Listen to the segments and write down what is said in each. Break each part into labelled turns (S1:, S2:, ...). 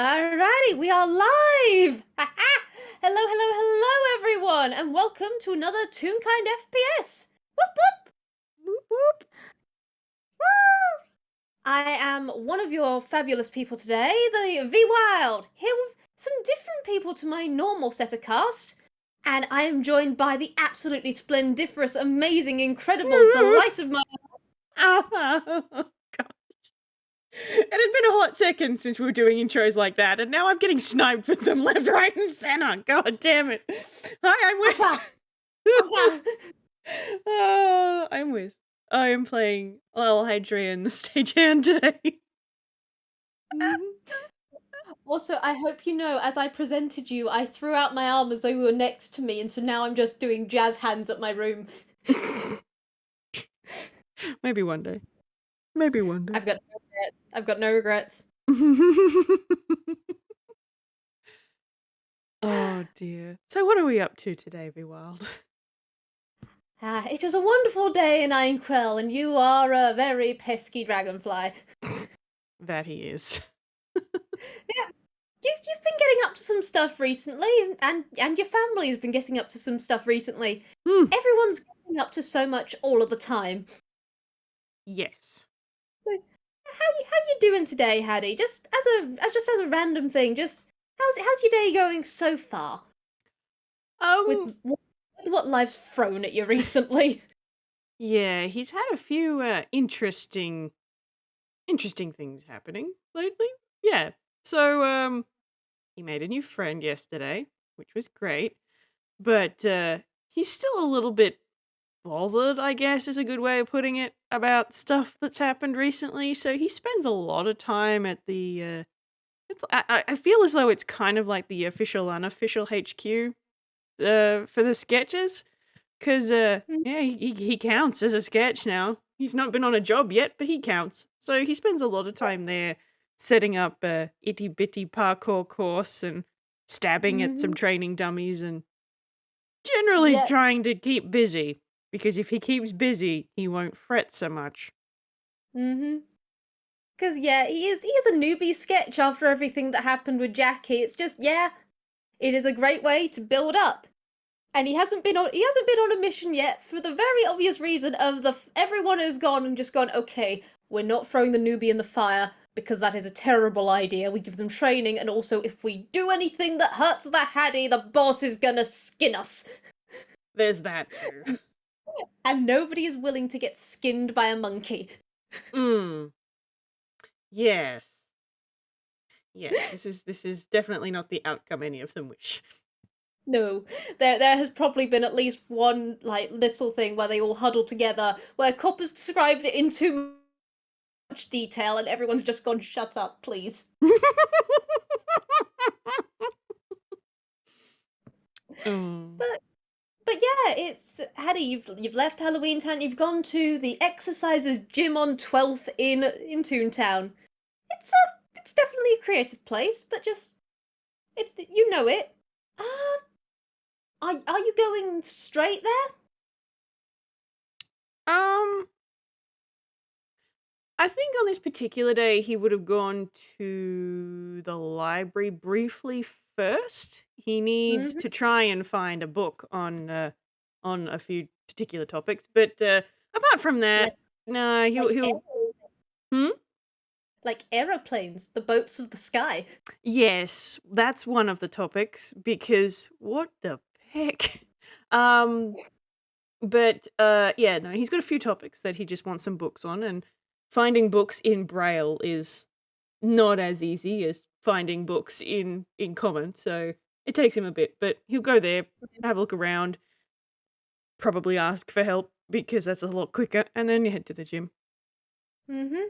S1: Alrighty, we are live! Hello, hello, hello, everyone, and welcome to another Toonkind FPS. Whoop whoop!
S2: Whoop, whoop.
S1: Woo! I am one of your fabulous people today, the Vwild, here with some different people to my normal set of cast, and I am joined by the absolutely splendiferous, amazing, incredible delight of my.
S2: Oh, gosh. It had been a hot second since we were doing intros like that, and now I'm getting sniped with them left, right, and center. God damn it. Hi, I'm Whis. I'm Whis. I am playing Lil Hadrian Stagehand today.
S1: Mhm. Also, I hope you know, as I presented you, I threw out my arm as though you were next to me, and so now I'm just doing jazz hands at my room.
S2: Maybe one day. Maybe one day.
S1: I've got no regrets. I've got no regrets.
S2: Oh dear. So what are we up to today, Vwild?
S1: It is a wonderful day in Ainquil, and you are a very pesky dragonfly.
S2: That he is.
S1: Yeah, you've been getting up to some stuff recently, and your family has been getting up to some stuff recently. Everyone's getting up to so much all of the time.
S2: Yes.
S1: So, how you doing today, Haddy? Just as a random thing, just how's your day going so far? With what life's thrown at you recently?
S2: Yeah, he's had a few interesting things happening lately. Yeah. So he made a new friend yesterday, which was great. But he's still a little bit bothered, I guess is a good way of putting it, about stuff that's happened recently. So he spends a lot of time at the I feel as though it's kind of like the official unofficial HQ for the sketches. Because,
S1: Mm,
S2: yeah, he counts as a sketch now. He's not been on a job yet, but he counts. So he spends a lot of time there setting up a itty-bitty parkour course and stabbing at some
S1: mhm.
S2: training dummies and generally
S1: Yeah.
S2: trying to keep busy. Because if he keeps busy, he won't fret so much.
S1: Mhm. Because yeah, he is a newbie sketch after everything that happened with Jackie. It's just yeah, it is a great way to build up. And he hasn't been on a mission yet for the very obvious reason of everyone has gone and just gone, okay, we're not throwing the newbie in the fire because that is a terrible idea. We give them training, and also if we do anything that hurts the Haddy, the boss is gonna skin us.
S2: There's that too.
S1: And nobody is willing to get skinned by a monkey.
S2: Mm, yes. Yes, this is definitely not the outcome any of them wish.
S1: No, there has probably been at least one like little thing where they all huddle together, where Copper's described it in too much detail, and everyone's just gone, "Shut up, please."
S2: Oh.
S1: But but yeah, it's Hattie. You've left Halloween Town. You've gone to the exercises gym on 12th in Toontown. It's definitely a creative place, but just it's you know it. Uh, are you going straight there?
S2: Um, I think on this particular day he would have gone to the library briefly first. He needs
S1: Mm-hmm.
S2: to try and find a book on a few particular topics, but apart from
S1: Like
S2: that, no,
S1: like
S2: he'll hmm?
S1: like aeroplanes, the boats of the sky.
S2: Yes, that's one of the topics because what the heck? Um, but yeah, no, he's got a few topics that he just wants some books on, and finding books in Braille is not as easy as finding books in common, so it takes him a bit, but he'll go there, have a look around, probably ask for help because that's a lot quicker, and then you head to the gym.
S1: Mm-hmm.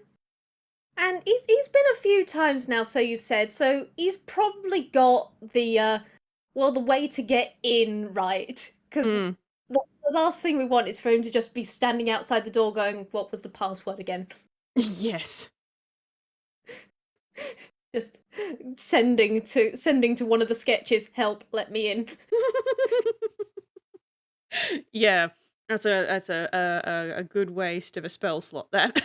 S1: And he's been a few times now, so you've said. So he's probably got the way to get in right. Because
S2: Mm.
S1: the last thing we want is for him to just be standing outside the door going, "What was the password again?"
S2: Yes.
S1: Just sending to one of the sketches, "Help, let me in."
S2: Yeah, that's a good waste of a spell slot, that.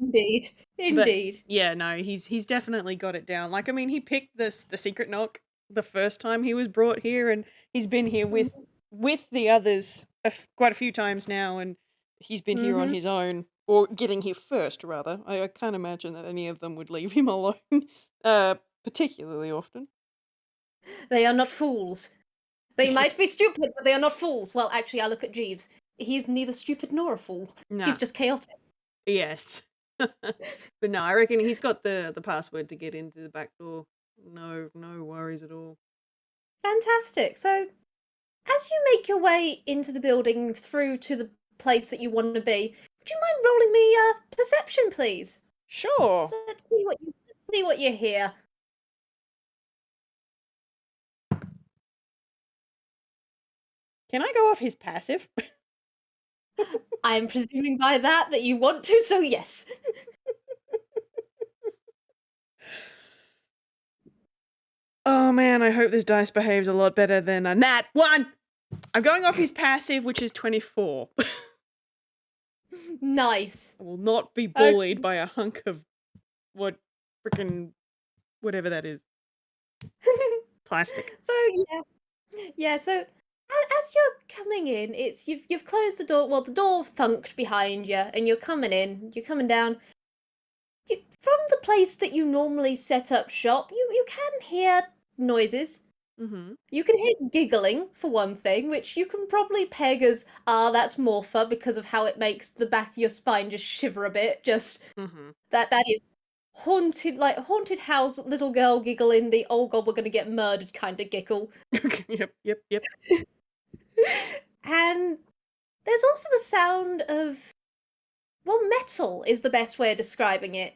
S1: Indeed.
S2: But
S1: Indeed.
S2: yeah, no, he's definitely got it down. Like, I mean, he picked the secret knock the first time he was brought here, and he's been here with the others quite a few times now, and he's been here on
S1: Mm-hmm.
S2: his own, or getting here first, rather. I can't imagine that any of them would leave him alone, particularly often.
S1: They are not fools. They might be stupid, but they are not fools. Well, actually, I look at Jeeves. He's neither stupid nor a fool.
S2: Nah,
S1: He's just chaotic.
S2: yes. But no, I reckon he's got the password to get into the back door. No worries at all.
S1: Fantastic. So, as you make your way into the building through to the place that you want to be, would you mind rolling me a perception, please?
S2: Sure.
S1: Let's see what you hear.
S2: Can I go off his passive?
S1: I am presuming by that you want to, so yes.
S2: Oh man, I hope this dice behaves a lot better than a nat 1! I'm going off his passive, which is 24.
S1: Nice.
S2: I will not be bullied by a hunk of what freaking whatever that is. Plastic.
S1: So yeah. So as you're coming in, it's you've closed the door. Well, the door thunked behind you, and you're coming in. You're coming down. From the place that you normally set up shop, you can hear noises.
S2: Mm-hmm.
S1: You can hear giggling, for one thing, which you can probably peg as, that's Morpha, because of how it makes the back of your spine just shiver a bit. Just, that is haunted house, little girl giggling, the, oh god, we're gonna get murdered kind of giggle.
S2: Yep.
S1: And there's also the sound of, well, metal is the best way of describing it.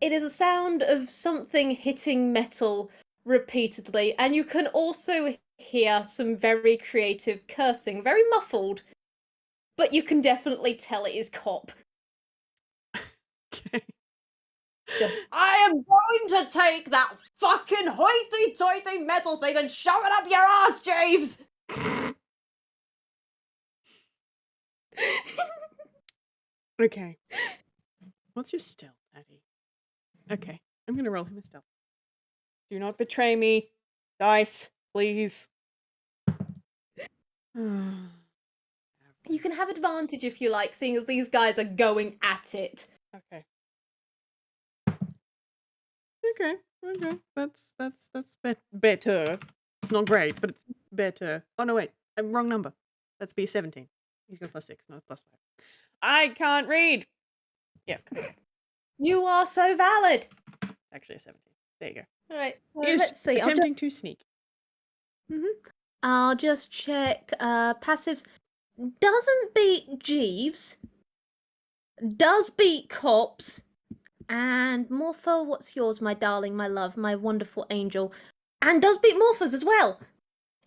S1: It is a sound of something hitting metal repeatedly, and you can also hear some very creative cursing, very muffled, but you can definitely tell it is Cop.
S2: Okay.
S1: Just, I am going to take that fucking hoity-toity metal thing and shove it up your ass, Jeeves!
S2: Okay. What's your stealth, Haddy? Okay, I'm gonna roll him a stealth. Do not betray me. Dice, please.
S1: You can have advantage if you like, seeing as these guys are going at it.
S2: Okay. That's better. It's not great, but it's better. Oh no, wait, I'm wrong number. That's B17. He's got +6, not +5. I can't read. Yeah.
S1: You are so valid.
S2: Actually, a 17. There you go.
S1: All right.
S2: Let's see. Attempting to sneak.
S1: I'll just check. Passives doesn't beat Jeeves. Does beat Cops. And Morpha, what's yours, my darling, my love, my wonderful angel? And does beat Morpha's as well.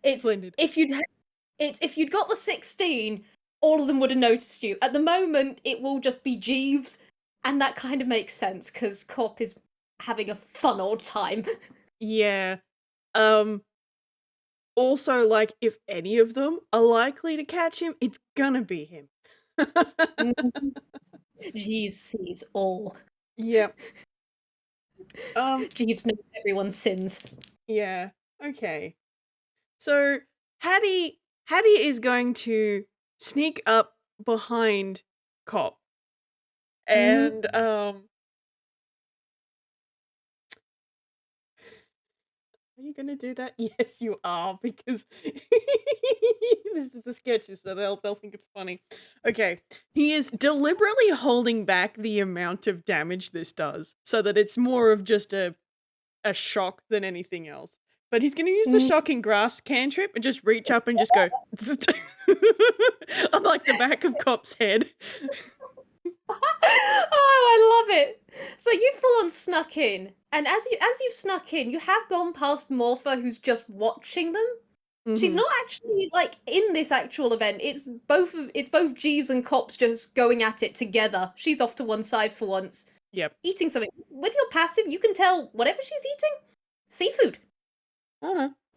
S1: It's
S2: Splendid.
S1: if you'd got the 16, all of them would have noticed you. At the moment, it will just be Jeeves, and that kind of makes sense because Cop is having a fun old time.
S2: Yeah. Also, like, if any of them are likely to catch him, it's gonna be him.
S1: Jeeves sees all.
S2: Yep.
S1: Jeeves knows everyone's sins.
S2: Yeah. Okay. So Haddy is going to sneak up behind Cop. And are you gonna do that? Yes, you are, because this is the sketches, so they'll think it's funny. Okay, he is deliberately holding back the amount of damage this does, so that it's more of just a shock than anything else. But he's gonna use the shocking grasp cantrip and just reach up and just go on like the back of Cop's head.
S1: Oh, I love it. So you full on snuck in, and as you've snuck in, you have gone past Morpha, who's just watching them. She's not actually like in this actual event. It's both Jeeves and Cops just going at it together. She's off to one side for once.
S2: Yep.
S1: Eating something. With your passive, you can tell whatever she's eating, seafood.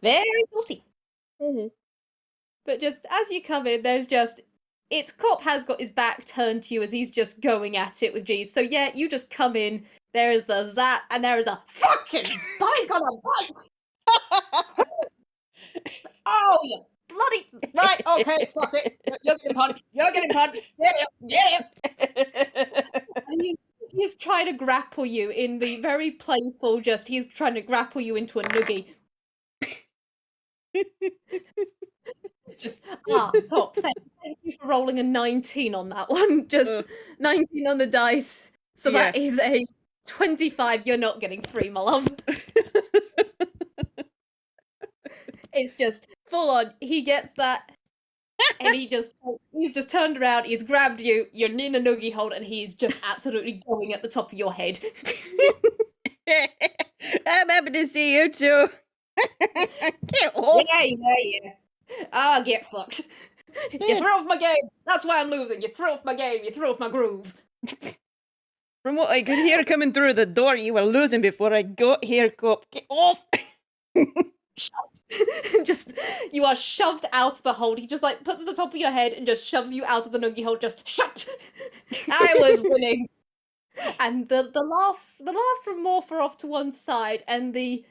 S1: Very salty. But just as you come in, there's just it's Cop has got his back turned to you as he's just going at it with Jeeves. So yeah, you just come in, there is the zap, and there is a fucking bike on a bike! Oh, you bloody... Right, okay, fuck it. You're getting punched. You're getting punched. Get him, get him! And he's trying to grapple you in the very playful, he's trying to grapple you into a noogie. Cop, thank you for rolling a 19 on that one. Just 19 on the dice. So that is a 25. You're not getting free, my love. It's just full on. He gets that, and he's just turned around. He's grabbed you. You're in a noogie hold, and he's just absolutely going at the top of your head.
S2: I'm happy to see you too. Get off.
S1: Yeah. Ah, get fucked. You threw off my game. That's why I'm losing. You threw off my game. You threw off my groove.
S2: From what I could hear coming through the door, you were losing before I got here, Cop. Get off.
S1: You are shoved out of the hold. He just like puts it on the top of your head and just shoves you out of the noogie hold. Just shut. I was winning. And the laugh from Morpha off to one side, and the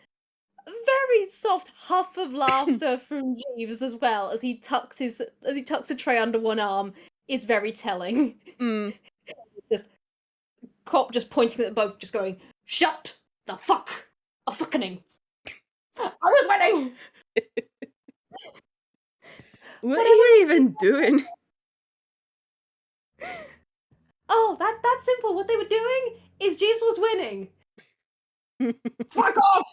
S1: very soft huff of laughter from Jeeves as well as he tucks a tray under one arm is very telling. Just Cop just pointing at them both, just going, "Shut the fuck a fucking." I was winning.
S2: What are you even doing?
S1: Oh, that's simple. What they were doing is Jeeves was winning. Fuck off!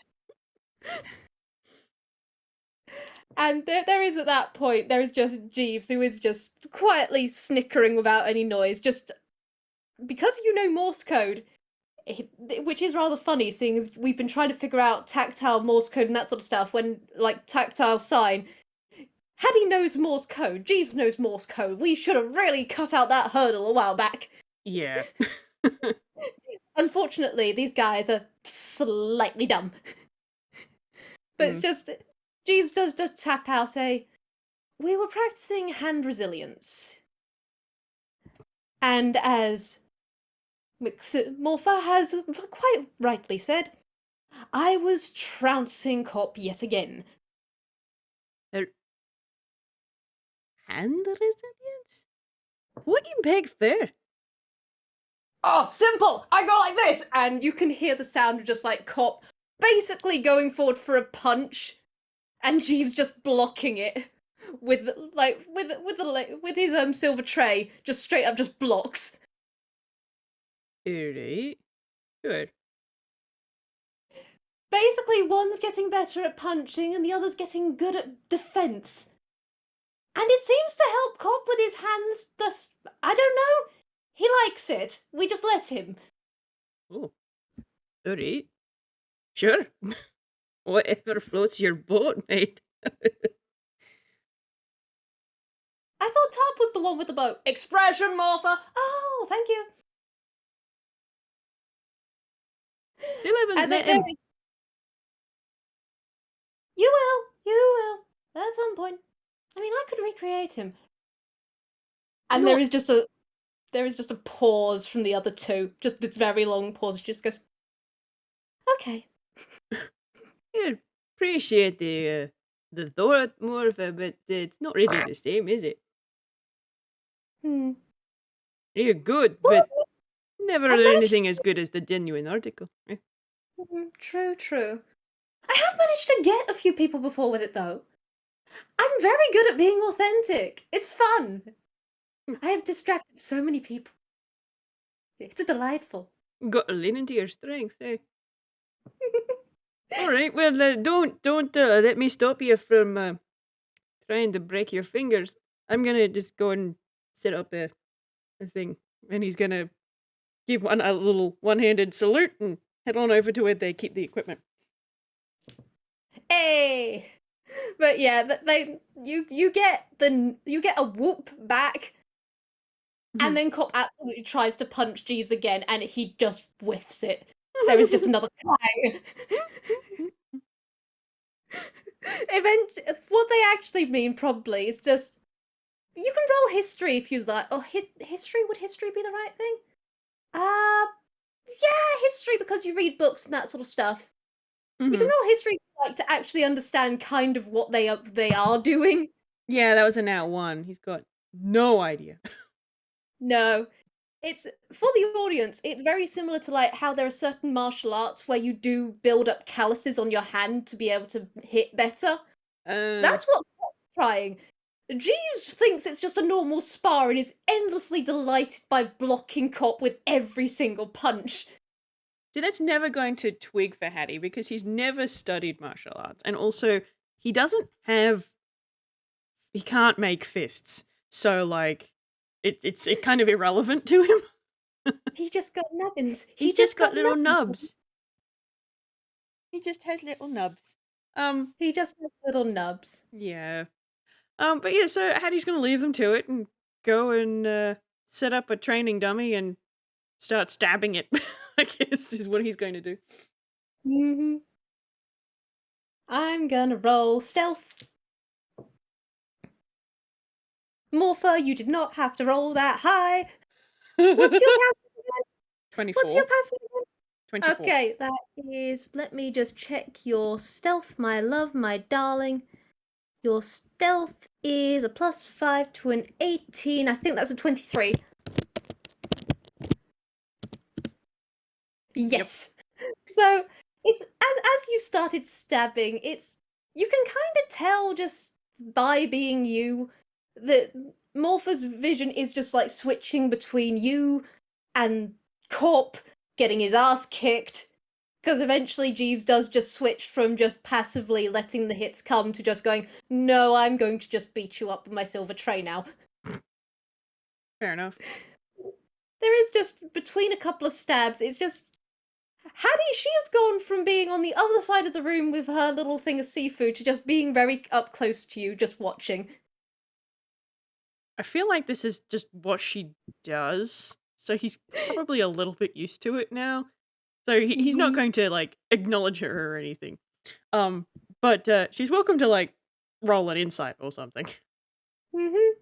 S1: And there is at that point, there is just Jeeves, who is just quietly snickering without any noise, just because you know Morse code, which is rather funny, seeing as we've been trying to figure out tactile Morse code and that sort of stuff, when, like, tactile sign. Haddy knows Morse code, Jeeves knows Morse code. We should have really cut out that hurdle a while back.
S2: Yeah.
S1: Unfortunately, these guys are slightly dumb. But it's just, Jeeves does just tap out we were practicing hand resilience. And as Morpha has quite rightly said, I was trouncing Cop yet again.
S2: Hand resilience? What you beg for?
S1: Oh, simple! I go like this! And you can hear the sound of just like Cop basically going forward for a punch, and Jeeves just blocking it with his silver tray, just straight up just blocks.
S2: Alright. Good.
S1: Basically, one's getting better at punching and the other's getting good at defense. And it seems to help Cop with his hands, thus, I don't know. He likes it. We just let him.
S2: Oh. Alright. Sure. Whatever floats your boat, mate.
S1: I thought Top was the one with the boat. Expression, Morpha! Oh, thank you.
S2: Still haven't met him.
S1: You will. At some point. I mean, I could recreate him. And
S2: No.
S1: there is just a pause from the other two. Just this very long pause. Just goes, okay.
S2: Yeah, appreciate the thought, Morpha, but it's not really the same, is it? You're good, but never anything as good as the genuine article. Eh?
S1: True. I have managed to get a few people before with it, though. I'm very good at being authentic. It's fun. I have distracted so many people. It's delightful.
S2: Got to lean into your strength, eh? All right. Well, don't let me stop you from trying to break your fingers. I'm gonna just go and set up a thing, and he's gonna give a little one-handed salute and head on over to where they keep the equipment.
S1: Hey, but yeah, you get a whoop back, and then Cop absolutely tries to punch Jeeves again, and he just whiffs it. There is just another clang. What they actually mean probably is just You can roll history if you like. Or history? Would history be the right thing? Yeah, history, because you read books and that sort of stuff. You can
S2: Mm-hmm.
S1: roll history if you like to actually understand kind of what they are doing.
S2: Yeah, that was a nat 1. He's got no idea.
S1: No. It's for the audience, it's very similar to like how there are certain martial arts where you do build up calluses on your hand to be able to hit better.
S2: Uh,
S1: That's what Cop's trying. Jeeves thinks it's just a normal spar and is endlessly delighted by blocking Cop with every single punch.
S2: See, that's never going to twig for Haddy because he's never studied martial arts. And also, he doesn't have. He can't make fists. So, like, it's kind of irrelevant to him.
S1: He just got nubbins.
S2: He's
S1: He
S2: just
S1: just
S2: got
S1: got
S2: little
S1: nubbins.
S2: nubs. He just has little nubs.
S1: He just has little nubs.
S2: Yeah. But yeah, so Haddy's gonna leave them to it and go and set up a training dummy and start stabbing it. I guess is what he's going to do.
S1: Hmm. I'm gonna roll stealth. Morpha, you did not have to roll that high. What's your passive again? What's
S2: 24.
S1: your passive again?
S2: 24.
S1: Okay, that is. Let me just check your stealth, my love, my darling. Your stealth is a +5 to an 18. I think that's a 23.
S2: Yep.
S1: Yes. So it's as you started stabbing, it's you can kind of tell just by being you that Morpha's vision is just like switching between you and Corp getting his ass kicked. Because eventually Jeeves does just switch from just passively letting the hits come to just going, no, I'm going to just beat you up with my silver tray now.
S2: Fair enough.
S1: There is just, between a couple of stabs, it's just. Haddy, she has gone from being on the other side of the room with her little thing of seafood to just being very up close to you, just watching.
S2: I feel like this is just what she does. So he's probably a little bit used to it now. So he's not
S1: Yes.
S2: going to like acknowledge her or anything. But she's welcome to like roll an insight or something.
S1: Mm-hmm.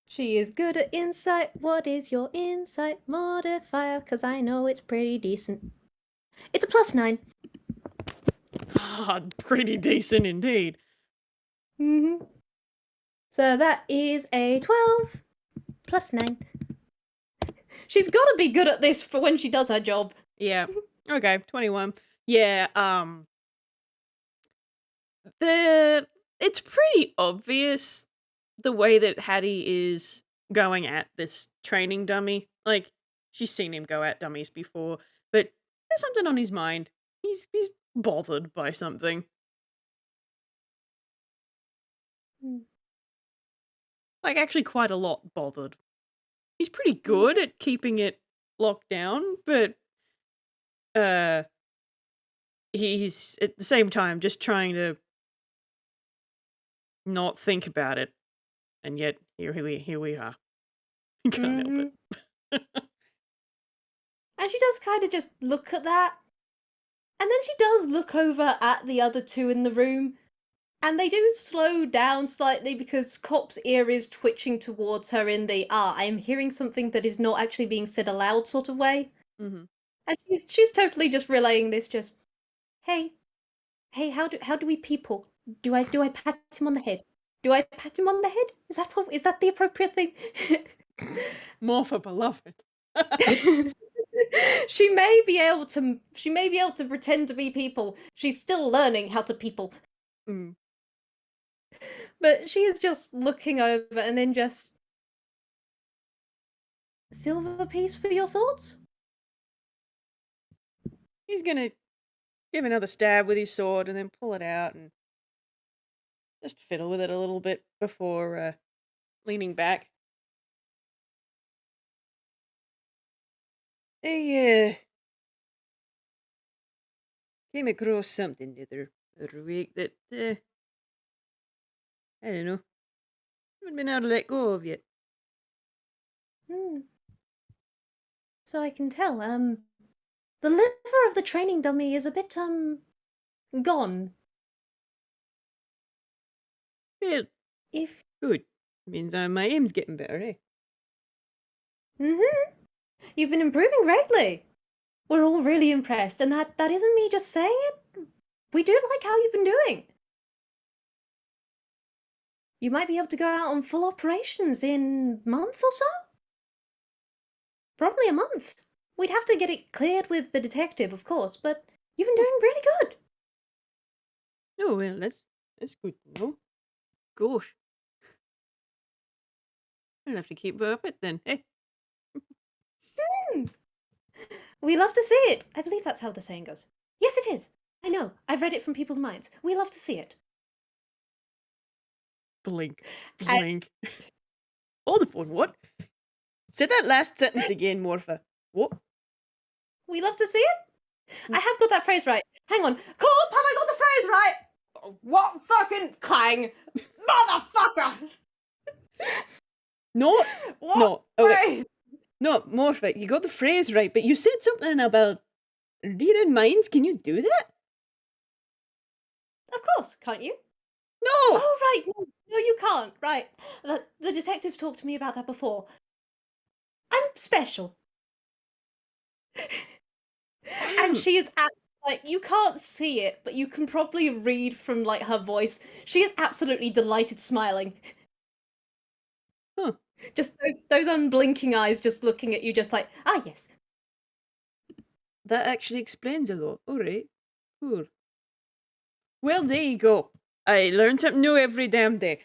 S1: She is good at insight. What is your insight modifier? Because I know it's pretty decent. It's a +9.
S2: Pretty decent indeed.
S1: Mm-hmm. So that is a 12 +9. She's got to be good at this for when she does her job.
S2: Yeah. Okay, 21. Yeah, it's pretty obvious the way that Haddy is going at this training dummy. Like, she's seen him go at dummies before, but there's something on his mind. He's bothered by something. Like, actually quite a lot bothered. He's pretty good at keeping it locked down, but he's at the same time just trying to not think about it. And yet here we are. Can't help
S1: Mm-hmm.
S2: it.
S1: And she does kind of just look at that. And then she does look over at the other two in the room. And they do slow down slightly because Cop's ear is twitching towards her in the I am hearing something that is not actually being said aloud sort of way.
S2: Mm-hmm.
S1: And she's totally just relaying this just, hey, how do we people? Do I pat him on the head? Do I pat him on the head? Is that the appropriate thing?
S2: Morpha beloved.
S1: She may be able to pretend to be people. She's still learning how to people.
S2: Mm.
S1: But she is just looking over and then just silver piece for your thoughts?
S2: He's gonna give another stab with his sword and then pull it out and just fiddle with it a little bit before leaning back. I came across something the other week that I don't know, haven't been able to let go of yet.
S1: Hmm. So I can tell, the liver of the training dummy is a bit, gone.
S2: Bit
S1: If
S2: Good. Means my aim's getting better, eh?
S1: you've been improving greatly. We're all really impressed, and that isn't me just saying it. We do like how you've been doing. You might be able to go out on full operations in a month or so? Probably a month. We'd have to get it cleared with the detective, of course, but you've been doing really good.
S2: Oh, well, that's good to know. Gosh. I'll have to keep up it then, eh?
S1: We love to see it. I believe that's how the saying goes. Yes, it is. I know. I've read it from people's minds. We love to see it.
S2: Blink.
S1: I-
S2: Blink. Hold the phone, what? Say that last sentence again, Morpha. What?
S1: We love to see it. I have got that phrase right. Hang on. Corp, have I got the phrase right? What fucking clang? Motherfucker!
S2: No.
S1: What
S2: No. Okay.
S1: phrase?
S2: No, Morpha, you got the phrase right, but you said something about reading minds. Can you do that?
S1: Of course, can't you?
S2: No!
S1: Oh, right. No, you can't. Right. The detectives talked to me about that before. I'm special. And she is like, you can't see it, but you can probably read from like her voice. She is absolutely delighted, smiling.
S2: Huh.
S1: Just those unblinking eyes, just looking at you, just like, ah, yes.
S2: That actually explains a lot. Alright. Cool. Well, there you go. I learn something new every damn day.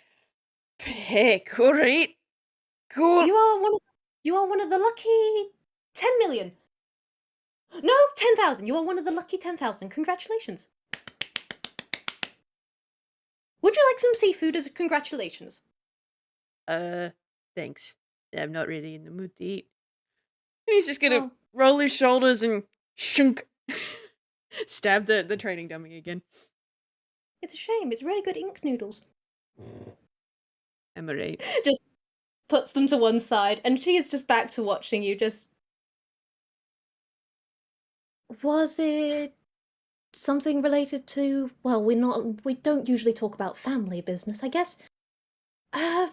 S2: Heck, alright. Cool.
S1: You are one of the lucky 10 million. No, 10,000. You are one of the lucky 10,000. Congratulations. Would you like some seafood as a congratulations?
S2: Thanks. I'm not really in the mood to eat. And he's just gonna
S1: Oh.
S2: roll his shoulders and shunk. Stab the training dummy again.
S1: It's a shame. It's really good ink noodles.
S2: Am I right?
S1: Just puts them to one side, and she is just back to watching you. Just was it something related to? Well, we don't usually talk about family business, I guess. I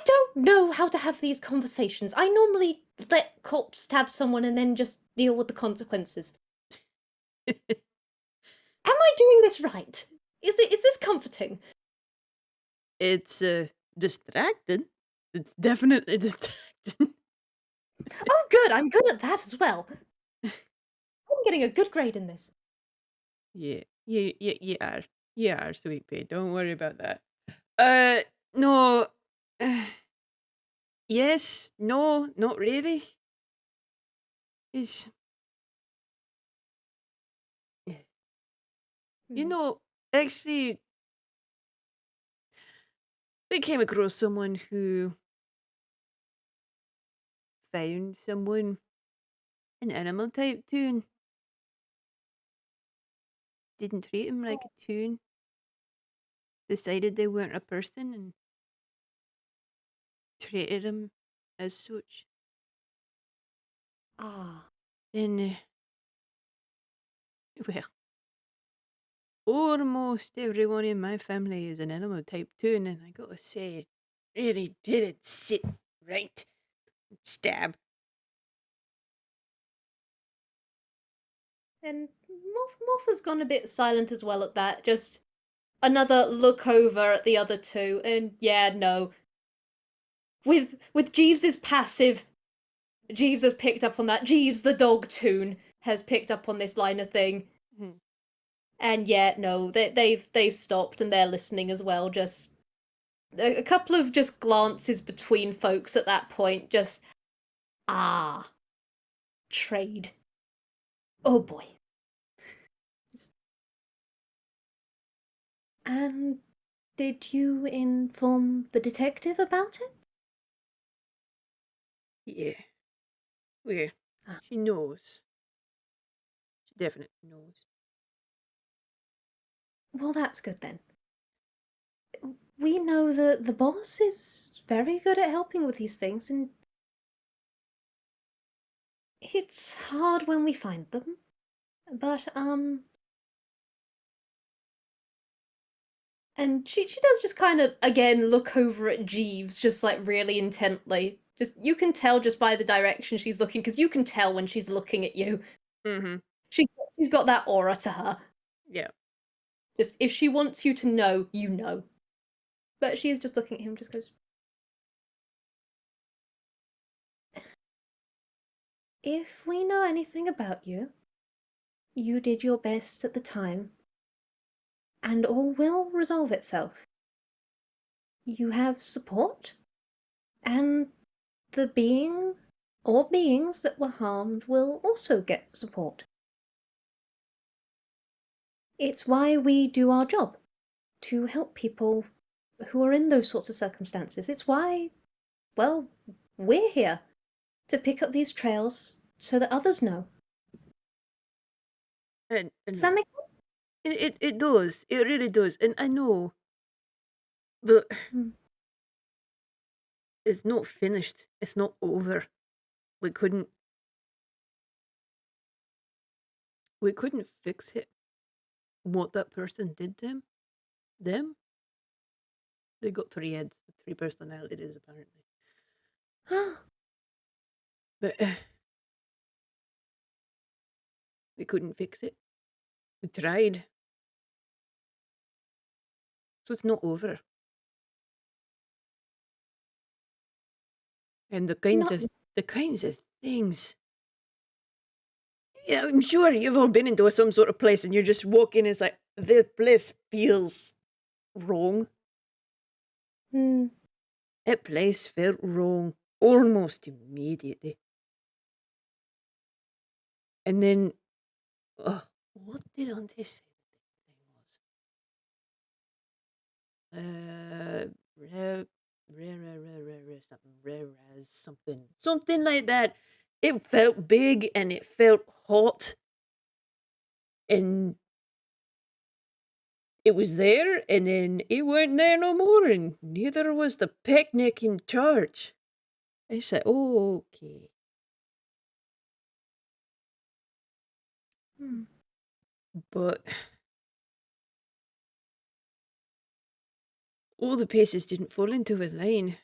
S1: don't know how to have these conversations. I normally let cops stab someone and then just deal with the consequences. Am I doing this right? Is this comforting?
S2: It's distracted. It's definitely distracted.
S1: Oh, good. I'm good at that as well. I'm getting a good grade in this.
S2: Yeah, you are. You are, sweet pea. Don't worry about that. No. Yes, no, not really. Is you know, actually, I came across someone who found someone an animal type toon. Didn't treat him like a toon. Decided they weren't a person and treated him as such.
S1: Ah.
S2: And well, almost everyone in my family is an animal type toon, and I gotta say, it really didn't sit right. Stab.
S1: And Morpha's gone a bit silent as well at that. Just another look over at the other two, and yeah, no. With Jeeves's passive, Jeeves has picked up on that. Jeeves, the dog toon, has picked up on this line of thing.
S2: Mhm.
S1: And yeah, no, they've stopped and they're listening as well. Just a couple of just glances between folks at that point. Just trade. Oh boy. And did you inform the detective about it?
S2: Yeah. Well, she knows. She definitely knows.
S1: Well, that's good then. We know that the boss is very good at helping with these things, and it's hard when we find them. But, And she does just kind of, again, look over at Jeeves, just like really intently. Just, you can tell just by the direction she's looking, because you can tell when she's looking at you.
S2: Mm-hmm.
S1: She's got that aura to her.
S2: Yeah.
S1: Just, if she wants you to know, you know. But she's just looking at him, just goes, if we know anything about you, you did your best at the time, and all will resolve itself. You have support, and the being or beings that were harmed will also get support. It's why we do our job, to help people who are in those sorts of circumstances. It's why, well, we're here, to pick up these trails so that others know.
S2: And
S1: Does that make
S2: it does. It really does. And I know, but
S1: sense?
S2: it's not finished. It's not over. We couldn't fix it. What that person did to them. They got 3 heads with 3 personalities, apparently. But we couldn't fix it. We tried. So it's not over. And the kinds of things. Yeah, I'm sure you've all been into some sort of place and you're just walking, it's like, this place feels wrong. That place felt wrong almost immediately. And then, what did Auntie say the thing was? Something like that. It felt big and it felt hot. And it was there, and then it weren't there no more, and neither was the picnic in church. I said, oh, okay. But all the pieces didn't fall into a line.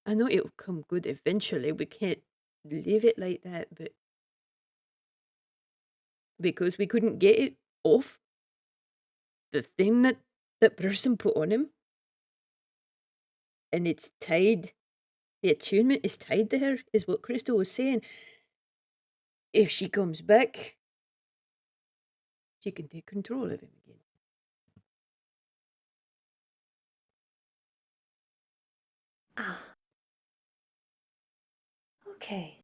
S2: I know it'll come good eventually. We can't leave it like that, but because we couldn't get it off the thing that person put on him, and it's tied, the attunement is tied to her, is what Crystal was saying. If she comes back, she can take control of him again.
S1: Okay.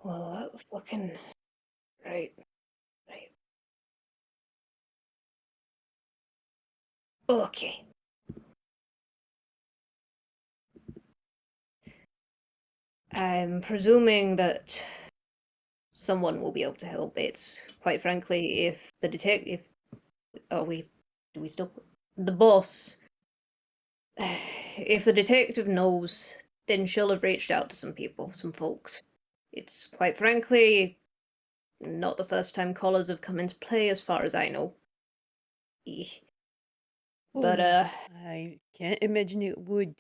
S1: Well, that was fucking right. Okay. I'm presuming that someone will be able to help. It's quite frankly, if the detective, the boss, if the detective knows, then she'll have reached out to some people, some folks. It's quite frankly not the first time callers have come into play, as far as I know. But
S2: I can't imagine it would.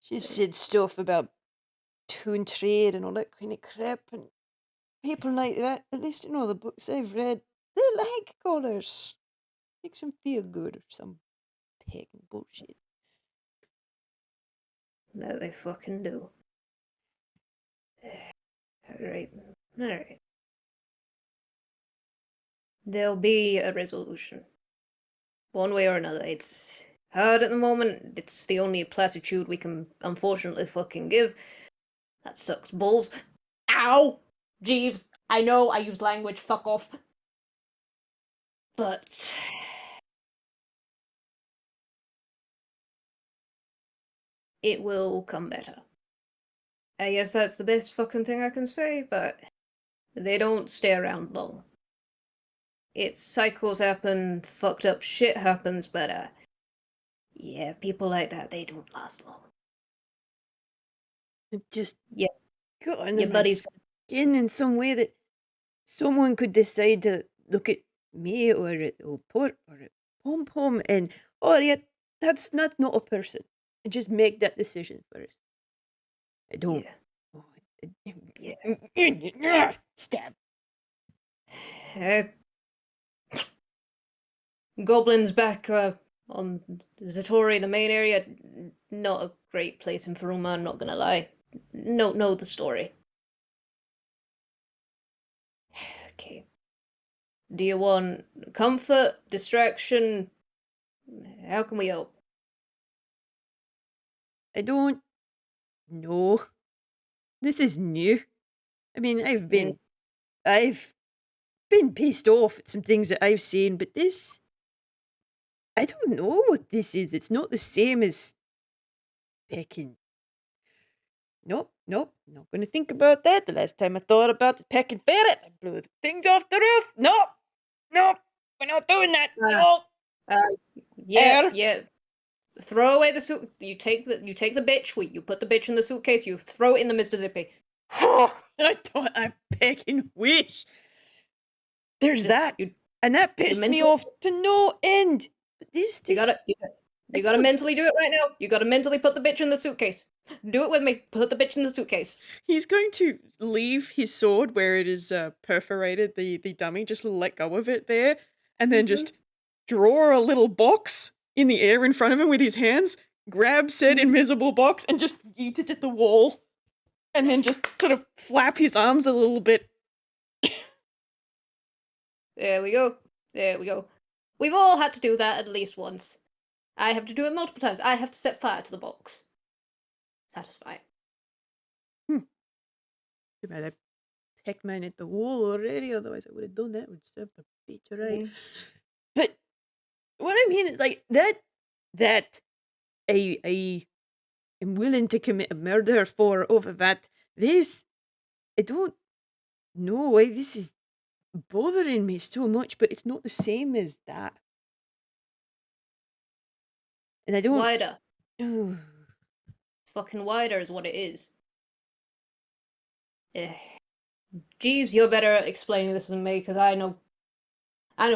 S2: She said stuff about toon trade and all that kind of crap, and people like that, at least in all the books I've read, they like callers. Makes them feel good or some pagan bullshit.
S1: no, they fucking do. Alright. There'll be a resolution. One way or another. It's hard at the moment. It's the only platitude we can unfortunately fucking give. That sucks balls. Ow! Jeeves, I know I use language, fuck off. But it will come better. I guess that's the best fucking thing I can say, but they don't stay around long. It's cycles happen, fucked up shit happens, but yeah, people like that, they don't last long.
S2: It just
S1: Yeah,
S2: got
S1: your
S2: under my
S1: buddy's
S2: skin in some way that
S3: someone could decide to look at me or at old Port or at Pom Pom and, oh, yeah, that's not a person, and just make that decision for us. I don't.
S1: Yeah.
S3: Oh,
S1: Yeah.
S3: stab.
S1: Uh, Goblins back on Zatori, the main area. Not a great place in Thruma, I'm not gonna lie. Know the story. Okay. Do you want comfort, distraction? How can we help?
S3: I don't know. This is new. I mean,
S1: Mm,
S3: I've been pissed off at some things that I've seen, but this, I don't know what this is. It's not the same as pecking. Nope, nope, not gonna think about that. The last time I thought about the pecking ferret, I blew the things off the roof. Nope, nope, we're not doing that.
S1: uh,
S3: No,
S1: uh, yeah,
S3: air.
S1: yeah. Throw away the suit. You take the bitch. You put the bitch in the suitcase. You throw it in the Mr. Zippy.
S3: I thought I pecking wish. There's
S1: Just
S3: that,
S1: you
S3: and that
S1: you
S3: pissed me
S1: mentally
S3: off to no end. But this,
S1: you
S3: this,
S1: gotta
S3: I
S1: you gotta
S3: don't.
S1: mentally do it right now. You gotta mentally put the bitch in the suitcase. Do it with me. Put the bitch in the suitcase.
S2: He's going to leave his sword where it is perforated, the dummy, just let go of it there, and then
S1: Mhm.
S2: just draw a little box in the air in front of him with his hands, grab said
S1: Mhm.
S2: invisible box, and just yeet it at the wall, and then just sort of flap his arms a little bit.
S1: There we go. There we go. We've all had to do that at least once. I have to do it multiple times. I have to set fire to the box. Satisfying.
S3: Too bad I pecked mine at the wall already. Otherwise, I would have done that. Would serve the bitch right.
S1: Mhm.
S3: But what I mean is like that I am willing to commit a murder for over that. This, I don't know why this is bothering me so much, but it's not the same as that. And I
S1: It's
S3: don't.
S1: wider.
S3: Ugh.
S1: Fucking wider is what it is. Eh. Jeeves, you're better at explaining this than me, because I know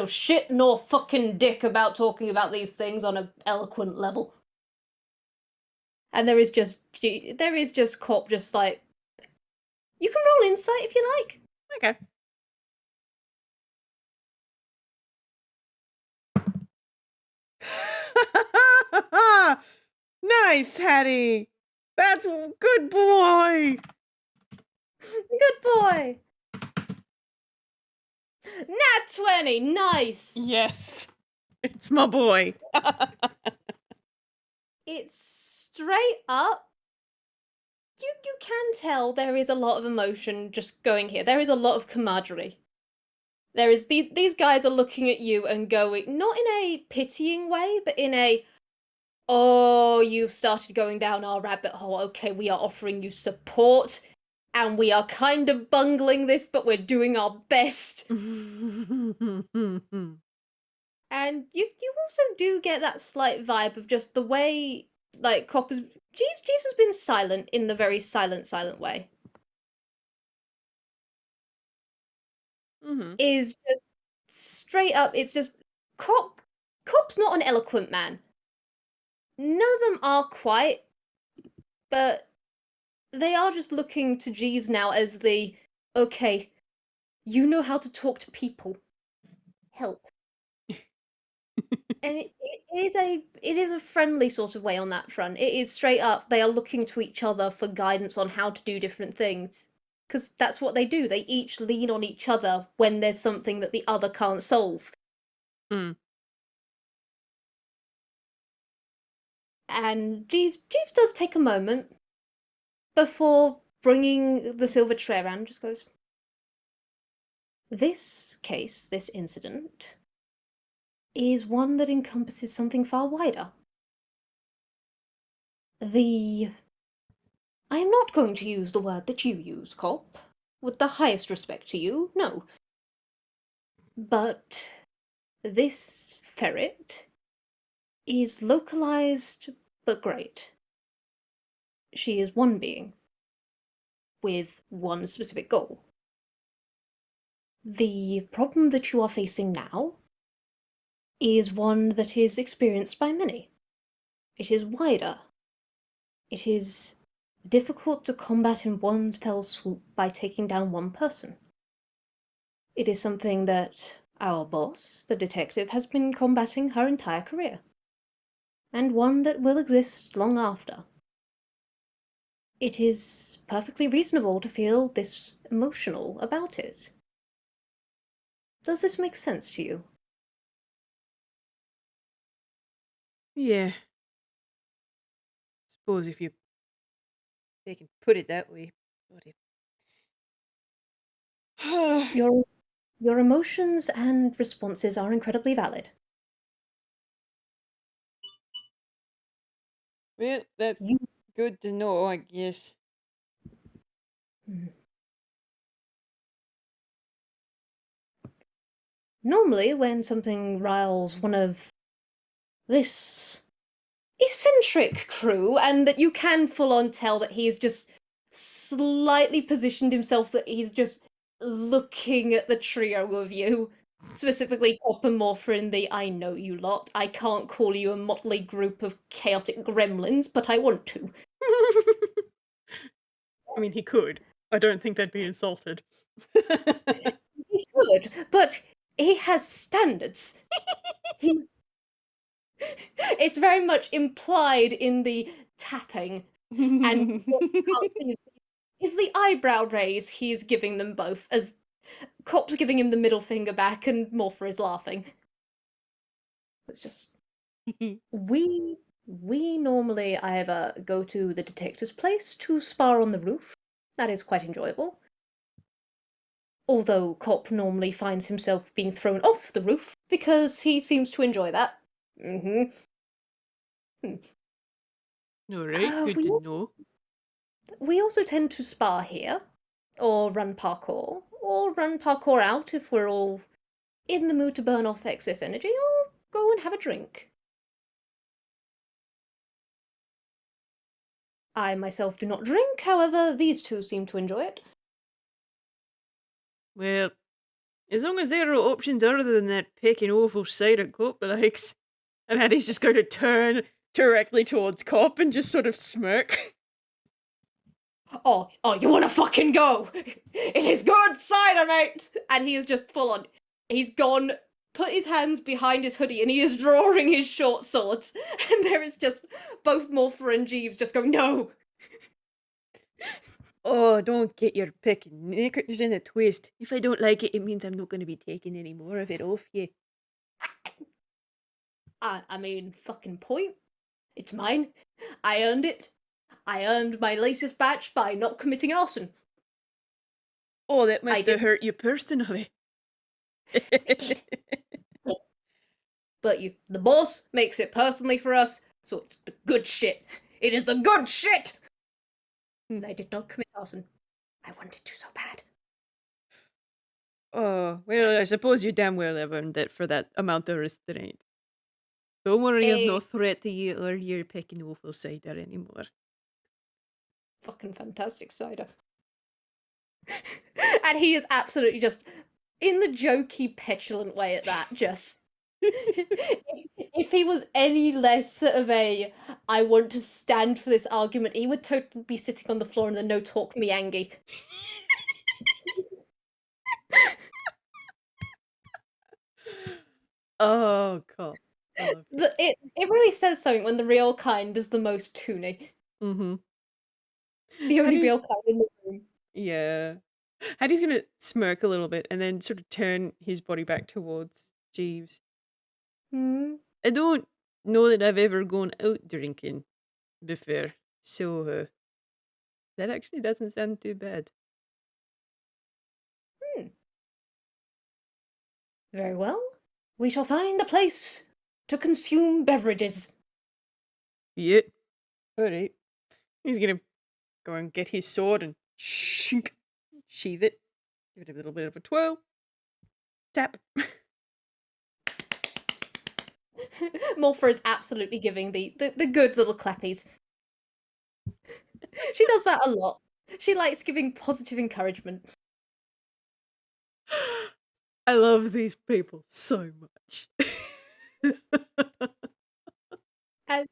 S1: shit nor fucking dick about talking about these things on an eloquent level. And there is just Cop just like, you can roll insight if you like.
S2: Okay. Nice, Haddy. That's good boy.
S1: Good boy. Nat 20, nice.
S2: Yes, it's my boy.
S1: It's straight up. You can tell there is a lot of emotion just going here. There is a lot of camaraderie. There is these guys are looking at you and going not in a pitying way, but in a, oh, you've started going down our rabbit hole. Okay, we are offering you support, and we are kind of bungling this, but we're doing our best. And you also do get that slight vibe of just the way like Copper's Jeeves has been silent in the very silent way.
S2: Mm-hmm.
S1: Is just straight up. It's just Cop's not an eloquent man. None of them are quite, but they are just looking to Jeeves now as the, okay, you know how to talk to people. Help. And it is a friendly sort of way on that front. It is straight up. They are looking to each other for guidance on how to do different things, because that's what they do. They each lean on each other when there's something that the other can't solve.
S2: Mm.
S1: And Jeeves does take a moment before bringing the silver tray around. Just goes, this case, this incident, is one that encompasses something far wider. The I am not going to use the word that you use, Cop. With the highest respect to you, no. But this ferret is localized but great. She is one being with one specific goal. The problem that you are facing now is one that is experienced by many. It is wider. It is difficult to combat in one fell swoop by taking down one person. It is something that our boss, the detective, has been combating her entire career, and one that will exist long after. It is perfectly reasonable to feel this emotional about it. Does this make sense to you?
S3: Yeah. Suppose if they can put it that way.
S1: Your emotions and responses are incredibly valid.
S3: Well, that's
S1: You
S3: good to know, I guess.
S1: Normally, when something riles one of this eccentric crew, and that you can full on tell that he's just slightly positioned himself, that he's just looking at the trio of you, specifically Cop and Morpha in the I know you lot. I can't call you a motley group of chaotic gremlins, but I want to.
S2: I mean, he could. I don't think they'd be insulted.
S1: He could, but he has standards. It's very much implied in the tapping, and what you can't see is the eyebrow raise he's giving them both, as Cop's giving him the middle finger back and Morpha is laughing. It's just we normally either go to the detective's place to spar on the roof. That is quite enjoyable. Although Cop normally finds himself being thrown off the roof because he seems to enjoy that.
S3: Alright, good to know.
S1: We also tend to spar here, or run parkour out if we're all in the mood to burn off excess energy, or go and have a drink. I myself do not drink, however, these two seem to enjoy it.
S3: Well, as long as there are options other than that pecking awful cider Cop likes. And Haddy's just going to turn directly towards Cop and just sort of smirk.
S1: Oh, you wanna fucking go? It is good cider, mate! And he is just full on. He's gone, put his hands behind his hoodie, and he is drawing his short swords. And there is just both Morpha and Jeeves just going, no!
S3: Oh, don't get your picking knickers in a twist. If I don't like it, it means I'm not going to be taking any more of it off you.
S1: I mean, fucking point. It's mine. I earned it. I earned my latest batch by not committing arson.
S3: Oh, that must have hurt you personally.
S1: It did. But the boss makes it personally for us, so it's the good shit. It is the good shit! And I did not commit arson. I wanted to so bad.
S3: Oh, well, I suppose you damn well have earned it for that amount of restraint. Don't worry, I'm no threat to you or your pecking awful cider anymore.
S1: Fucking fantastic cider. And he is absolutely just, in the jokey, petulant way at that, just... if he was any less of a, I want to stand for this argument, he would totally be sitting on the floor in the no talk me Angie.
S3: Oh, God.
S1: It really says something when the real kind is the most toony.
S3: Mm-hmm.
S1: The only real kind in the room.
S3: Yeah. Haddy's gonna smirk a little bit and then sort of turn his body back towards Jeeves. I don't know that I've ever gone out drinking before, so that actually doesn't sound too bad.
S1: Very well. We shall find a place to consume beverages.
S3: Yeah. Alright. He's gonna go and get his sword and sheath it. Give it a little bit of a twirl. Tap.
S1: Morpha is absolutely giving the good little clappies. She does that a lot. She likes giving positive encouragement.
S2: I love these people so much.
S1: And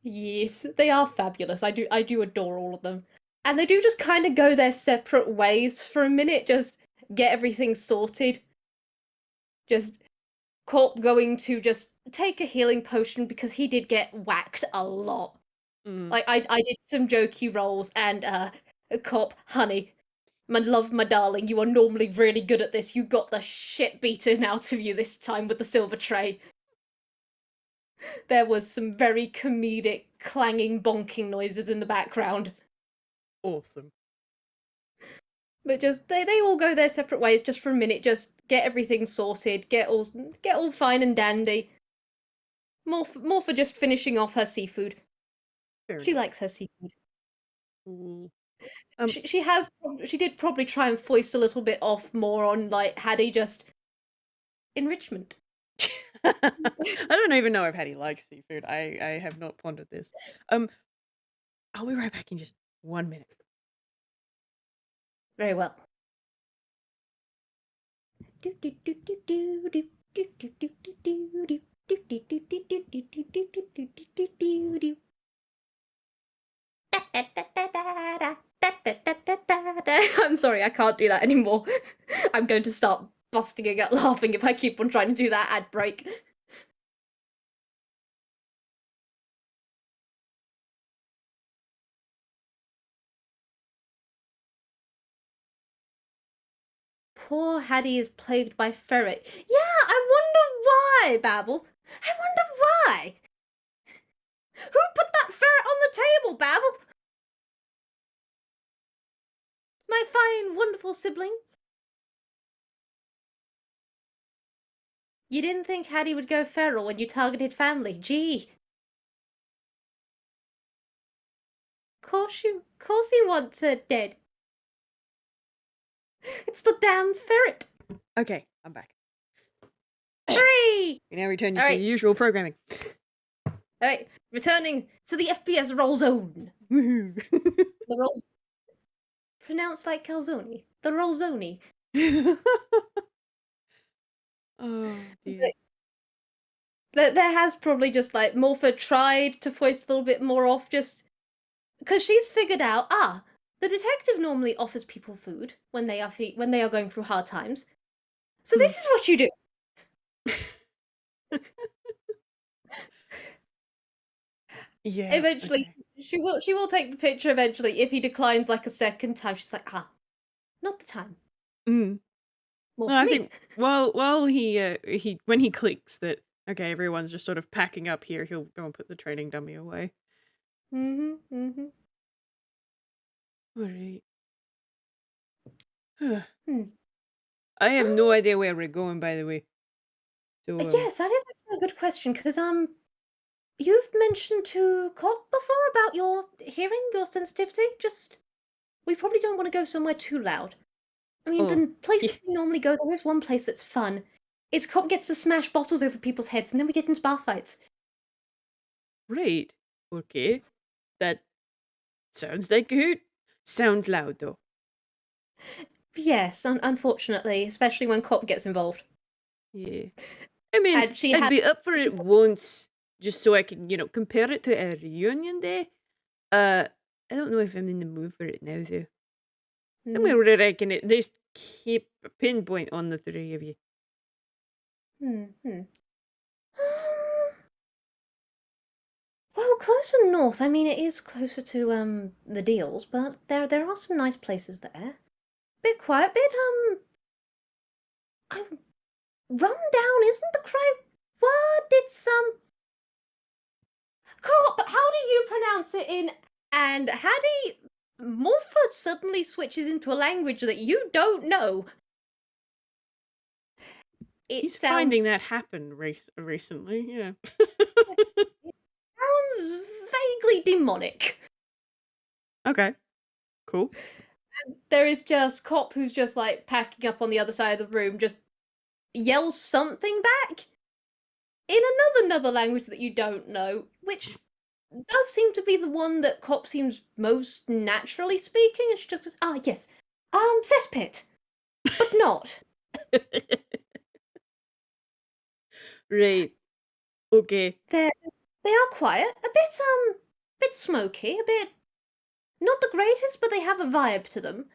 S1: yes, they are fabulous. I do adore all of them. And they do just kind of go their separate ways for a minute, just get everything sorted. Just Corp going to just take a healing potion because he did get whacked a lot.
S2: Mm.
S1: Like I did some jokey rolls and Corp, honey, my love, my darling, you are normally really good at this. You got the shit beaten out of you this time with the silver tray. There was some very comedic clanging bonking noises in the background.
S2: Awesome.
S1: But just they all go their separate ways just for a minute, just get everything sorted, get all fine and dandy. Morpha just finishing off her seafood.
S2: Fair
S1: She
S2: enough.
S1: likes her seafood.
S2: Mm.
S1: She did probably try and foist a little bit off more on like Haddy just enrichment.
S2: I don't even know if Haddy likes seafood. I have not pondered this. I'll be right back in just 1 minute.
S1: Very well. I'm sorry, I can't do that anymore. I'm going to start busting out laughing if I keep on trying to do that ad break. Poor Haddy is plagued by ferret. Yeah, I wonder why, Babble. I wonder why. Who put that ferret on the table, Babble? My fine, wonderful sibling. You didn't think Haddy would go feral when you targeted family. Gee. Course he wants her dead. It's the damn ferret.
S2: Okay, I'm back.
S1: Hooray!
S2: We now return you
S1: All
S2: to
S1: right.
S2: your usual programming.
S1: Alright, returning to the FPS roll zone.
S2: Woohoo!
S1: The roll... Pronounced like calzone. The roll zone.
S2: Oh dear.
S1: There has probably just like Morpha tried to foist a little bit more off just because she's figured out the detective normally offers people food when they are going through hard times. So this is what you do.
S2: Yeah.
S1: Eventually,
S2: okay.
S1: she will take the picture eventually. If he declines like a second time, she's like, not the time.
S2: Mm.
S1: More
S2: No,
S1: for
S2: I
S1: me.
S2: think while he when he clicks that okay, everyone's just sort of packing up here, he'll go and put the training dummy away.
S1: Mm-hmm.
S2: All right.
S1: Hmm.
S2: I have no idea where we're going, by the way. So
S1: Yes, that is actually a good question because you've mentioned to Cop before about your hearing, your sensitivity. Just we probably don't want to go somewhere too loud. I mean, the places we normally go, there is one place that's fun. It's Cop gets to smash bottles over people's heads, and then we get into bar fights.
S2: Right. Okay. That sounds like a hoot. Sounds loud though.
S1: Yes, unfortunately, especially when Cop gets involved.
S2: Yeah. I mean,
S1: And she
S2: I'd
S1: had
S2: be up for it once, just so I can, compare it to a reunion day. I don't know if I'm in the mood for it now, though. Somewhere where I can at least keep a pinpoint on the three of you.
S1: Well, closer north. I mean, it is closer to the deals, but there are some nice places there. Bit quiet, bit run down isn't the correct word. It's Cop. How do you pronounce it in? And Haddy Morpha suddenly switches into a language that you don't know.
S2: He's finding that happen recently, yeah.
S1: It sounds vaguely demonic.
S2: Okay, cool.
S1: And there is just Cop who's just like packing up on the other side of the room, just yells something back in another language that you don't know, which does seem to be the one that Cop seems most naturally speaking, and she just goes, yes, cesspit, but not.
S3: Right. Okay.
S1: They are quiet, a bit smoky, a bit not the greatest, but they have a vibe to them.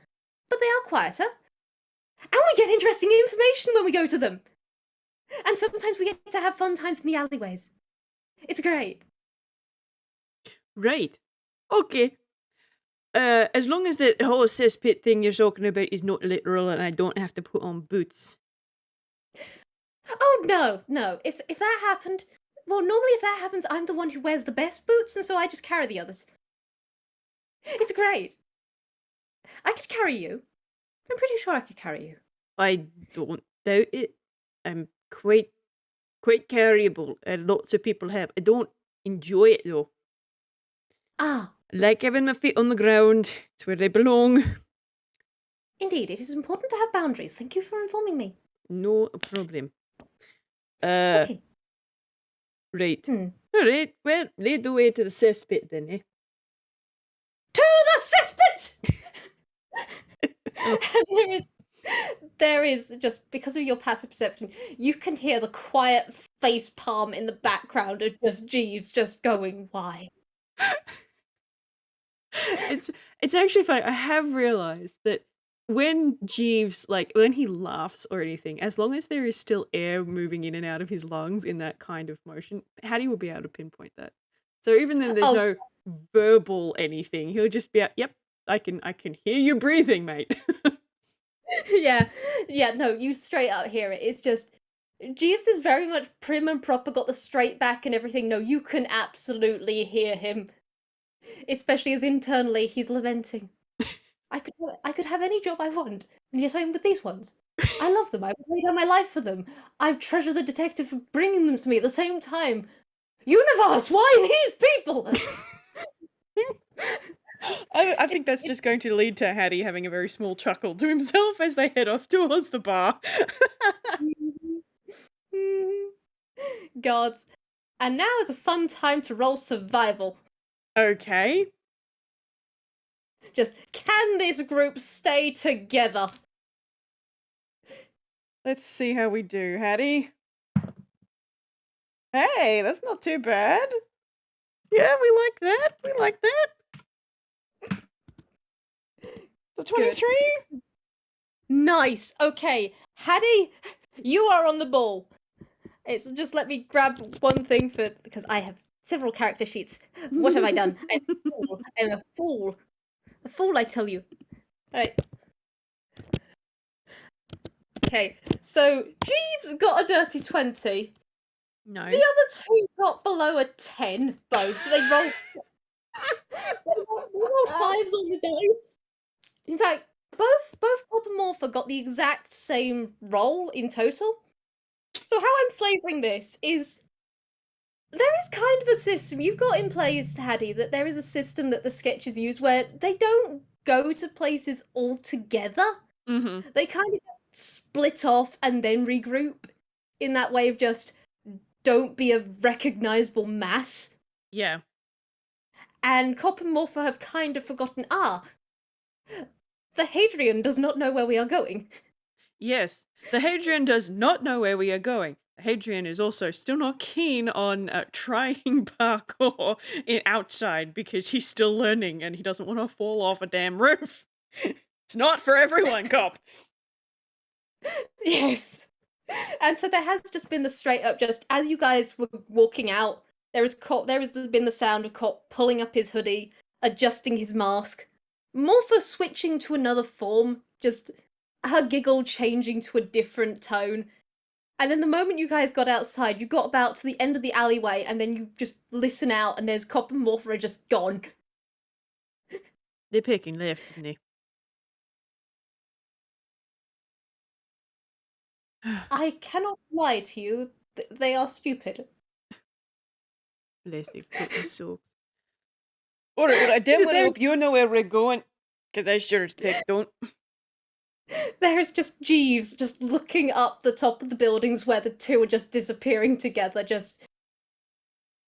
S1: But they are quieter. And we get interesting information when we go to them. And sometimes we get to have fun times in the alleyways. It's great.
S3: Right. Okay. As long as the whole cesspit thing you're talking about is not literal and I don't have to put on boots.
S1: Oh no. If that happened, well, normally if that happens, I'm the one who wears the best boots, and so I just carry the others. It's great. I could carry you. I'm pretty sure I could carry you.
S3: I don't doubt it. I'm quite carryable, and lots of people have. I don't enjoy it though.
S1: Ah,
S3: I like having my feet on the ground. It's where they belong.
S1: indeed, it is important to have boundaries. Thank you for informing me.
S3: No problem.
S1: Okay.
S3: Right. Alright, well, lead the way to the cesspit then, eh?
S1: To the cesspit! And there is, just because of your passive perception, you can hear the quiet face palm in the background of just Jeeves just going, why?
S2: It's actually funny. I have realized that when Jeeves, like when he laughs or anything, as long as there is still air moving in and out of his lungs in that kind of motion, Hattie will be able to pinpoint that. So even then there's no verbal anything, he'll just be yep, I can hear you breathing, mate.
S1: Yeah, no, you straight up hear it. It's just, Jeeves is very much prim and proper, got the straight back and everything. No, you can absolutely hear him. Especially as internally he's lamenting. I could have any job I want, and yet I'm with these ones. I love them. I would lay down my life for them. I treasure the detective for bringing them to me at the same time. Universe, why these people?
S2: I think that's just going to lead to Hattie having a very small chuckle to himself as they head off towards the bar.
S1: Gods. And now is a fun time to roll survival.
S2: Okay.
S1: Just, can this group stay together?
S2: Let's see how we do, Hattie. Hey, that's not too bad. Yeah, we like that. We like that. The 23?
S1: Nice. Okay. Haddy, you are on the ball. It's just, let me grab one thing because I have several character sheets. What have I done? I'm a fool. A fool, I tell you. Alright. Okay, so Jeeves got a dirty 20.
S3: Nice.
S1: The other two got below a 10, both. They rolled 5s on the dice. In fact, both Pop and Morpha got the exact same roll in total. So how I'm flavouring this is, there is kind of a system you've got in place, Haddy, that there is a system that the sketches use where they don't go to places all together.
S2: Mm-hmm.
S1: They kind of just split off and then regroup in that way of just don't be a recognisable mass.
S2: Yeah.
S1: And Cop and Morpha have kind of forgotten, the Hadrian does not know where we are going.
S2: Yes, the Hadrian does not know where we are going. The Hadrian is also still not keen on trying parkour outside because he's still learning and he doesn't want to fall off a damn roof. It's not for everyone, Cop.
S1: Yes. And so there has just been the straight up, just as you guys were walking out, there has been the sound of Cop pulling up his hoodie, adjusting his mask, Morpha switching to another form, just her giggle changing to a different tone. And then the moment you guys got outside, you got about to the end of the alleyway, and then you just listen out, and there's Cop and Morpha are just gone.
S3: They're picking left, didn't they?
S1: I cannot lie to you, they are stupid.
S3: Bless their fucking souls. Alright, well, I definitely hope you know where we're going, because I sure as heck don't.
S1: There is just Jeeves just looking up the top of the buildings where the two are just disappearing together, just...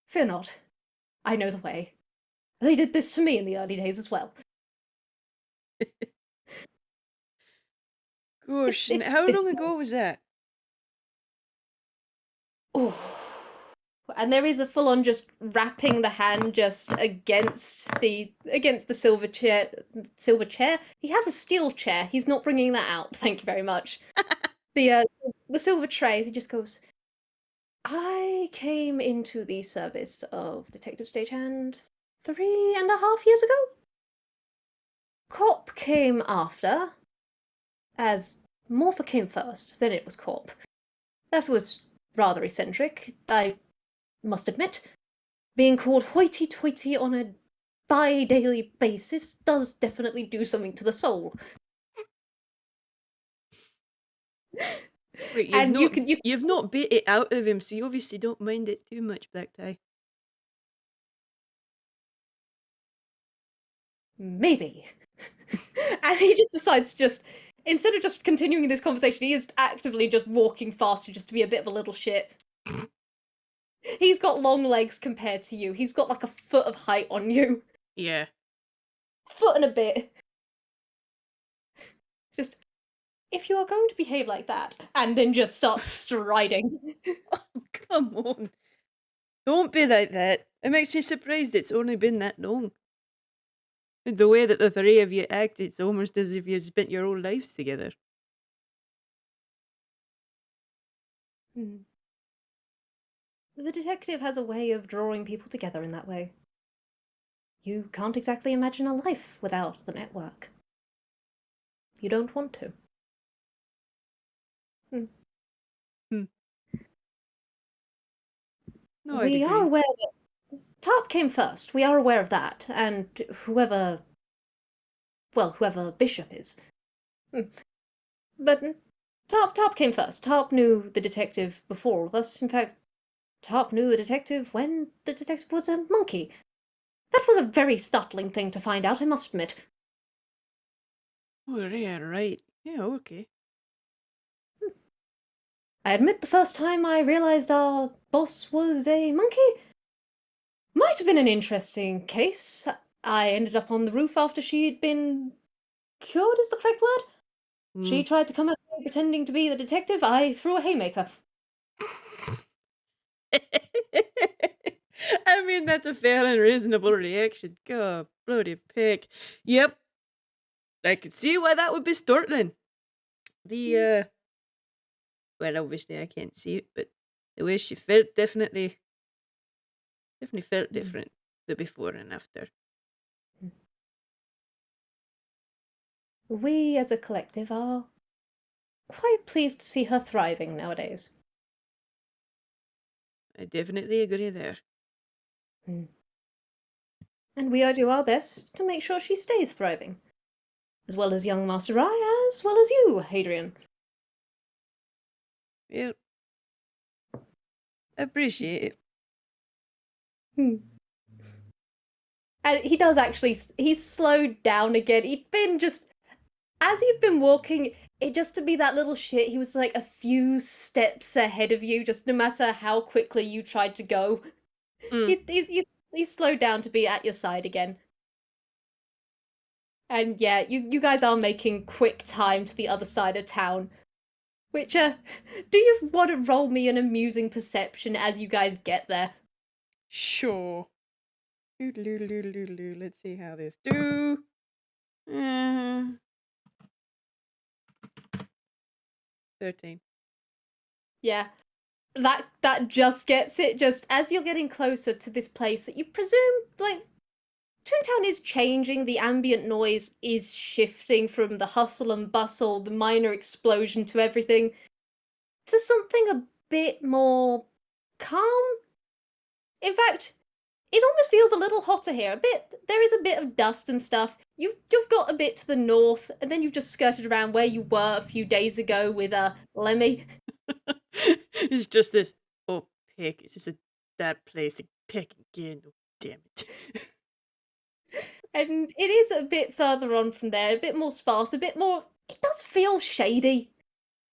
S1: Fear not. I know the way. They did this to me in the early days as well.
S3: Gosh, and how long ago was that?
S1: Ooh. And there is a full-on just wrapping the hand just against the silver chair. Silver chair. He has a steel chair. He's not bringing that out. Thank you very much. The silver trays. He just goes. I came into the service of Detective Stagehand 3.5 years ago. Cop came after, as Morpha came first, then it was Cop. That was rather eccentric, I must admit. Being called hoity-toity on a bi-daily basis does definitely do something to the soul.
S3: Wait,
S1: And
S3: you've not bit it out of him, so you obviously don't mind it too much, Black Tie.
S1: maybe. And he just decides instead of just continuing this conversation, he is actively just walking faster just to be a bit of a little shit. He's got long legs compared to you. He's got like a foot of height on you.
S2: Yeah.
S1: Foot and a bit. Just, if you are going to behave like that, and then just start striding.
S3: Oh, come on. Don't be like that. It makes me surprised it's only been that long. The way that the three of you act, it's almost as if you spent your whole lives together.
S1: The detective has a way of drawing people together in that way. You can't exactly imagine a life without the network. You don't want to.
S3: No, I'd
S1: We are
S3: agree.
S1: aware that Tarp came first. We are aware of that, and whoever Bishop is. But Tarp came first. Tarp knew the detective before all of us. In fact, Tarp knew the detective when the detective was a monkey. That was a very startling thing to find out, I must admit.
S3: Oh, yeah, right. Yeah, okay.
S1: I admit the first time I realized our boss was a monkey might have been an interesting case. I ended up on the roof after she'd been cured, is the correct word? She tried to come at me pretending to be the detective. I threw a haymaker.
S3: I mean, that's a fair and reasonable reaction. God, bloody pick. Yep. I could see why that would be startling. Well, obviously I can't see it, but the way she felt definitely felt different the before and after.
S1: We, as a collective, are quite pleased to see her thriving nowadays.
S3: I definitely agree there.
S1: And we do our best to make sure she stays thriving. As well as young Master Rai, as well as you, Hadrian.
S3: Well, appreciate it.
S1: And he does actually, he's slowed down again. He'd been just, as you've been walking, it just to be that little shit, he was like a few steps ahead of you, just no matter how quickly you tried to go. He's slowed down to be at your side again. And yeah, you guys are making quick time to the other side of town. Which, do you want to roll me an amusing perception as you guys get there?
S3: Sure. Let's see how this do. 13.
S1: Yeah. That just gets it. Just as you're getting closer to this place that you presume, like, Toontown is changing, the ambient noise is shifting from the hustle and bustle, the minor explosion to everything, to something a bit more calm. In fact, it almost feels a little hotter here. There is a bit of dust and stuff. You've got a bit to the north, and then you've just skirted around where you were a few days ago with Lemmy.
S3: It's just this. Oh, pick! It's just that place. Pick again. Oh, damn it!
S1: And it is a bit further on from there, a bit more sparse, a bit more. It does feel shady.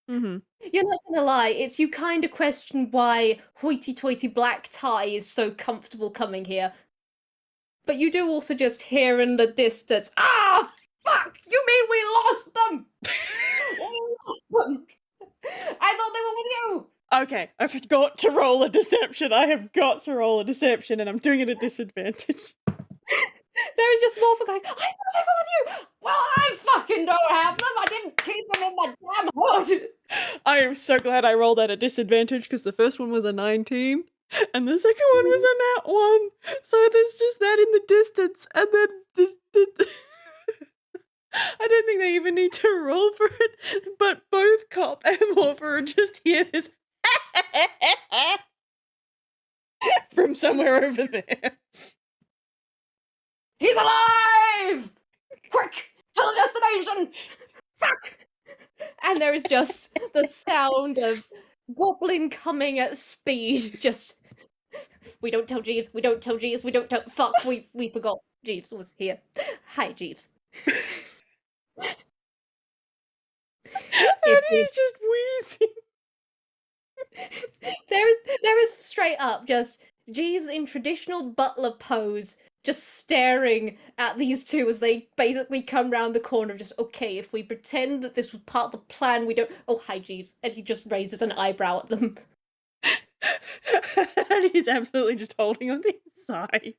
S1: You're not gonna lie, it's you kind of question why hoity-toity Black Tie is so comfortable coming here. But you do also just hear in the distance, ah, fuck! You mean we lost them? We lost them! I thought they were with you!
S2: Okay, I forgot to roll a deception. I have got to roll a deception, and I'm doing it at disadvantage.
S1: There is just Morpha going, I thought they were with you! Well, I fucking don't have them! I didn't keep them in my damn hood!
S2: I am so glad I rolled at a disadvantage because the first one was a 19 and the second one was a nat 1. So there's just that in the distance, and then I don't think they even need to roll for it, but both Cop and Morpha are just hear this from somewhere over there.
S1: He's alive! Quick! To the destination! Fuck! And there is just the sound of goblin coming at speed. Just, we don't tell Jeeves, we don't tell Jeeves, we don't tell. Fuck, we forgot Jeeves was here. Hi, Jeeves.
S2: And he's just wheezing.
S1: There is straight up just Jeeves in traditional butler pose, just staring at these two as they basically come round the corner. Just, okay, if we pretend that this was part of the plan, we don't. Oh, hi, Jeeves. And he just raises an eyebrow at them.
S2: And he's absolutely just holding on the inside.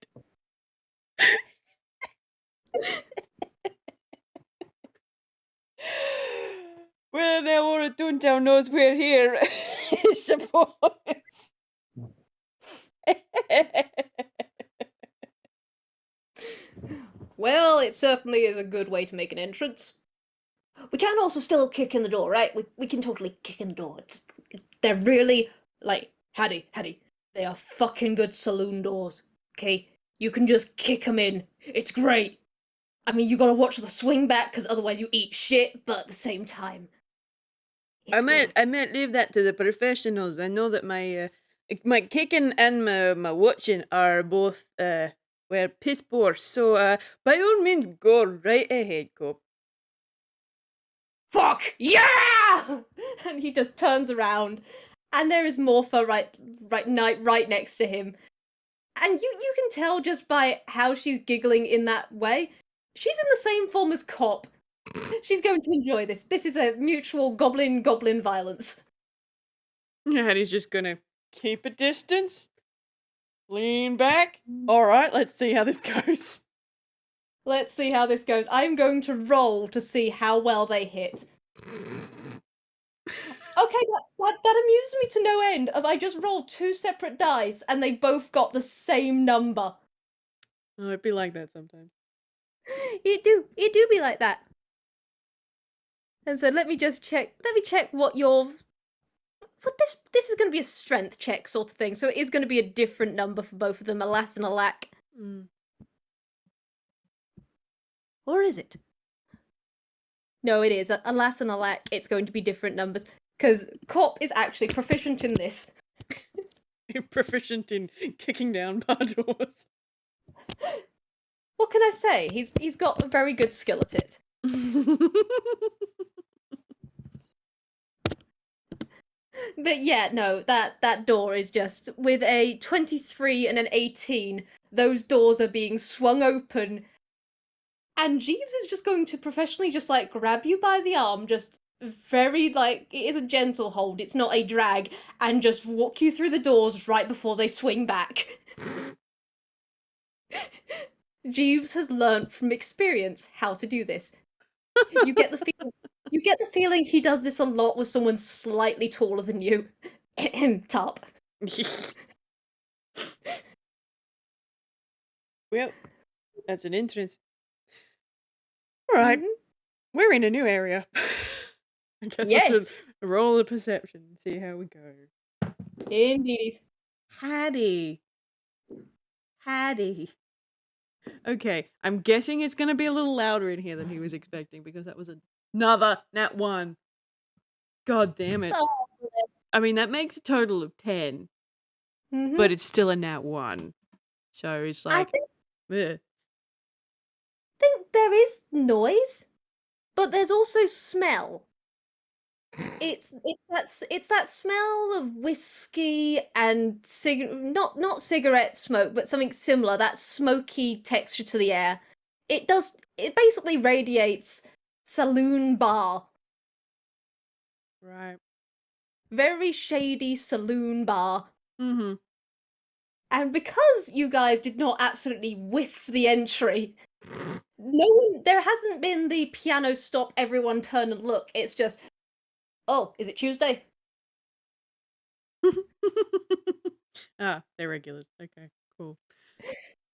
S2: Well, now all of Toontown knows we're here, I suppose.
S1: Well, it certainly is a good way to make an entrance. We can also still kick in the door, right? We can totally kick in the door. They're really, like, Haddy, they are fucking good saloon doors, okay? You can just kick them in. It's great. I mean, you gotta watch the swing back, because otherwise you eat shit, but at the same time,
S3: I
S1: it's
S3: might
S1: good.
S3: leave that to the professionals. I know that my kicking and my watching are both well, piss poor. So by all means, go right ahead, Cop.
S1: Fuck yeah! And he just turns around, and there is Morpha right next to him. And you can tell just by how she's giggling in that way, she's in the same form as Cop. She's going to enjoy this. This is a mutual goblin violence.
S2: And he's just gonna keep a distance, lean back. All right, let's see how this goes.
S1: Let's see how this goes. I'm going to roll to see how well they hit. Okay, that amuses me to no end. I just rolled 2 separate dice and they both got the same number.
S2: Oh, it'd be like that sometimes.
S1: It do be like that. And so let me check what your... This is going to be a strength check sort of thing, so it is going to be a different number for both of them, alas and alack. Or is it? No, it is. Alas and alack, it's going to be different numbers. Because Cop is actually proficient in this.
S2: Proficient in kicking down bar doors.
S1: What can I say? He's got a very good skill at it. But yeah, no, that door is just, with a 23 and an 18, those doors are being swung open, and Jeeves is just going to professionally just, like, grab you by the arm, just very, like, it is a gentle hold, it's not a drag, and just walk you through the doors right before they swing back. Jeeves has learnt from experience how to do this. You get the feeling he does this a lot with someone slightly taller than you. Top.
S2: Well, that's an entrance. Alright, we're in a new area. I guess I should roll a perception and see how we go.
S1: Indeed.
S2: Haddy. Okay, I'm guessing it's gonna be a little louder in here than he was expecting because that was another nat 1. God damn it.
S1: Oh,
S2: I mean, that makes a total of 10, but it's still a nat 1. So it's like,
S1: I think there is noise, but there's also smell. It's that smell of whiskey and not cigarette smoke, but something similar. That smoky texture to the air. It basically radiates saloon bar.
S2: right.
S1: very shady saloon bar.
S2: Mm-hmm.
S1: And because you guys did not absolutely whiff the entry, no one, there hasn't been the piano stop, everyone turn and look. It's just, oh, is it Tuesday?
S2: Ah, they're regulars. Okay, cool.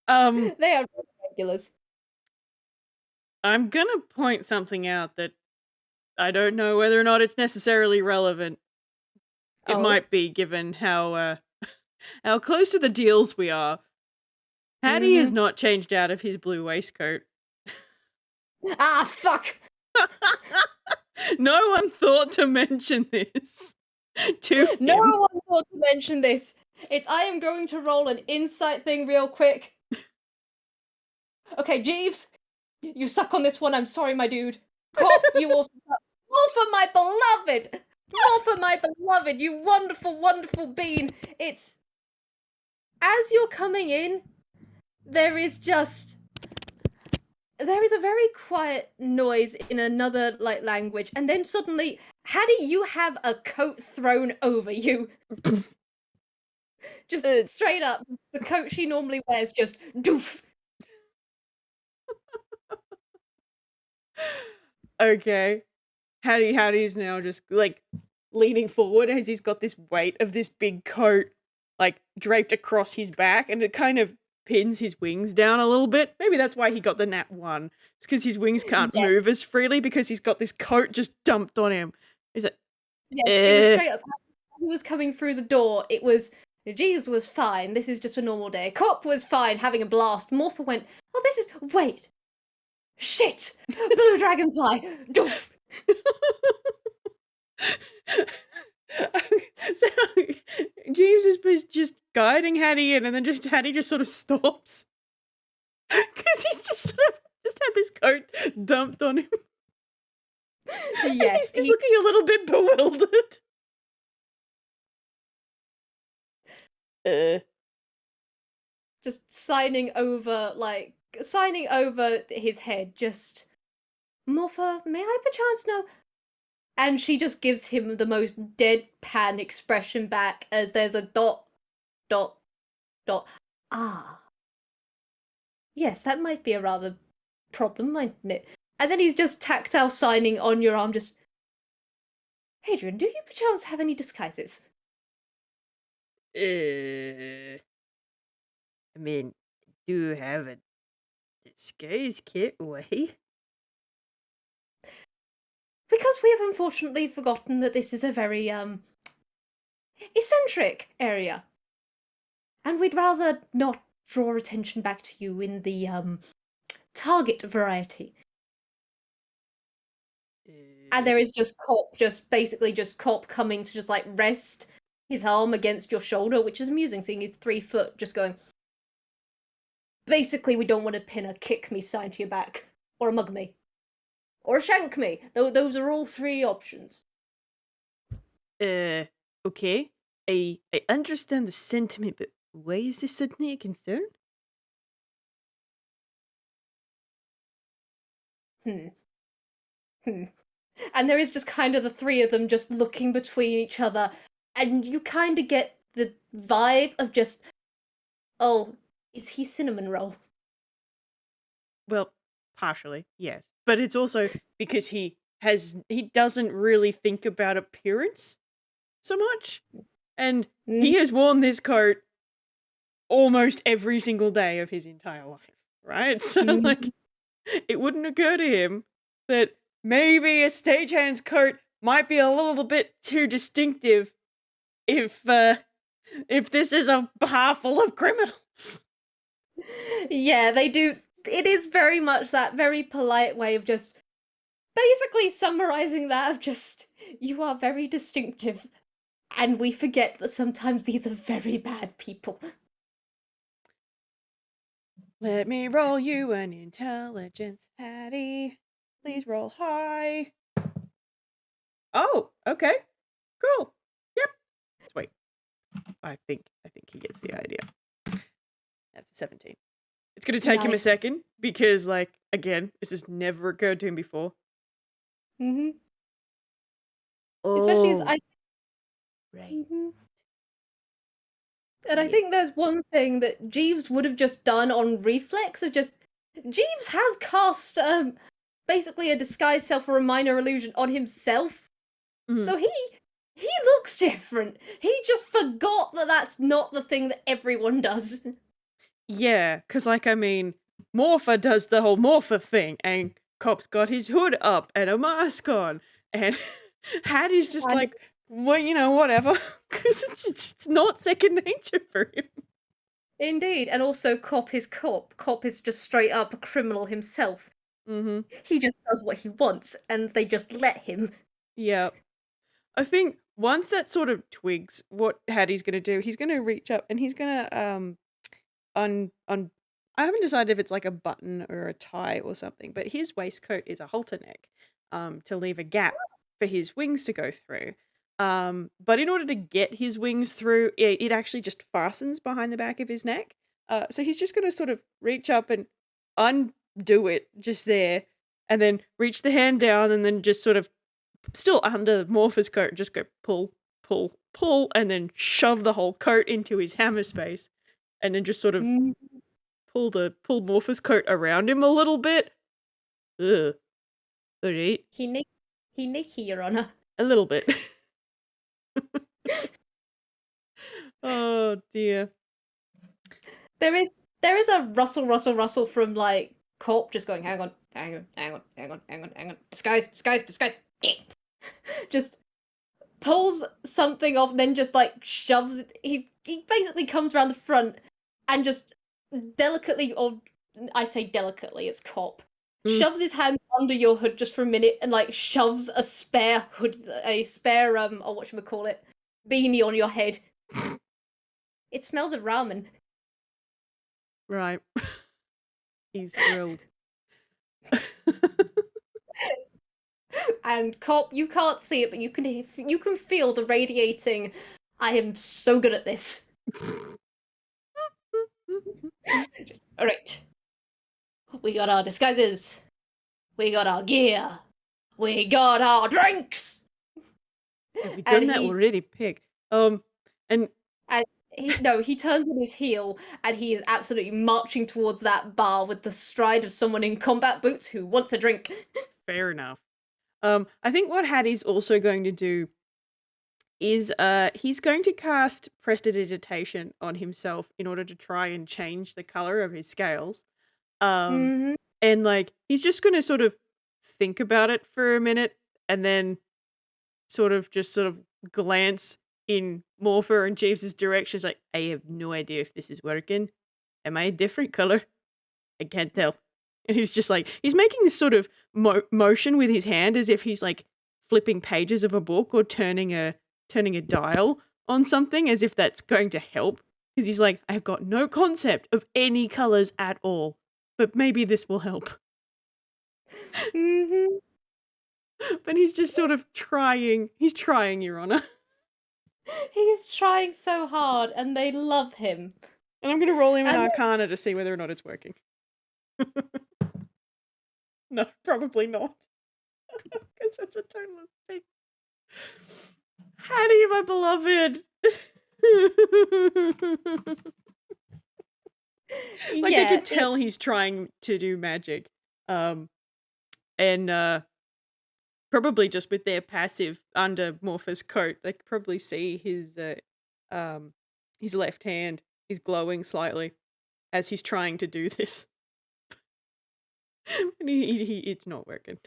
S1: They are regulars.
S2: I'm gonna point something out that I don't know whether or not it's necessarily relevant. It
S1: Oh.
S2: might be, given how close to the deals we are. Haddy has not changed out of his blue waistcoat.
S1: Ah, fuck!
S2: No one thought to mention this to him.
S1: No one thought to mention this. I am going to roll an insight thing real quick. Okay, Jeeves, you suck on this one. I'm sorry, my dude. Cop, you also suck. Morpha, my beloved! Morpha, my beloved, you wonderful, wonderful bean. As you're coming in, there is a very quiet noise in another language, and then suddenly, Haddy, you have a coat thrown over you. Just straight up, the coat she normally wears just doof.
S2: Okay. Haddy's now just leaning forward as he's got this weight of this big coat draped across his back, and it kind of pins his wings down a little bit. Maybe that's why he got the nat 1. It's because his wings can't move as freely because he's got this coat just dumped on him. Is it?
S1: Yes, it was straight up. As he was coming through the door, it was, Jeeves was fine. This is just a normal day. Cop was fine, having a blast. Morpha went, oh, this is, wait. Shit! Blue dragonfly! Doof!
S2: So Jeeves is just guiding Haddy in, and then Haddy just sort of stops because he's just had this coat dumped on him.
S1: Yes,
S2: he's just looking a little bit bewildered.
S1: Just signing over his head. Just, Morpha, may I perchance know? And she just gives him the most deadpan expression back as there's a dot. Ah. Yes, that might be a rather problem, mightn't it? And then he's just tactile signing on your arm, just, Hadrian, do you perchance have any disguises?
S3: I mean, do you have a disguise kit way?
S1: Because we have unfortunately forgotten that this is a very, eccentric area. And we'd rather not draw attention back to you in the, target variety. And there is just Cop coming to just rest his arm against your shoulder, which is amusing, seeing he's 3 foot, just going, basically, we don't want to pin a kick me sign to your back, or a mug me, or a shank me. Those are all 3 options.
S3: Okay. I understand the sentiment, but why is this suddenly a concern?
S1: And there is just kind of the 3 of them just looking between each other, and you kind of get the vibe of just, oh, is he cinnamon roll?
S2: Well, partially, yes. But it's also because he doesn't really think about appearance so much. And he has worn this coat almost every single day of his entire life, right? So it wouldn't occur to him that maybe a stagehand's coat might be a little bit too distinctive if this is a bar full of criminals.
S1: Yeah, they do. It is very much that very polite way of just basically summarizing that of just, you are very distinctive, and we forget that sometimes these are very bad people.
S2: Let me roll you an intelligence, Haddy. Please roll high. Oh, okay. Cool. Yep. Sweet. I think he gets the idea. That's a 17. It's going to take him a second because, again, this has never occurred to him before.
S1: Especially as
S3: Right.
S1: Mhm. And I
S3: Yeah.
S1: think there's one thing that Jeeves would have just done on reflex of just Jeeves has cast basically a disguise self or a minor illusion on himself.
S2: Mhm.
S1: So he looks different. He just forgot that that's not the thing that everyone does.
S2: Yeah, because, like, I mean, Morpha does the whole Morpha thing, and Cop's got his hood up and a mask on, and Haddy's just
S1: And
S2: like, well, whatever, because it's not second nature for him.
S1: indeed, and also Cop is Cop. Cop is just straight up a criminal himself.
S2: Mm-hmm.
S1: He just does what he wants, and they just let him.
S2: Yeah. I think once that sort of twigs what Haddy's gonna do, he's gonna reach up and he's gonna on I haven't decided if it's like a button or a tie or something, but his waistcoat is a halter neck, to leave a gap for his wings to go through. But in order to get his wings through, it actually just fastens behind the back of his neck. So he's just gonna sort of reach up and undo it just there, and then reach the hand down, and then just sort of still under Morpha's coat, just go pull, pull, pull, and then shove the whole coat into his hammer space, and then just sort of
S1: Mm,
S2: pull Morpha's coat around him a little bit. Ugh. Alright.
S1: he Nicky, Your Honor.
S2: A little bit. Oh dear.
S1: There is a rustle from like Corp just going, hang on. Disguise. Just pulls something off, then just like shoves it. He basically comes around the front and just delicately, or I say delicately, it's Cop. Shoves his hand under your hood just for a minute and like shoves a spare or whatchamacallit, beanie on your head. It smells of ramen.
S2: Right. He's thrilled.
S1: And Cop, you can't see it, but you can feel the radiating. I am so good at this. All right, we got our disguises, we got our gear, we got our drinks.
S2: Have we
S1: And
S2: done that
S1: he
S2: already, Pig? And
S1: he turns on his heel and he is absolutely marching towards that bar with the stride of someone in combat boots who wants a drink.
S2: fair enough. I think what Haddy's also going to do is he's going to cast Prestidigitation on himself in order to try and change the color of his scales.
S1: Mm-hmm.
S2: And like he's just going to sort of think about it for a minute and then sort of glance in Morpha and Jeeves' direction. It's like, I have no idea if this is working. Am I a different color? I can't tell. And he's just like, he's making this sort of motion with his hand as if he's like flipping pages of a book or turning a dial on something, as if that's going to help. Because he's like, I've got no concept of any colors at all, but maybe this will help.
S1: Mm-hmm.
S2: But he's just sort of trying. He's trying, Your Honor.
S1: He is trying so hard, and they love him.
S2: And I'm going to roll him an
S1: And
S2: Arcana to see whether or not it's working. No, probably not. Because that's a total thing. Haddy, my beloved. Like, I can tell he's trying to do magic. And probably just with their passive under Morpha's coat, they could probably see his left hand is glowing slightly as he's trying to do this. And it's not working.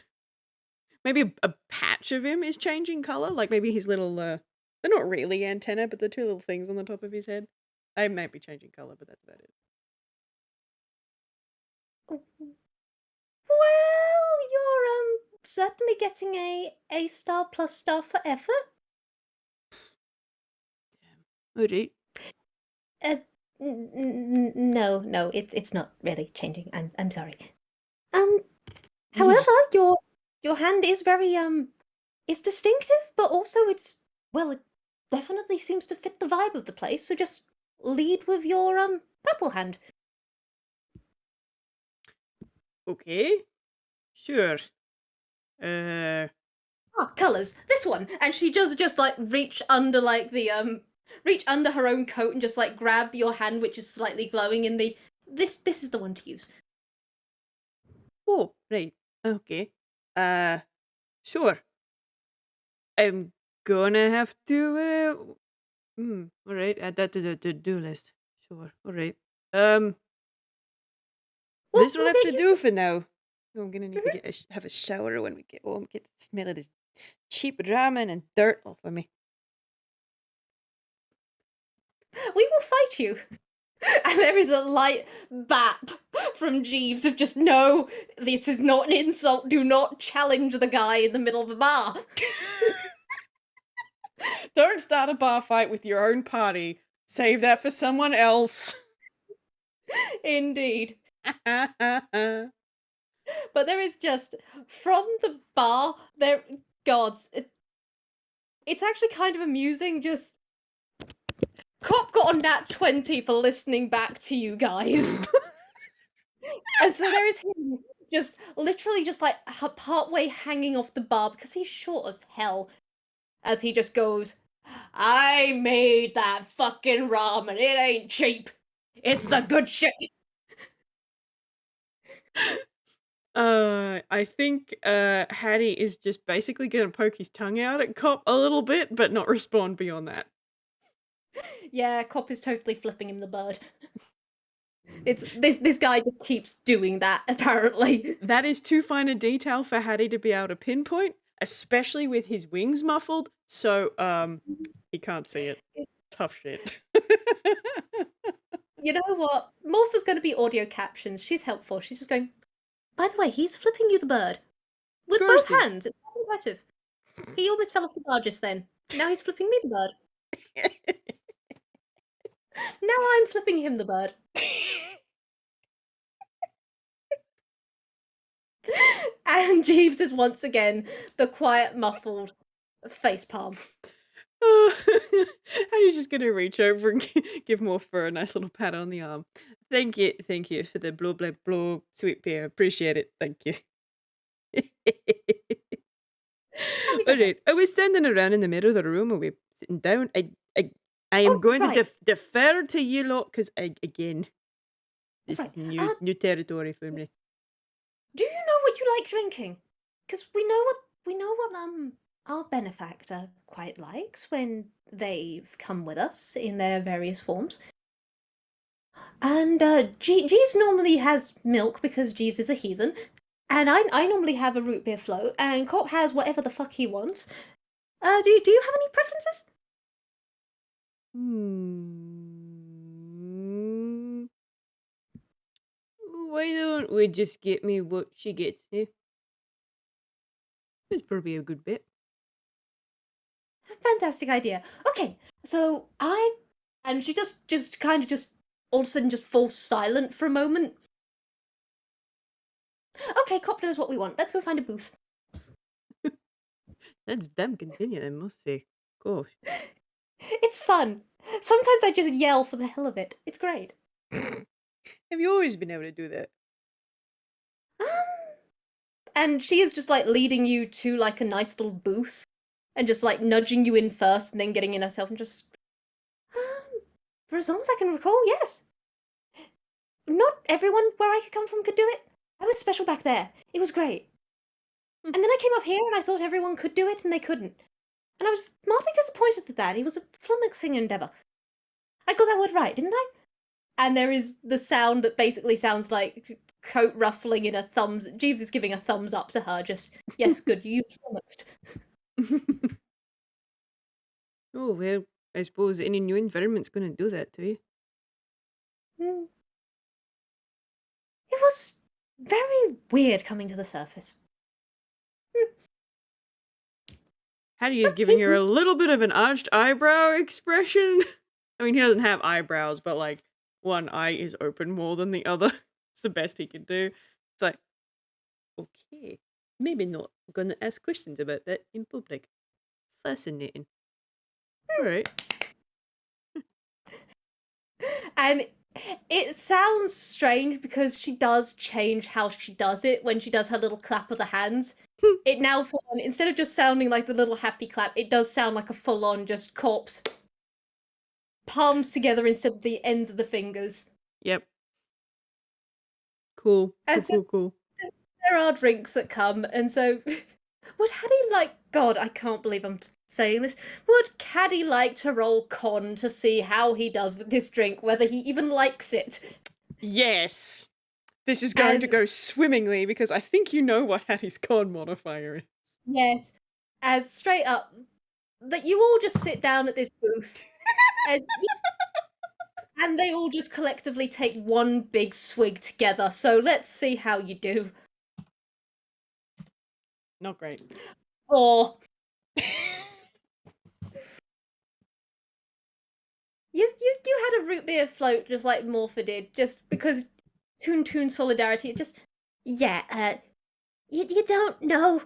S2: Maybe a patch of him is changing color, like maybe his little they're not really antenna, but the two little things on the top of his head. They might be changing color, but that's about it.
S1: Well, you're certainly getting a star plus star for effort.
S2: Alright.
S1: No, it's not really changing. I'm sorry. However, your hand is very it's distinctive, but also it definitely seems to fit the vibe of the place. So just lead with your purple hand.
S2: Okay. Sure.
S1: Colors. This one. And she does just like reach under like the reach under her own coat and just like grab your hand, which is slightly glowing in the this is the one to use.
S3: Oh, right. Okay. Sure. I'm gonna have to. All right. Add that to the to-do list. Sure. All right. This will
S1: We'll
S3: have
S1: get
S3: to
S1: you
S3: do for now. I'm gonna need to
S1: Mhm.
S3: get have a shower when we get home. Get the smell of this cheap ramen and dirt off of me.
S1: We will fight you. And there is a light bap from Jeeves of just, no, this is not an insult. Do not challenge the guy in the middle of the bar.
S2: Don't start a bar fight with your own party. Save that for someone else.
S1: Indeed. But there is just, from the bar, there, gods, it's actually kind of amusing, just, Cop got a nat 20 for listening back to you guys. And so there is him just literally just like partway hanging off the bar because he's short as hell as he just goes, I made that fucking ramen. It ain't cheap. It's the good shit.
S2: I think Haddy is just basically gonna poke his tongue out at Cop a little bit, but not respond beyond that.
S1: Yeah, Cop is totally flipping him the bird. It's this guy just keeps doing that, apparently.
S2: That is too fine a detail for Haddy to be able to pinpoint, especially with his wings muffled, so he can't see it. Tough shit.
S1: You know what? Morpha's gonna be audio captions. She's helpful. She's just going, by the way, he's flipping you the bird. With
S2: course
S1: both
S2: he is.
S1: hands. It's quite impressive. He almost fell off the bar just then. Now he's flipping me the bird. Now I'm flipping him the bird. And Jeeves is once again the quiet, muffled facepalm.
S2: Haddy's just gonna reach over and give Morpha a nice little pat on the arm. Thank you for the blow, blow, blow, sweet pea. Appreciate it. Thank you. Alright, I was standing around in the middle of the room while we sitting down. I am going to defer to you lot because again, this is new territory for me.
S1: Do you know what you like drinking? Because we know what our benefactor quite likes when they've come with us in their various forms. And Jeeves normally has milk because Jeeves is a heathen. And I normally have a root beer float, and Cop has whatever the fuck he wants. Do you have any preferences?
S3: Why don't we just get me what she gets me? It's probably a good bet.
S1: Fantastic idea. Okay, so and she just kind of just all of a sudden just falls silent for a moment. Okay, Cop knows what we want. Let's go find a booth.
S3: That's damn convenient, I must say. Gosh.
S1: It's fun. Sometimes I just yell for the hell of it. It's great.
S3: Have you always been able to do that?
S1: And she is just like leading you to like a nice little booth and just like nudging you in first and then getting in herself and just for as long as I can recall, yes. Not everyone where I could come from could do it. I was special back there. It was great. And then I came up here and I thought everyone could do it and they couldn't. And I was mildly disappointed at that. It was a flummoxing endeavour. I got that word right, didn't I? And there is the sound that basically sounds like coat ruffling in a thumbs. Jeeves is giving a thumbs up to her, just, yes, good, you used flummoxed.
S3: Oh, well, I suppose any new environment's going to do that to you.
S1: It was very weird coming to the surface.
S2: Haddy is giving her a little bit of an arched eyebrow expression. I mean, he doesn't have eyebrows, but like one eye is open more than the other. It's the best he can do. It's like, okay, maybe not gonna ask questions about that in public. Fascinating. All right.
S1: And It sounds strange because she does change how she does it when she does her little clap of the hands. It now, instead of just sounding like the little happy clap, it does sound like a full-on just corpse. Palms together instead of the ends of the fingers.
S2: Yep. Cool.
S1: And so
S2: Cool.
S1: there are drinks that come, and so would Haddy like... God, I can't believe I'm saying this. Would Caddy like to roll con to see how he does with this drink, whether he even likes it?
S2: Yes. This is going to go swimmingly because I think you know what Hattie's con modifier is.
S1: Yes. As straight up, that you all just sit down at this booth and they all just collectively take one big swig together. So let's see how you do.
S2: Not great.
S1: Or you had a root beer float just like Morpha did, just because Toon solidarity. Just you don't know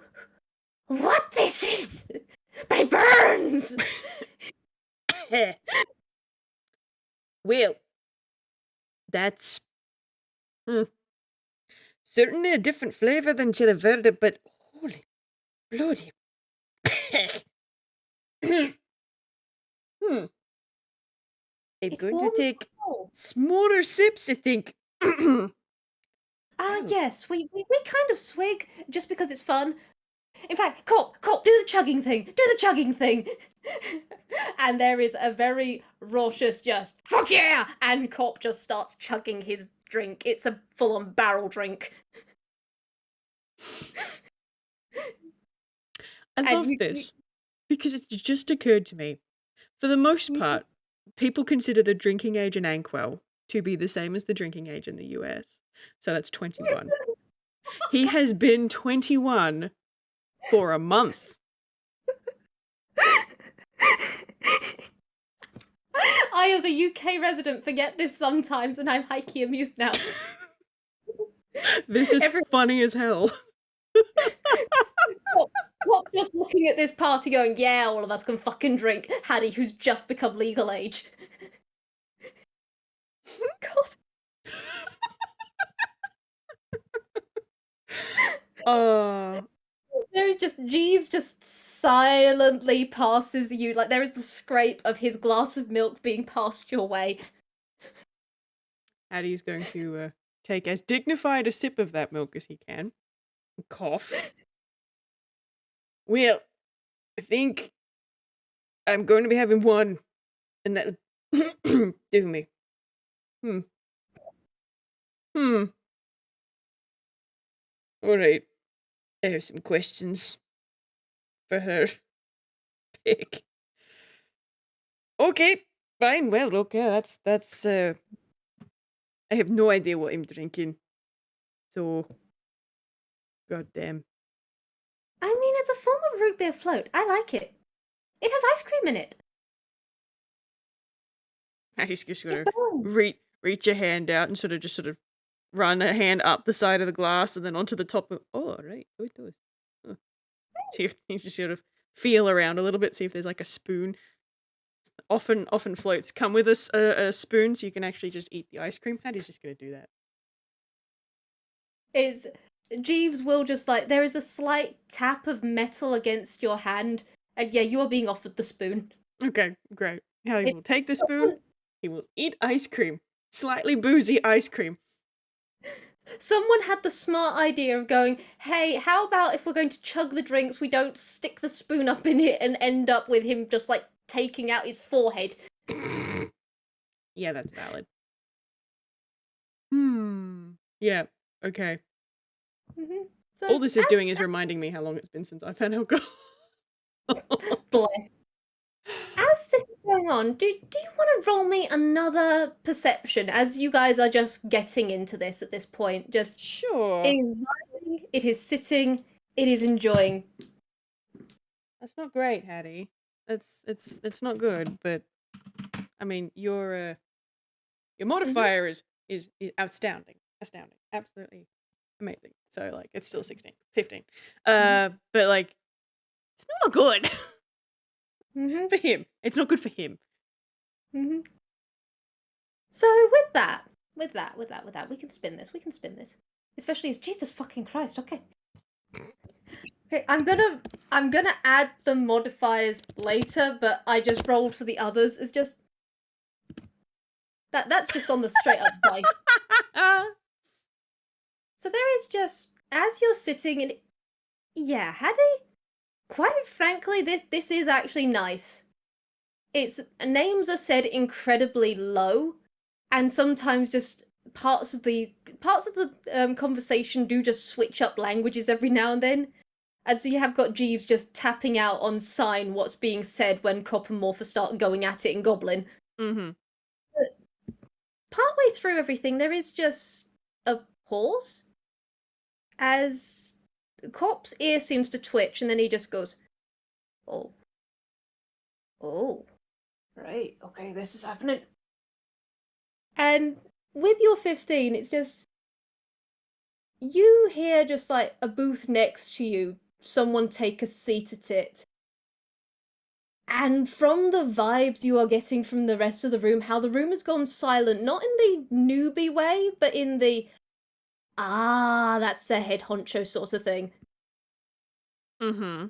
S1: what this is, but it burns.
S3: Well, that's certainly a different flavour than Chile Verde, but holy bloody I'm going to take smaller sips, I think.
S1: Yes, we kind of swig just because it's fun. In fact, Corp, do the chugging thing. And there is a very raucous just, fuck yeah! And Corp just starts chugging his drink. It's a full-on barrel drink.
S2: I love this because it's just occurred to me. For the most part, people consider the drinking age in Ankwell to be the same as the drinking age in the US. So that's 21. He has been 21 for a month.
S1: I, as a UK resident, forget this sometimes, and I'm highly amused now.
S2: This is funny as hell.
S1: What just looking at this party going, yeah, all of us can fucking drink. Haddy, who's just become legal age. God. There is just Jeeves just silently passes you, like there is the scrape of his glass of milk being passed your way.
S2: Haddy's going to take as dignified a sip of that milk as he can. And cough.
S3: Well, I think I'm going to be having one, and that'll do me. All right. I have some questions for her. Pick. Okay, fine. Well, okay, that's I have no idea what I'm drinking. So goddamn.
S1: I mean, it's a form of root beer float. I like it. It has ice cream in it.
S2: I just sort of reach your hand out and sort of run a hand up the side of the glass and then onto the top of... Oh, right. Oh, it does. Oh. See if you just sort of feel around a little bit, see if there's like a spoon. Often floats come with a spoon, so you can actually just eat the ice cream. Haddy's just going to do that.
S1: Jeeves will just like... There is a slight tap of metal against your hand, and yeah, you are being offered the spoon.
S2: Okay, great. Haddy will take the spoon. He will eat ice cream. Slightly boozy ice cream.
S1: Someone had the smart idea of going, hey, how about if we're going to chug the drinks, we don't stick the spoon up in it and end up with him just, like, taking out his forehead.
S2: Yeah, that's valid. Yeah, okay.
S1: So,
S2: all this is doing is reminding me how long it's been since I've had alcohol.
S1: Bless. As this is going on, do you want to roll me another perception, as you guys are just getting into this at this point? Just
S2: sure.
S1: It is vibing, it is sitting, it is enjoying.
S2: That's not great, Haddy. It's not good, but I mean your modifier is outstanding. Astounding. Absolutely amazing. So like it's still 16, 15. But like it's not good. For him. It's not good for him.
S1: So with that, we can spin this. We can spin this. Especially as Jesus fucking Christ. Okay. Okay, I'm gonna add the modifiers later, but I just rolled for the others. It's just that's just on the straight up dice. So there is just as you're sitting in, yeah, Haddy. Quite frankly, this is actually nice. Its names are said incredibly low, and sometimes just parts of the conversation do just switch up languages every now and then. And so you have got Jeeves just tapping out on sign what's being said when Cop and Morpha start going at it in Goblin.
S2: Mm-hmm.
S1: But partway through everything, there is just a pause as Cop's ear seems to twitch, and then he just goes, "Oh, oh, right, okay, this is happening." And with your 15, it's just you hear just like a booth next to you, someone take a seat at it. And from the vibes you are getting from the rest of the room, how the room has gone silent, not in the newbie way, but in the, that's a head honcho sort of thing.
S2: Mm-hmm.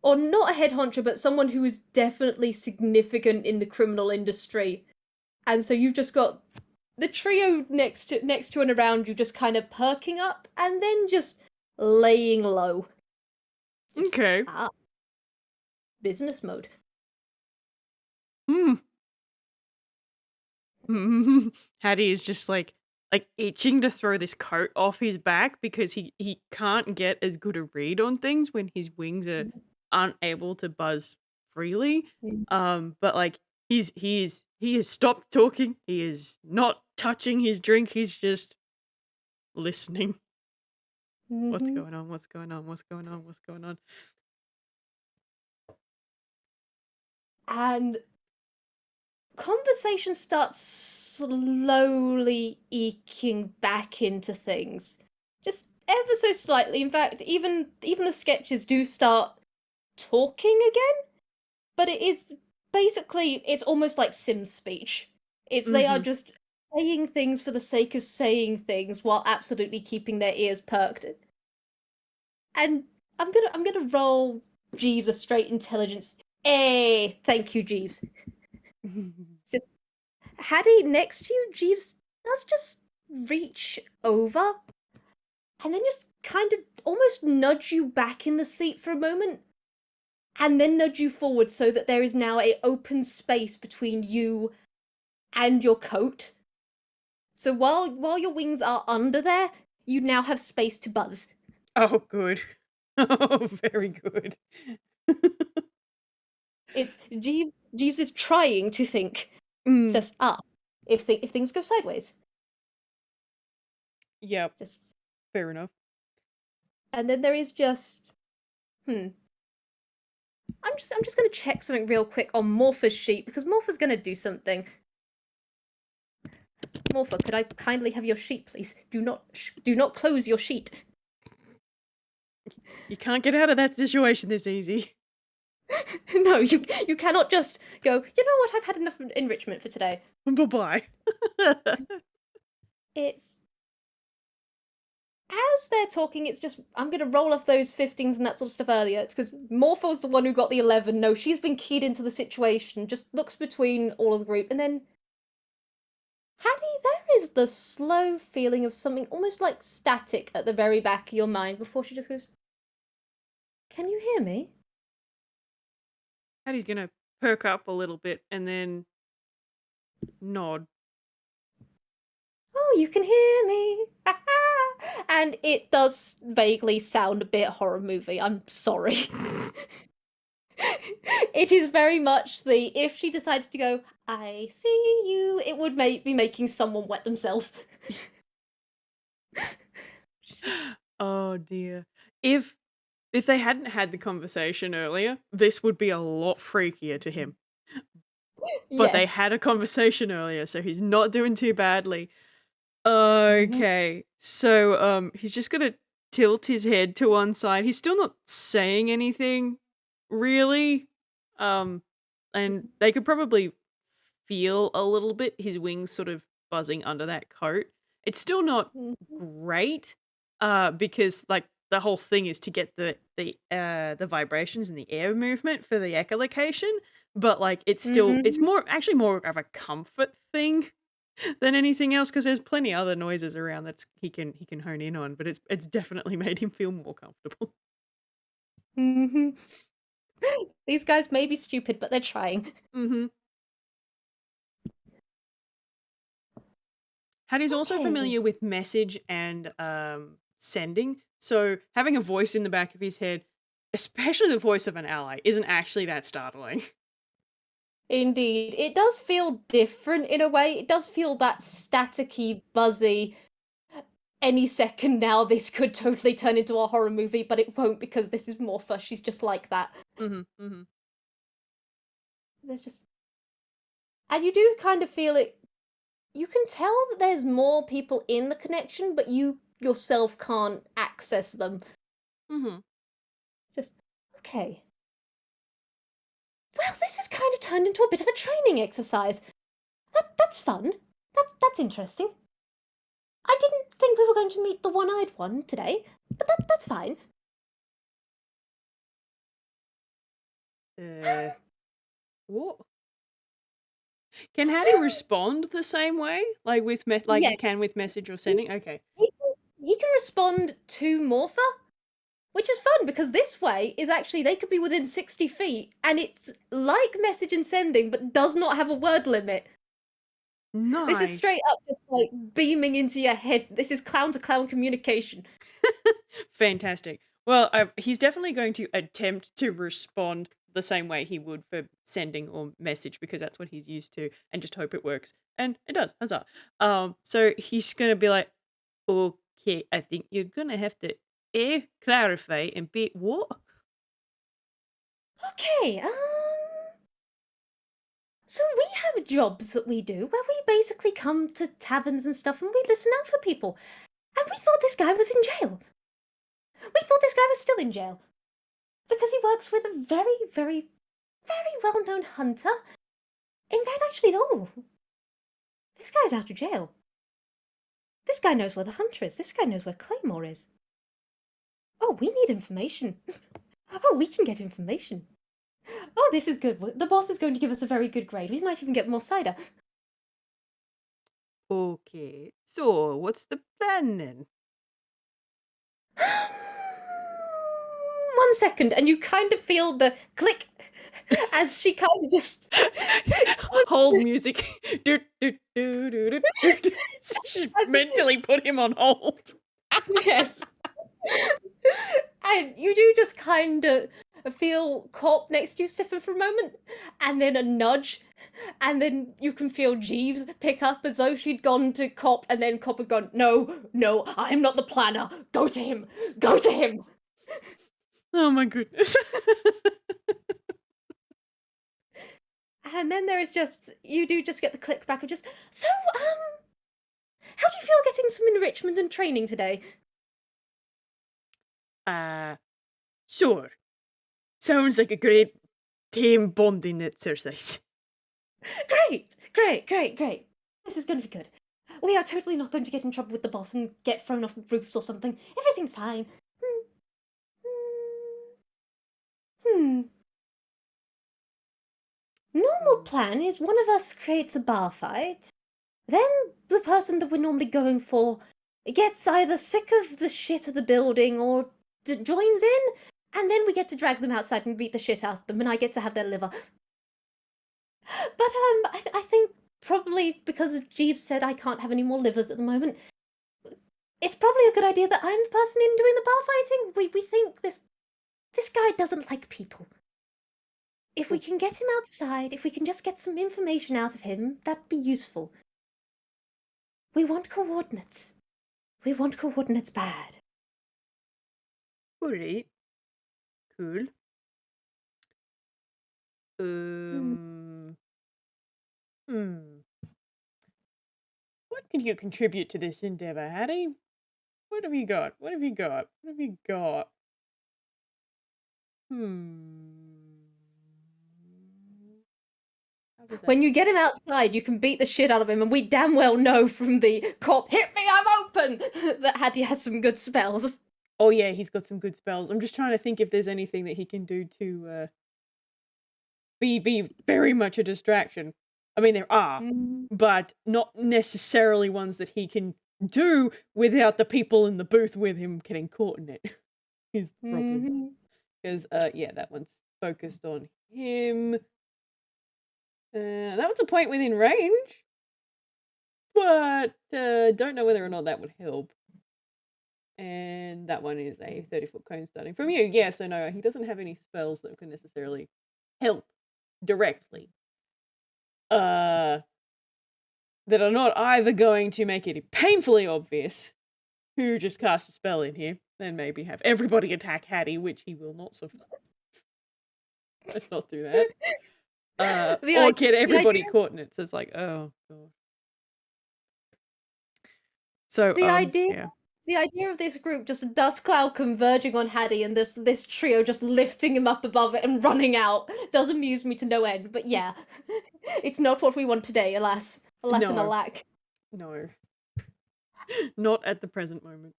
S1: Or not a head honcho, but someone who is definitely significant in the criminal industry. And so you've just got the trio next to and around you just kind of perking up and then just laying low.
S2: Okay.
S1: Business mode.
S2: Haddy is just like itching to throw this coat off his back because he can't get as good a read on things when his wings aren't able to buzz freely. But like he has stopped talking. He is not touching his drink. He's just listening. What's going on? What's going on? What's going on? What's going on?
S1: And conversation starts slowly eking back into things. Just ever so slightly. In fact, even the sketches do start talking again. But it is basically, it's almost like sim speech. They are just saying things for the sake of saying things while absolutely keeping their ears perked. And I'm gonna roll Jeeves a straight intelligence. Thank you, Jeeves. Just Haddy next to you, Jeeves does just reach over and then just kind of almost nudge you back in the seat for a moment and then nudge you forward so that there is now a open space between you and your coat. So while your wings are under there, you now have space to buzz.
S2: Oh, good. Oh, very good.
S1: It's Jeeves is trying to think. It's just if things go sideways.
S2: Yep.
S1: Just
S2: fair enough.
S1: And then there is just I'm just gonna check something real quick on Morpha's sheet because Morpha's gonna do something. Morpha, could I kindly have your sheet, please? Do not close your sheet.
S2: You can't get out of that situation this easy.
S1: No, you cannot just go, you know what, I've had enough enrichment for today.
S2: Bye-bye.
S1: It's... As they're talking, it's just, I'm gonna roll off those 15s and that sort of stuff earlier. It's because Morpha was the one who got the 11. No, she's been keyed into the situation, just looks between all of the group, and then... Haddy, there is the slow feeling of something almost like static at the very back of your mind before she just goes, "Can you hear me?"
S2: Haddy's gonna perk up a little bit and then nod.
S1: "Oh, you can hear me." And it does vaguely sound a bit horror movie. I'm sorry. It is very much if she decided to go, "I see you," it would be making someone wet themselves.
S2: Oh dear. If they hadn't had the conversation earlier, this would be a lot freakier to him. But they had a conversation earlier, so he's not doing too badly. Okay. So he's just gonna tilt his head to one side. He's still not saying anything really. And they could probably feel a little bit his wings sort of buzzing under that coat. It's still not
S1: Mhm.
S2: great, because like the whole thing is to get the vibrations and the air movement for the echolocation, but like it's
S1: Mhm.
S2: more of a comfort thing than anything else because there's plenty other noises around that he can hone in on, but it's definitely made him feel more comfortable.
S1: Mhm. These guys may be stupid, but they're trying.
S2: hmm Hattie's also
S1: Okay.
S2: familiar with message and sending, so having a voice in the back of his head, especially the voice of an ally, isn't actually that startling.
S1: Indeed. It does feel different in a way. It does feel that staticky, buzzy. Any second now, this could totally turn into a horror movie, but it won't because this is Morpha. She's just like that.
S2: hmm
S1: There's just. And you do kind of feel it. You can tell that there's more people in the connection, but you yourself can't access them.
S2: hmm
S1: Just. Okay. Well, this has kind of turned into a bit of a training exercise. That's fun. That's interesting. I didn't think we were going to meet the one-eyed one today, but that's fine.
S2: What? Can Hattie respond the same way, like like
S1: Yeah,
S2: you can with message or
S1: he,
S2: sending? Okay.
S1: he can respond to Morpha, which is fun because this way is actually they could be within 60 feet and it's like message and sending but does not have a word limit. This is
S2: Nice.
S1: straight up just like beaming into your head. This is clown to clown communication.
S2: Fantastic. Well, he's definitely going to attempt to respond the same way he would for sending or message because that's what he's used to, and just hope it works. And it does. Huzzah! So he's gonna be like, "Okay, I think you're gonna have to clarify and be what?"
S1: Okay, so we have jobs that we do where we basically come to taverns and stuff and we listen out for people. And we thought this guy was in jail. We thought this guy was still in jail. Because he works with a very, very, very well known hunter. In fact, actually, oh, this guy's out of jail. This guy knows where the hunter is. This guy knows where Claymore is. Oh, we need information. Oh, we can get information. Oh, this is good. The boss is going to give us a very good grade. We might even get more cider.
S2: Okay, so what's the plan then?
S1: 1 second, and you kind of feel the click as she kind of just.
S2: Hold music. Do, do, do, do, do, do, do. Just mentally put him on hold.
S1: Yes. And you do just kind of feel Corp next to you stiffen for a moment, and then a nudge, and then you can feel Jeeves pick up as though she'd gone to Cop, and then Cop had gone, no, no, I'm not the planner. Go to him. Go to him.
S2: Oh my goodness.
S1: And then there is just, you do just get the click back of just, so, how do you feel getting some enrichment and training today?
S2: Sure. Sounds like a great team bonding exercise.
S1: Great, great, great, great. This is going to be good. We are totally not going to get in trouble with the boss and get thrown off roofs or something. Everything's fine. Hmm. Hmm. Normal plan is one of us creates a bar fight, then the person that we're normally going for gets either sick of the shit of the building or joins in, and then we get to drag them outside and beat the shit out of them, and I get to have their liver. But I think probably because of Jeeves said I can't have any more livers at the moment, it's probably a good idea that I'm the person in doing the bar fighting. We think this guy doesn't like people. If we can get him outside, if we can just get some information out of him, that'd be useful. We want coordinates. We want coordinates bad.
S2: Alright. Cool. Hmm. What can you contribute to this endeavor, Hattie? What have you got? What have you got? What have you got? Hmm. How does that
S1: When you get him outside, you can beat the shit out of him, and we damn well know from the cop, hit me, I'm open, that Haddy has some good spells.
S2: Oh yeah, he's got some good spells. I'm just trying to think if there's anything that he can do to be very much a distraction. I mean, there are, but not necessarily ones that he can do without the people in the booth with him getting caught in it. Is the problem. Because yeah, that one's focused on him. That one's a point within range, but don't know whether or not that would help. And that one is a 30-foot cone starting from you. Yeah, so no, he doesn't have any spells that can necessarily help directly. That are not either going to make it painfully obvious who just cast a spell in here, then maybe have everybody attack Haddy, which he will not survive. Let's not do that. Or get everybody caught in it. So it's like, oh god. So
S1: the idea of this group, just a dust cloud converging on Haddy and this trio just lifting him up above it and running out, does amuse me to no end. But yeah, it's not what we want today, alas. Alas and alack.
S2: No. Not at the present moment.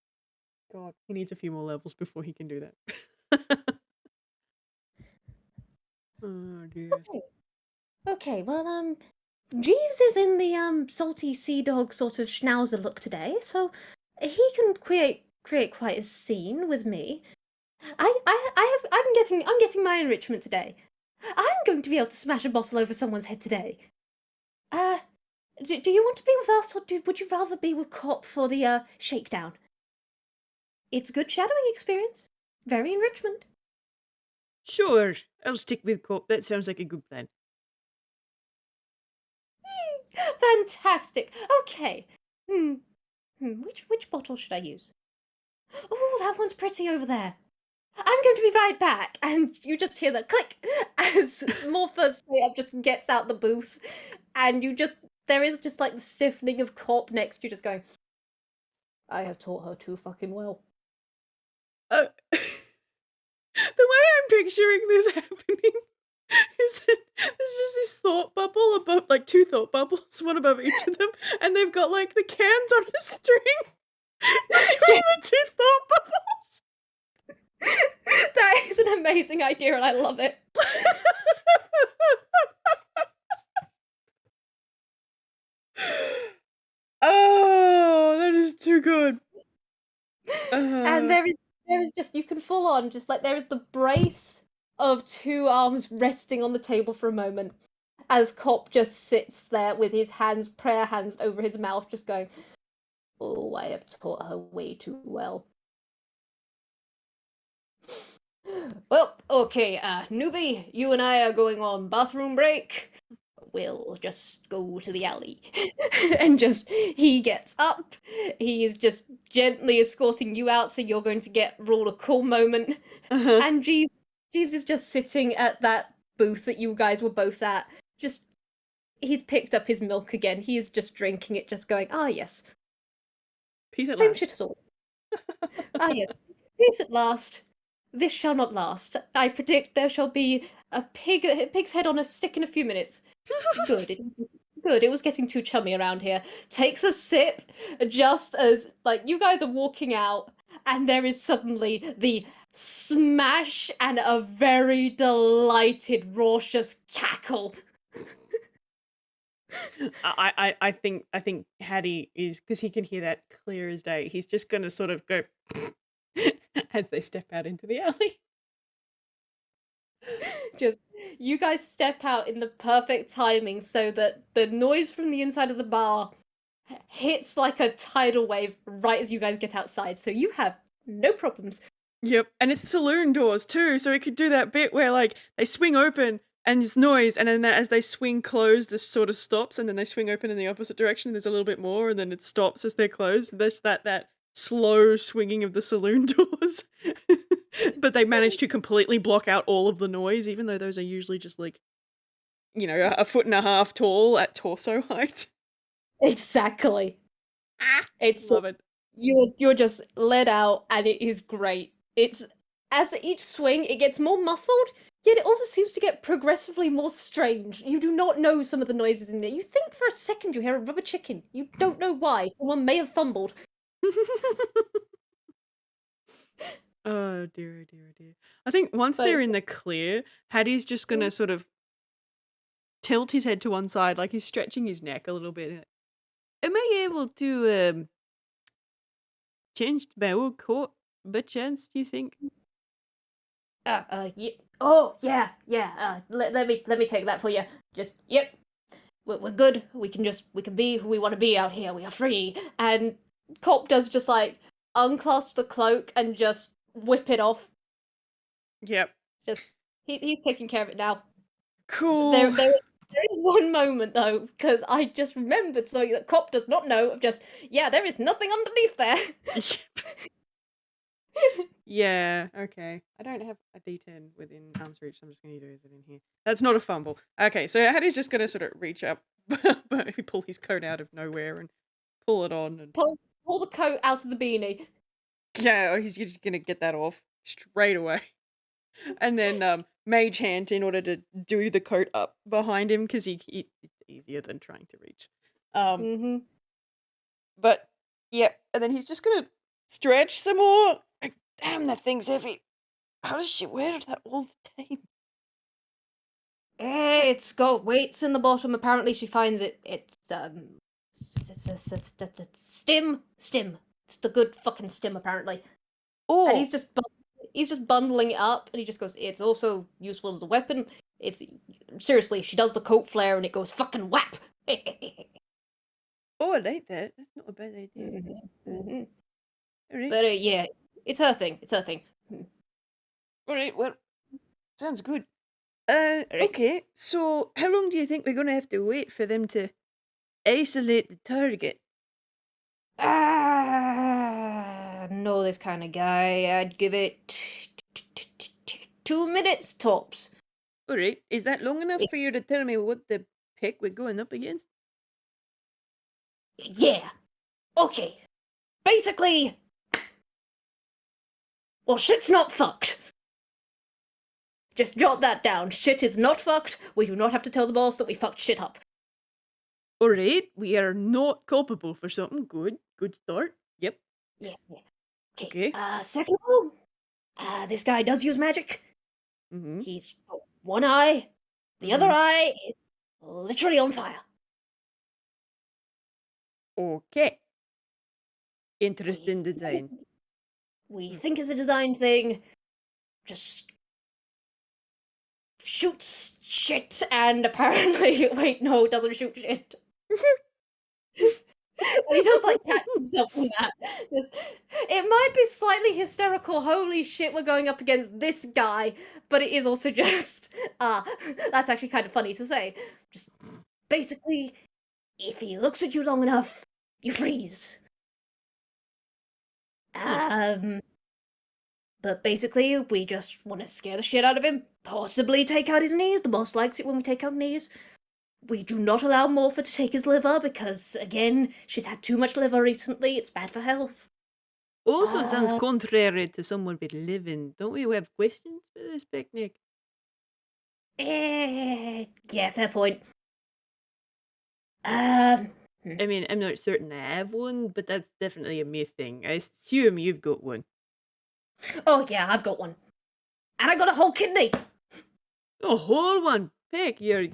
S2: God, he needs a few more levels before he can do that. Oh dear.
S1: Okay, well, Jeeves is in the salty sea dog sort of schnauzer look today, so he can create quite a scene with me. I'm getting my enrichment today. I'm going to be able to smash a bottle over someone's head today. Do you want to be with us, or would you rather be with Cop for the shakedown? It's a good shadowing experience. Very enrichment.
S2: Sure, I'll stick with Cop. That sounds like a good plan.
S1: Fantastic. Okay. Which bottle should I use? Oh, that one's pretty over there. I'm going to be right back. And you just hear the click as Morpha straight up just gets out the booth, and there is just like the stiffening of Cop next to you, just going, I have taught her too fucking well.
S2: The way I'm picturing this happening is that there's just this thought bubble above, like two thought bubbles, one above each of them, and they've got like the cans on a string between the two thought bubbles.
S1: That is an amazing idea, and I love it.
S2: Oh, that is too good.
S1: And there is just, you can full on, just like there is the brace of two arms resting on the table for a moment as Cop just sits there with his prayer hands over his mouth, just going, oh, I have taught her way too well. Well, okay, newbie, you and I are going on bathroom break. We'll just go to the alley. And he gets up. He is just gently escorting you out, so you're going to roll a cool moment. And Jeeves is just sitting at that booth that you guys were both at. He's picked up his milk again. He is just drinking it, just going, ah, yes.
S2: Peace at
S1: Same
S2: last.
S1: shit as always. Ah, yes. Peace at last. This shall not last. I predict there shall be a pig's head on a stick in a few minutes. Good. It was getting too chummy around here. Takes a sip, just as you guys are walking out, and there is suddenly the smash and a very delighted, raucous cackle.
S2: I think Haddy is, because he can hear that clear as day. He's just going to sort of go as they step out into the alley.
S1: You guys step out in the perfect timing so that the noise from the inside of the bar hits like a tidal wave right as you guys get outside, so you have no problems.
S2: Yep, and it's saloon doors too, so it could do that bit where they swing open and there's noise, and then as they swing closed, this sort of stops, and then they swing open in the opposite direction, and there's a little bit more, and then it stops as they're closed. There's that slow swinging of the saloon doors. But they manage to completely block out all of the noise, even though those are usually just a foot and a half tall at torso height.
S1: Exactly.
S2: Love it.
S1: You're just let out, and it is great. It's as each swing, it gets more muffled, yet it also seems to get progressively more strange. You do not know some of the noises in there. You think for a second you hear a rubber chicken. You don't know why. Someone may have fumbled.
S2: Oh dear, oh dear, oh dear. I think once
S1: But
S2: they're
S1: it's
S2: in the clear, Haddy's just gonna sort of tilt his head to one side, like he's stretching his neck a little bit. Am I able to change my old coat by chance, do you think?
S1: yeah. Oh, yeah. Let me take that for you. Just, yep. We're good. We can be who we want to be out here. We are free. And Cop does just like unclasp the cloak and just whip it off.
S2: Yep.
S1: Just he's taking care of it now.
S2: Cool.
S1: There is one moment though, because I just remembered something that Cop does not know of just, yeah, there is nothing underneath there.
S2: Yeah, okay. I don't have a D10 within arm's reach, so I'm just going to use it in here. That's not a fumble. Okay, so Hattie's just going to sort of reach up, pull his coat out of nowhere and pull it on. And
S1: Pull the coat out of the beanie.
S2: yeah, he's just going to get that off straight away. And then mage hand in order to do the coat up behind him, because it's easier than trying to reach. But, yeah, and then he's just going to stretch some more. Like, damn, that thing's heavy. How does she wear that all the time?
S1: It's got weights in the bottom. Apparently, she finds it's stim. It's the good fucking stim, apparently.
S2: Oh,
S1: And he's just bundling it up, and he just goes, it's also useful as a weapon. It's seriously, she does the coat flare, and it goes fucking whap.
S3: Oh, I like that. That's not a bad idea.
S1: Mhm.
S3: All right.
S1: But yeah, it's her thing.
S3: All right. Well, sounds good.
S1: Right.
S3: Okay. So, how long do you think we're going to have to wait for them to isolate the target?
S1: Know this kind of guy. I'd give it 2 minutes tops.
S3: All right. Is that long enough for you to tell me what the heck we're going up against?
S1: Yeah. Okay. Basically, well, shit's not fucked. Just jot that down. Shit is not fucked. We do not have to tell the boss that we fucked shit up.
S3: All right. We are not culpable for something. Good. Good start. Yep.
S1: Yeah.
S3: Okay.
S1: Second of all, this guy does use magic.
S3: Mm-hmm.
S1: He's got one eye. The other eye is literally on fire.
S3: Okay. Interesting design.
S1: We think it's a design thing. Just shoots shit, and apparently, wait, no, it doesn't shoot shit. And he does like catch himself from that. It might be slightly hysterical. Holy shit, we're going up against this guy, but it is also just that's actually kind of funny to say. Just basically, if he looks at you long enough, you freeze. But basically, we just want to scare the shit out of him, possibly take out his knees. The boss likes it when we take out knees. We do not allow Morpha to take his liver because, again, she's had too much liver recently. It's bad for health.
S3: Also sounds contrary to someone with living. Don't we have questions for this picnic?
S1: Yeah, fair point.
S3: I mean, I'm not certain I have one, but that's definitely a me thing. I assume you've got one.
S1: Oh yeah, I've got one. And I got a whole kidney!
S3: A whole one! Pick, you're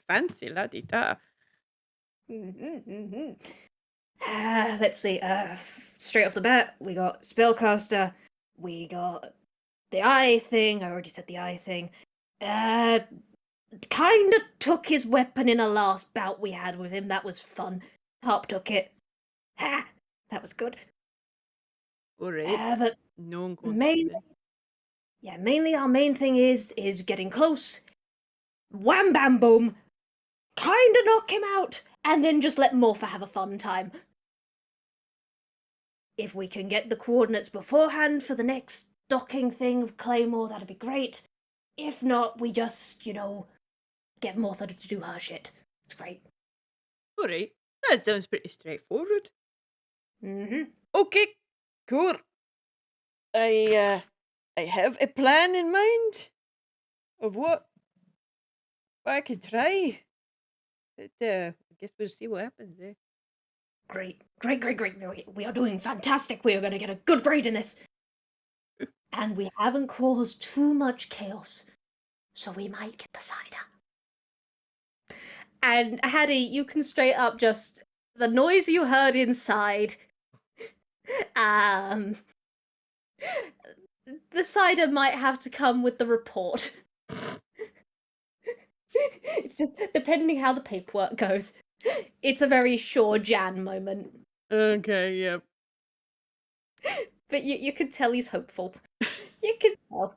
S3: fancy laddie da.
S1: Let's see, straight off the bat, we got Spellcaster, we got the eye thing, I already said the eye thing. Kinda took his weapon in a last bout we had with him, that was fun. Harp took it. Ha! That was good.
S3: Alright.
S1: But
S3: No one
S1: mainly our main thing is getting close, wham bam boom, kinda knock him out, and then just let Morpha have a fun time. If we can get the coordinates beforehand for the next docking thing of Claymore, that'd be great. If not, we just, get Morpha to do her shit. It's great.
S3: Alright. That sounds pretty straightforward.
S1: Mm-hmm.
S3: Okay, cool. I I have a plan in mind of what I could try. But I guess we'll see what happens.
S1: Great. We are doing fantastic. We are going to get a good grade in this. And we haven't caused too much chaos, so we might get the cider. And Haddy, you can straight up just the noise you heard inside. The cider might have to come with the report. It's just depending how the paperwork goes. It's a very sure Jan moment.
S2: Okay, yep.
S1: But you can tell he's hopeful. You can tell.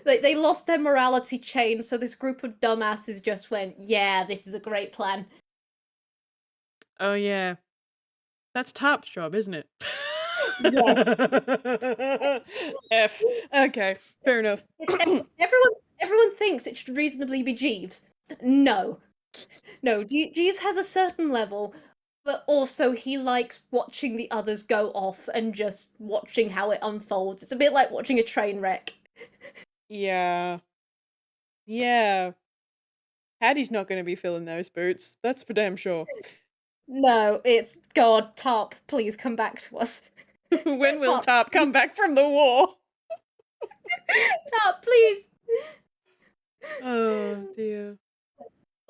S1: They lost their morality chain, so this group of dumbasses just went, yeah, this is a great plan.
S2: Oh, yeah. That's Top's job, isn't it? F. Okay, fair enough.
S1: Everyone thinks it should reasonably be Jeeves. No. Jeeves has a certain level, but also he likes watching the others go off and just watching how it unfolds. It's a bit like watching a train wreck.
S2: Yeah. Yeah. Haddy's not going to be filling those boots. That's for damn sure.
S1: No, it's God, Top, please come back to us.
S2: When will Top come back from the war?
S1: Top, please.
S2: Oh, dear.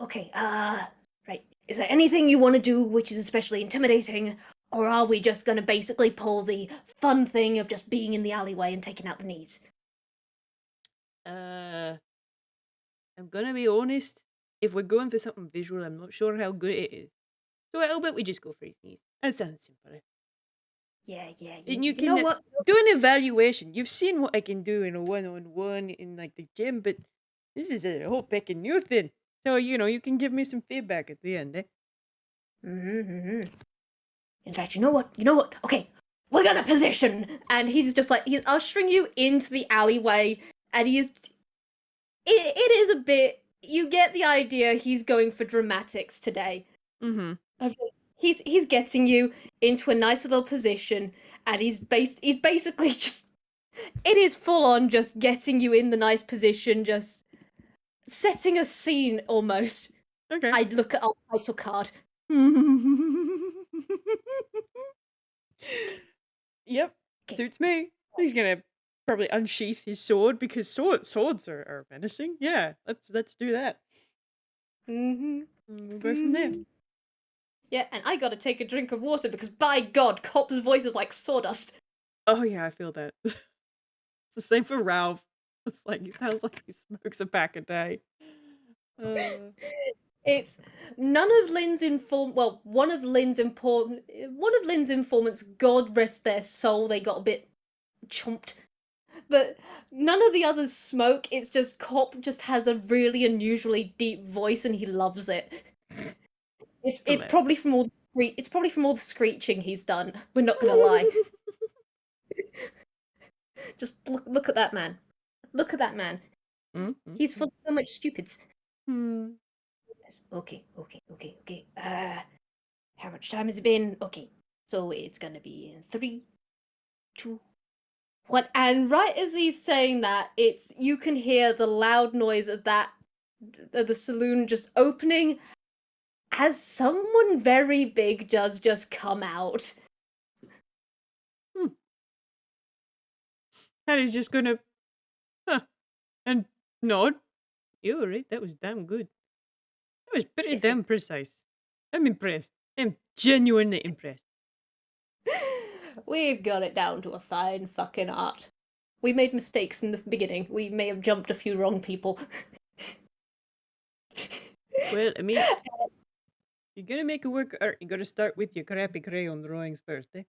S1: Okay, right. Is there anything you want to do which is especially intimidating, or are we just gonna basically pull the fun thing of just being in the alleyway and taking out the knees?
S3: I'm gonna be honest. If we're going for something visual, I'm not sure how good it is. So I'll bet we just go for his knees. That sounds simpler.
S1: Yeah.
S3: And you
S1: You know
S3: can
S1: what?
S3: do an evaluation. You've seen what I can do in a one-on-one in like the gym, but this is a whole pecking new thing. So you can give me some feedback at the end, eh?
S1: In fact, you know what? Okay, we're gonna position, and he's just like he's ushering you into the alleyway, and it is a bit. You get the idea. He's going for dramatics today.
S2: Mm-hmm.
S1: He's getting you into a nice little position, and he's basically just it is full on just getting you in the nice position, just setting a scene almost.
S2: Okay.
S1: I'd look at our title card.
S2: Yep,
S1: Okay.
S2: suits me. He's gonna probably unsheath his sword because swords are menacing. Yeah, let's do that.
S1: Mm-hmm.
S2: We'll go from there.
S1: Yeah, and I gotta take a drink of water because by God, Cop's voice is like sawdust.
S2: Oh yeah, I feel that. It's the same for Ralph. It's like he sounds like he smokes a pack a day.
S1: It's none of Lynn's one of Lynn's informants, God rest their soul, they got a bit chomped. But none of the others smoke, it's just Cop just has a really unusually deep voice and he loves it. It's probably from all the screeching he's done. We're not gonna lie. Just look at that man. Look at that man.
S2: Mm-hmm.
S1: He's full of so much stupids.
S2: Hmm.
S1: Yes. Okay. How much time has it been? Okay. So it's gonna be in 3, 2, 1. And right as he's saying that, you can hear the loud noise of the saloon just opening as someone very big does just come out.
S2: Harry's just gonna and nod. You were right, that was damn good. That was pretty damn precise. I'm impressed. I'm genuinely impressed.
S1: We've got it down to a fine fucking art. We made mistakes in the beginning. We may have jumped a few wrong people.
S3: Well, I mean, you're gonna make a work of art. You gotta start with your crappy crayon drawings first, eh?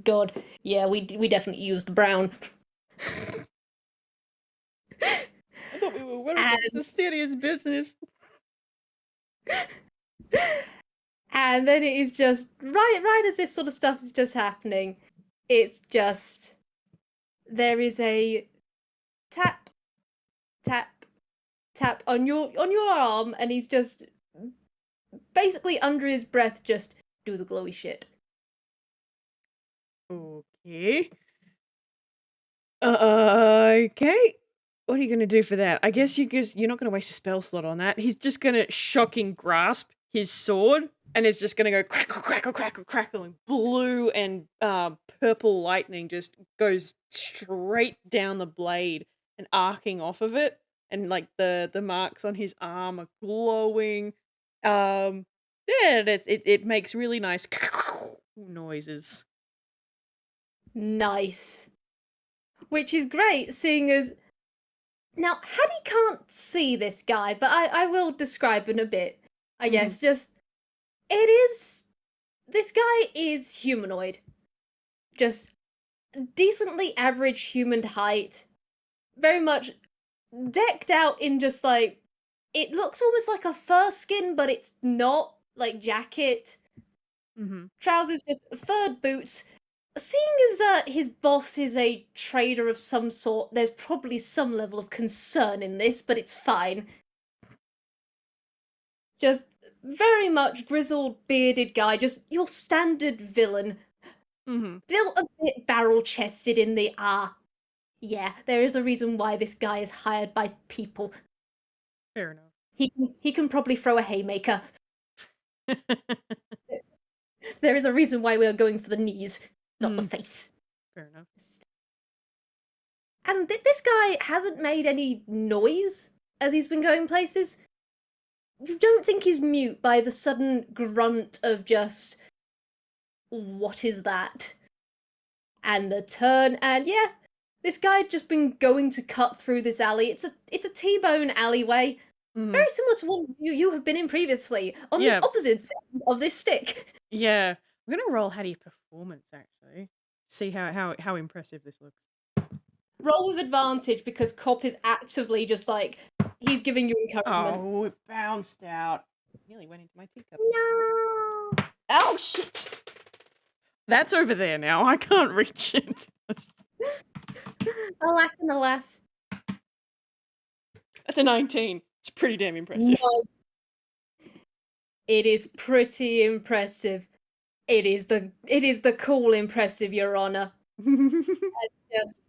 S1: God, yeah, we definitely used brown.
S3: I thought we were worried about the serious business.
S1: And then it is just right as this sort of stuff is just happening, it's just there is a tap on your arm, and he's just basically under his breath just do the glowy shit.
S2: Okay. Okay. What are you gonna do for that? I guess you're not gonna waste a spell slot on that. He's just gonna shocking grasp his sword and it's just gonna go crackle, crackle, crackle, crackle, and blue and purple lightning just goes straight down the blade and arcing off of it, and like the marks on his arm are glowing. Yeah, it makes really nice noises.
S1: Nice. Which is great, seeing as now Haddy can't see this guy, but I will describe in a bit. I guess just it is. This guy is humanoid, just decently average human height, very much decked out in just like it looks almost like a fur skin, but it's not, like jacket, trousers, just furred boots. Seeing as his boss is a trader of some sort, there's probably some level of concern in this, but it's fine. Just very much grizzled, bearded guy, just your standard villain. Built a bit barrel-chested in the yeah, there is a reason why this guy is hired by people.
S2: Fair enough.
S1: He can probably throw a haymaker. There is a reason why we are going for the knees, not the face.
S2: Fair enough.
S1: And this guy hasn't made any noise as he's been going places. You don't think he's mute by the sudden grunt of just, what is that? And the turn, and yeah, this guy had just been going to cut through this alley. It's a T-bone alleyway, very similar to one you have been in previously, on the opposite side of this stick.
S2: Yeah, I'm gonna roll Haddy performance actually. See how impressive this looks.
S1: Roll with advantage because Cop is actively just like he's giving you encouragement.
S2: Oh, it bounced out. Nearly went into my teacup.
S1: No.
S2: Oh shit! That's over there now. I can't reach it.
S1: Alack and alas.
S2: That's a 19. It's pretty damn impressive.
S1: Nice. It is pretty impressive. It is the cool impressive, Your Honor. Just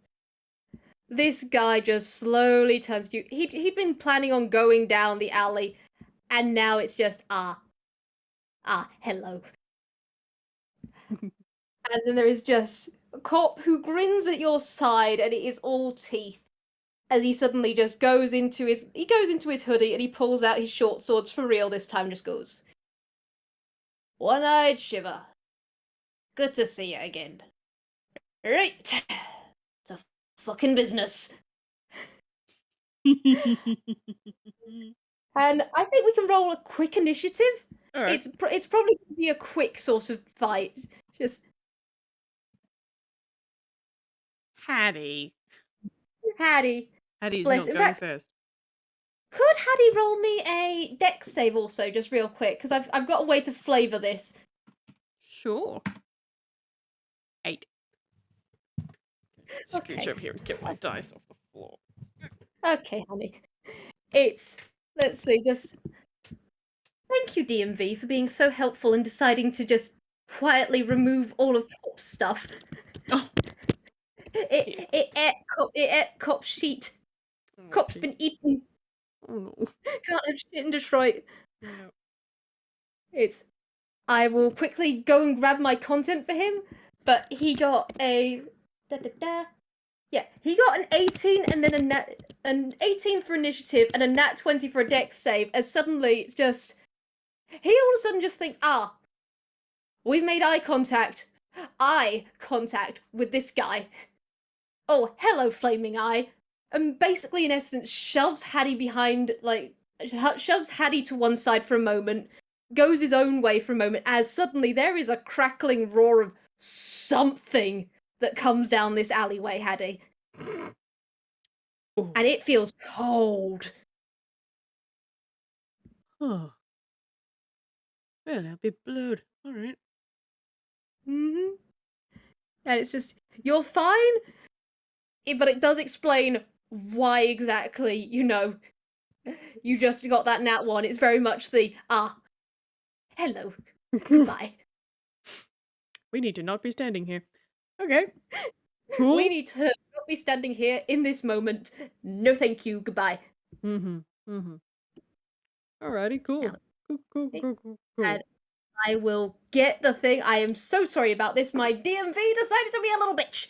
S1: this guy just slowly turns to you. He'd been planning on going down the alley, and now it's just hello. And then there is just a cop who grins at your side, and it is all teeth. As he suddenly just goes into his hoodie and he pulls out his short swords for real this time. Just goes, One-eyed Shiver. Good to see you again. Right, to fucking business. And I think we can roll a quick initiative.
S2: Right.
S1: It's probably going to be a quick sort of fight. Just
S2: Haddy.
S1: Haddy's
S2: Haddy's not going first.
S1: Could Haddy roll me a dex save also, just real quick? Because I've got a way to flavour this.
S2: Sure. 8.
S1: Okay.
S2: Scooch over here and get my dice off the floor.
S1: Okay, honey. Let's see, just thank you, DMV, for being so helpful in deciding to just quietly remove all of Cop's stuff.
S2: Oh.
S1: It ate Cop's sheet.
S2: Oh,
S1: Cop's been eaten.
S2: Oh no.
S1: Can't have shit in Detroit.
S2: No.
S1: I will quickly go and grab my content for him, but he got a yeah, he got an 18 and then an 18 for initiative and a nat 20 for a dex save, as suddenly it's just he all of a sudden just thinks, we've made eye contact with this guy. Oh, hello, Flaming Eye. And basically, in essence, shoves Haddy to one side for a moment, goes his own way for a moment, as suddenly there is a crackling roar of something that comes down this alleyway, Haddy.
S2: Oh.
S1: And it feels cold.
S2: Oh. Well, that'll be blood. Alright.
S1: And it's just, you're fine, but it does explain why exactly, you just got that nat 1. It's very much the, hello, goodbye.
S2: We need to not be standing here. Okay.
S1: We
S2: Cool.
S1: need to not be standing here in this moment. No, thank you. Goodbye.
S2: Alrighty, cool.
S1: Now,
S2: Cool.
S1: and I will get the thing. I am so sorry about this. My DMV decided to be a little bitch.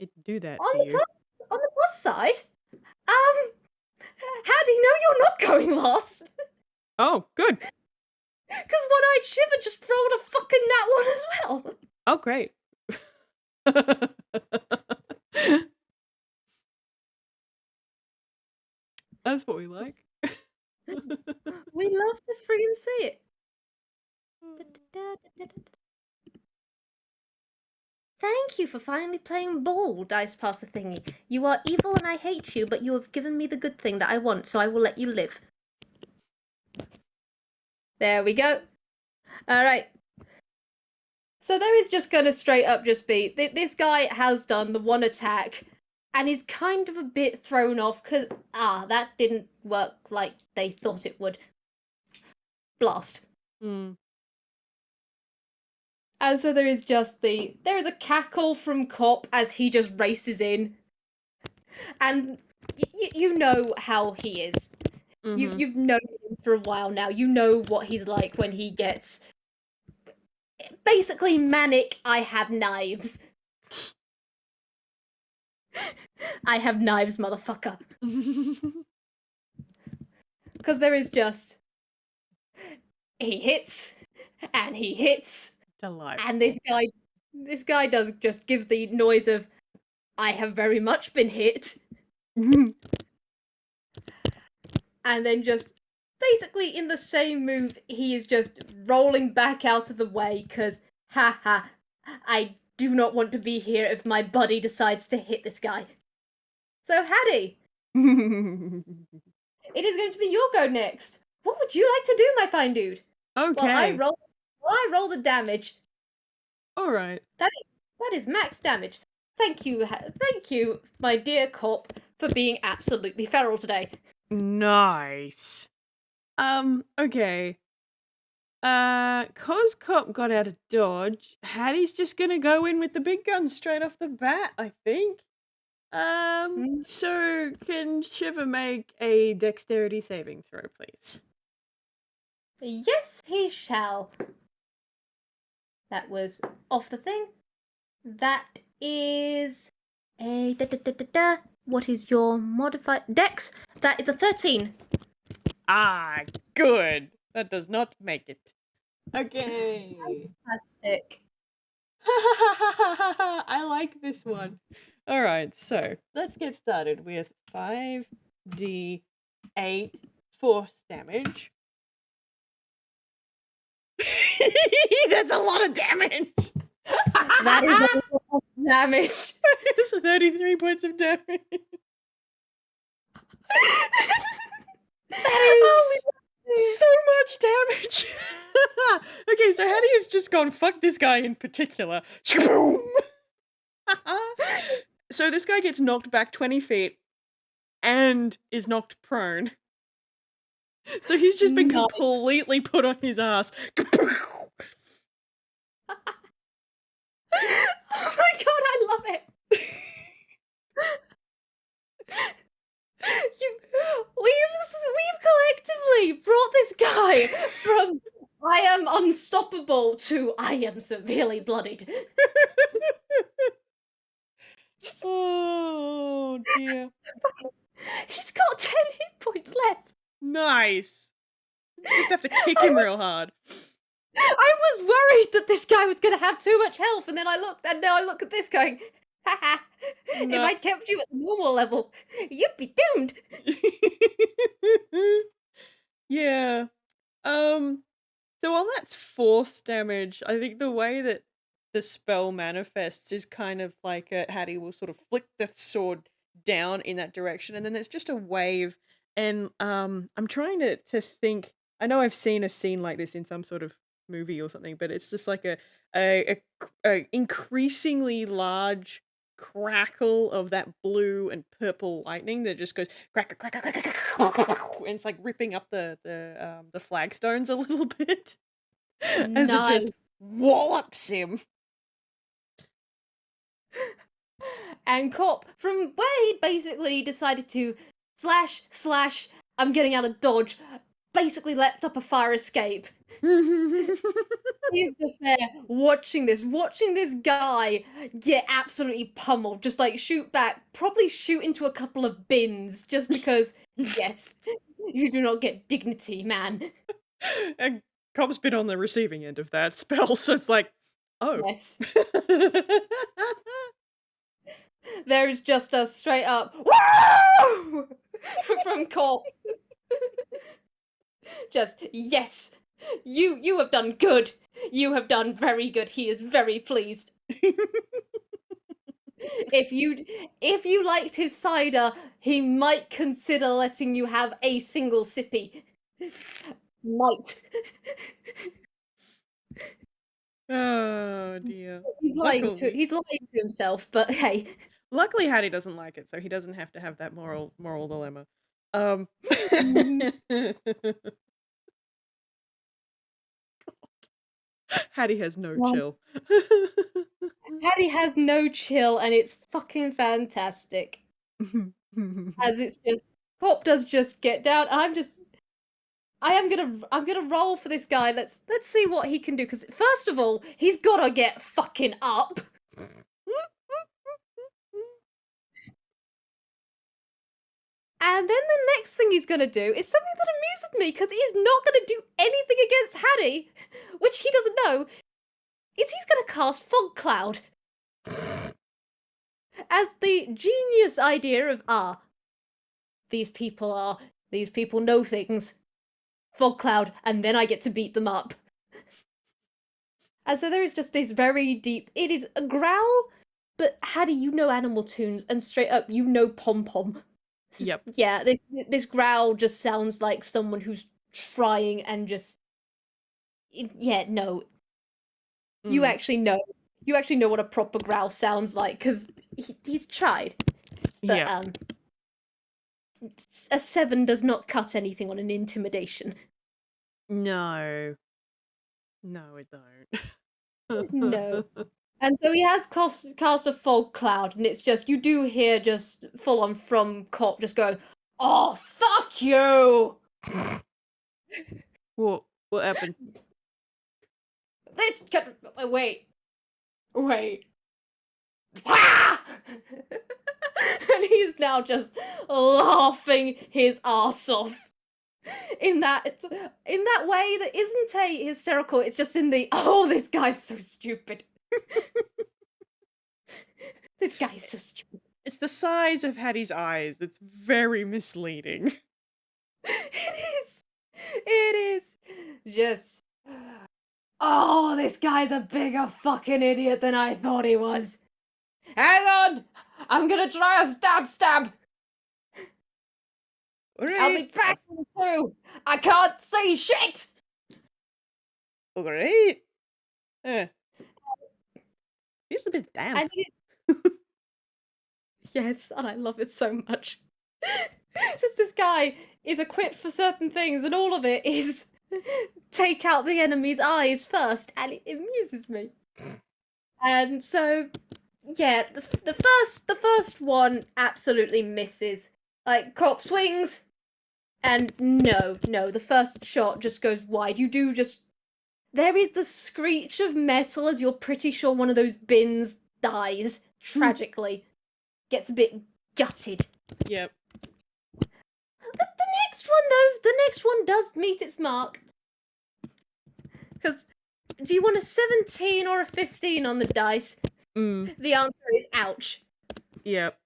S2: It do that
S1: On
S2: to
S1: the
S2: you.
S1: plus side, Haddy, no, you're not going last.
S2: Oh, good.
S1: Because One-Eyed Shiver just rolled a fucking nat one as well.
S2: Oh, great. That's what we like.
S1: We love to friggin' see it. Thank you for finally playing ball, Dice Passer Thingy. You are evil and I hate you, but you have given me the good thing that I want, so I will let you live. There we go. Alright. So there is just gonna straight up just be, this guy has done the one attack, and he's kind of a bit thrown off, because, that didn't work like they thought it would. Blast.
S2: Mm.
S1: And so there is a cackle from Cop as he just races in. And you know how he is.
S2: Mhm.
S1: You've known him for a while now. You know what he's like when he gets basically manic. I have knives. I have knives, motherfucker. Because there is just he hits and he hits.
S2: Delightful.
S1: And this guy does just give the noise of I have very much been hit. And then just basically in the same move, he is just rolling back out of the way because, haha, I do not want to be here if my buddy decides to hit this guy. So, Haddy, it is going to be your go next. What would you like to do, my fine dude?
S2: Okay.
S1: Well, I roll the damage.
S2: All right.
S1: That is max damage. Thank you, my dear Cop, for being absolutely feral today.
S2: Nice. Okay. Cause Cop got out of dodge, Hattie's just gonna go in with the big guns straight off the bat, I think. So can Shiver make a dexterity saving throw, please?
S1: Yes, he shall. That was off the thing. That is a What is your modified dex? That is a 13.
S2: Ah, good. That does not make it. Okay.
S1: Fantastic.
S2: I like this one. All right, so let's get started with 5d8 force damage. That's a lot of damage.
S1: That is a lot of damage.
S2: It's 33 points of damage. That is so much damage. Okay, so Haddy has just gone, fuck this guy in particular. So this guy gets knocked back 20 feet and is knocked prone. So he's just been completely put on his ass.
S1: Oh my god, I love it. We've collectively brought this guy from I am unstoppable to I am severely bloodied.
S2: Oh dear.
S1: He's got 10 hit points left.
S2: Nice. You just have to kick him real hard.
S1: I was worried that this guy was going to have too much health, and then I looked, and now I look at this going, haha, if I'd kept you at the normal level, you'd be doomed.
S2: Yeah. So while that's force damage, I think the way that the spell manifests is kind of like Haddy will sort of flick the sword down in that direction, and then there's just a wave. And I'm trying to think. I know I've seen a scene like this in some sort of movie or something, but it's just like a increasingly large crackle of that blue and purple lightning that just goes crack, crack, crack, crack, crack, and it's like ripping up the flagstones a little bit as it just wallops him.
S1: And Cop, from where he basically decided to slash, I'm getting out of Dodge, basically leapt up a fire escape. He's just there watching this guy get absolutely pummeled, just like shoot back, probably shoot into a couple of bins, just because, yes, you do not get dignity, man.
S2: And Cop's been on the receiving end of that spell, so it's like, oh.
S1: Yes. There is just a straight up woo from Cop. Just, yes, you have done good. You have done very good. He is very pleased. If you liked his cider, he might consider letting you have a single sippy. Might.
S2: Oh dear.
S1: He's lying to himself, but hey.
S2: Luckily Haddy doesn't like it, so he doesn't have to have that moral dilemma. Haddy has no chill.
S1: Haddy has no chill, and it's fucking fantastic. As it's just Cop does just get down. I'm gonna roll for this guy. Let's see what he can do. Because first of all, he's gotta get fucking up. And then the next thing he's gonna do is something that amuses me, because he's not gonna do anything against Haddy, which he doesn't know, is he's gonna cast Fog Cloud. As the genius idea of, these people know things. Fog Cloud, and then I get to beat them up. And so there is just this very deep, it is a growl, but Haddy, you know animal tunes, and straight up, you know pom-pom.
S2: Yep.
S1: Yeah, this growl just sounds like someone who's trying and just... Yeah, no. You actually know what a proper growl sounds like, because he's tried. But,
S2: yeah.
S1: A 7 does not cut anything on an intimidation.
S2: No. No, it don't.
S1: No. And so he has cast a Fog Cloud, and it's just, you do hear just full on from Cop just going, "Oh, fuck you!"
S2: What happened?
S1: Wait. Ah! And he's now just laughing his arse off. In that way that isn't a hysterical, it's just in the, oh, this guy's so stupid. This guy's so stupid.
S2: It's the size of Haddy's eyes that's very misleading.
S1: It is. Just, oh, this guy's a bigger fucking idiot than I thought he was. Hang on! I'm gonna try a stab!
S2: Right.
S1: I'll be back in 2! I can't see shit!
S2: Alright. Feels a bit damp.
S1: Yes, and I love it so much. Just this guy is equipped for certain things, and all of it is take out the enemy's eyes first, and it amuses me. And so, yeah, the first one absolutely misses. Like, Cop swings, and no, the first shot just goes wide. You do just... There is the screech of metal as you're pretty sure one of those bins dies, tragically. Gets a bit gutted.
S2: Yep.
S1: The next one, though, the next one does meet its mark. Because, do you want a 17 or a 15 on the dice? The answer is ouch.
S2: Yep.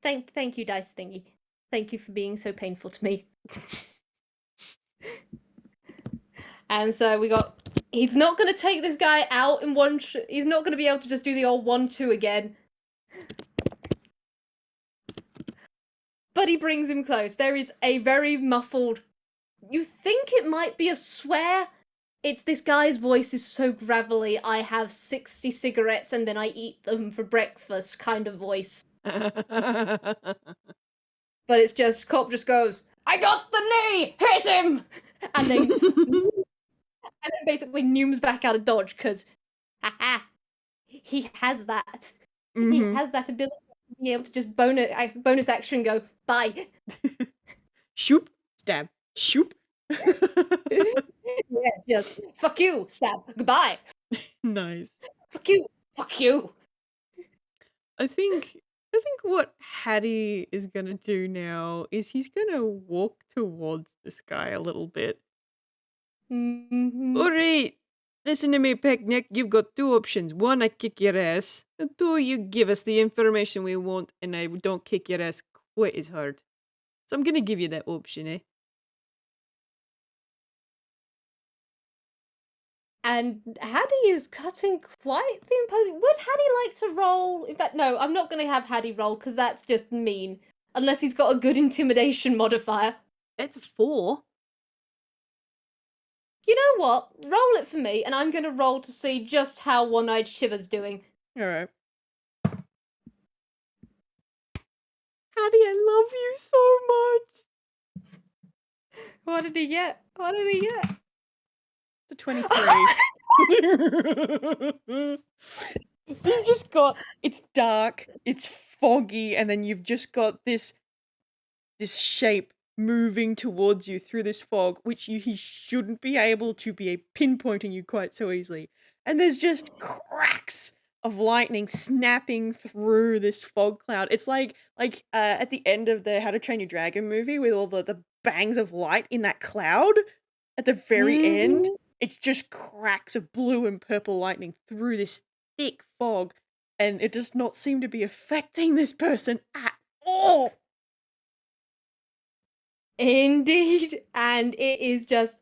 S1: Thank you, dice thingy. Thank you for being so painful to me. And so we got... He's not going to take this guy out in one... He's not going to be able to just do the old 1-2 again. But he brings him close. There is a very muffled... You think it might be a swear? It's this guy's voice is so gravelly, I have 60 cigarettes and then I eat them for breakfast kind of voice. But it's just, Cop just goes, "I got the knee! Hit him!" And then basically neumes back out of dodge, because Haha. He has that. He
S2: Mm-hmm.
S1: has that ability to be able to just bonus action go, bye.
S2: Shoop, stab, shoop.
S1: Yes, just fuck you, stab, goodbye.
S2: Nice.
S1: Fuck you, fuck you.
S2: I think what Haddy is gonna do now is he's gonna walk towards this guy a little bit.
S1: Mm-hmm.
S2: Alright, listen to me, Picnic. You've got two options. One, I kick your ass. And two, you give us the information we want and I don't kick your ass quite as hard. So I'm gonna give you that option, eh?
S1: And Haddy is cutting quite the imposing. Would Haddy like to roll? In fact, no, I'm not going to have Haddy roll because that's just mean. Unless he's got a good intimidation modifier.
S2: It's a 4.
S1: You know what? Roll it for me, and I'm going to roll to see just how One-Eyed Shiver's doing.
S2: Alright. Haddy, I love you so much.
S1: What did he get? What did he get?
S2: It's a 23. So you've just got, it's dark, it's foggy, and then you've just got this shape moving towards you through this fog, which he shouldn't be able to be pinpointing you quite so easily. And there's just cracks of lightning snapping through this fog cloud. It's like at the end of the How to Train Your Dragon movie with all the bangs of light in that cloud at the very end. It's just cracks of blue and purple lightning through this thick fog, and it does not seem to be affecting this person at all.
S1: Indeed, and it is just.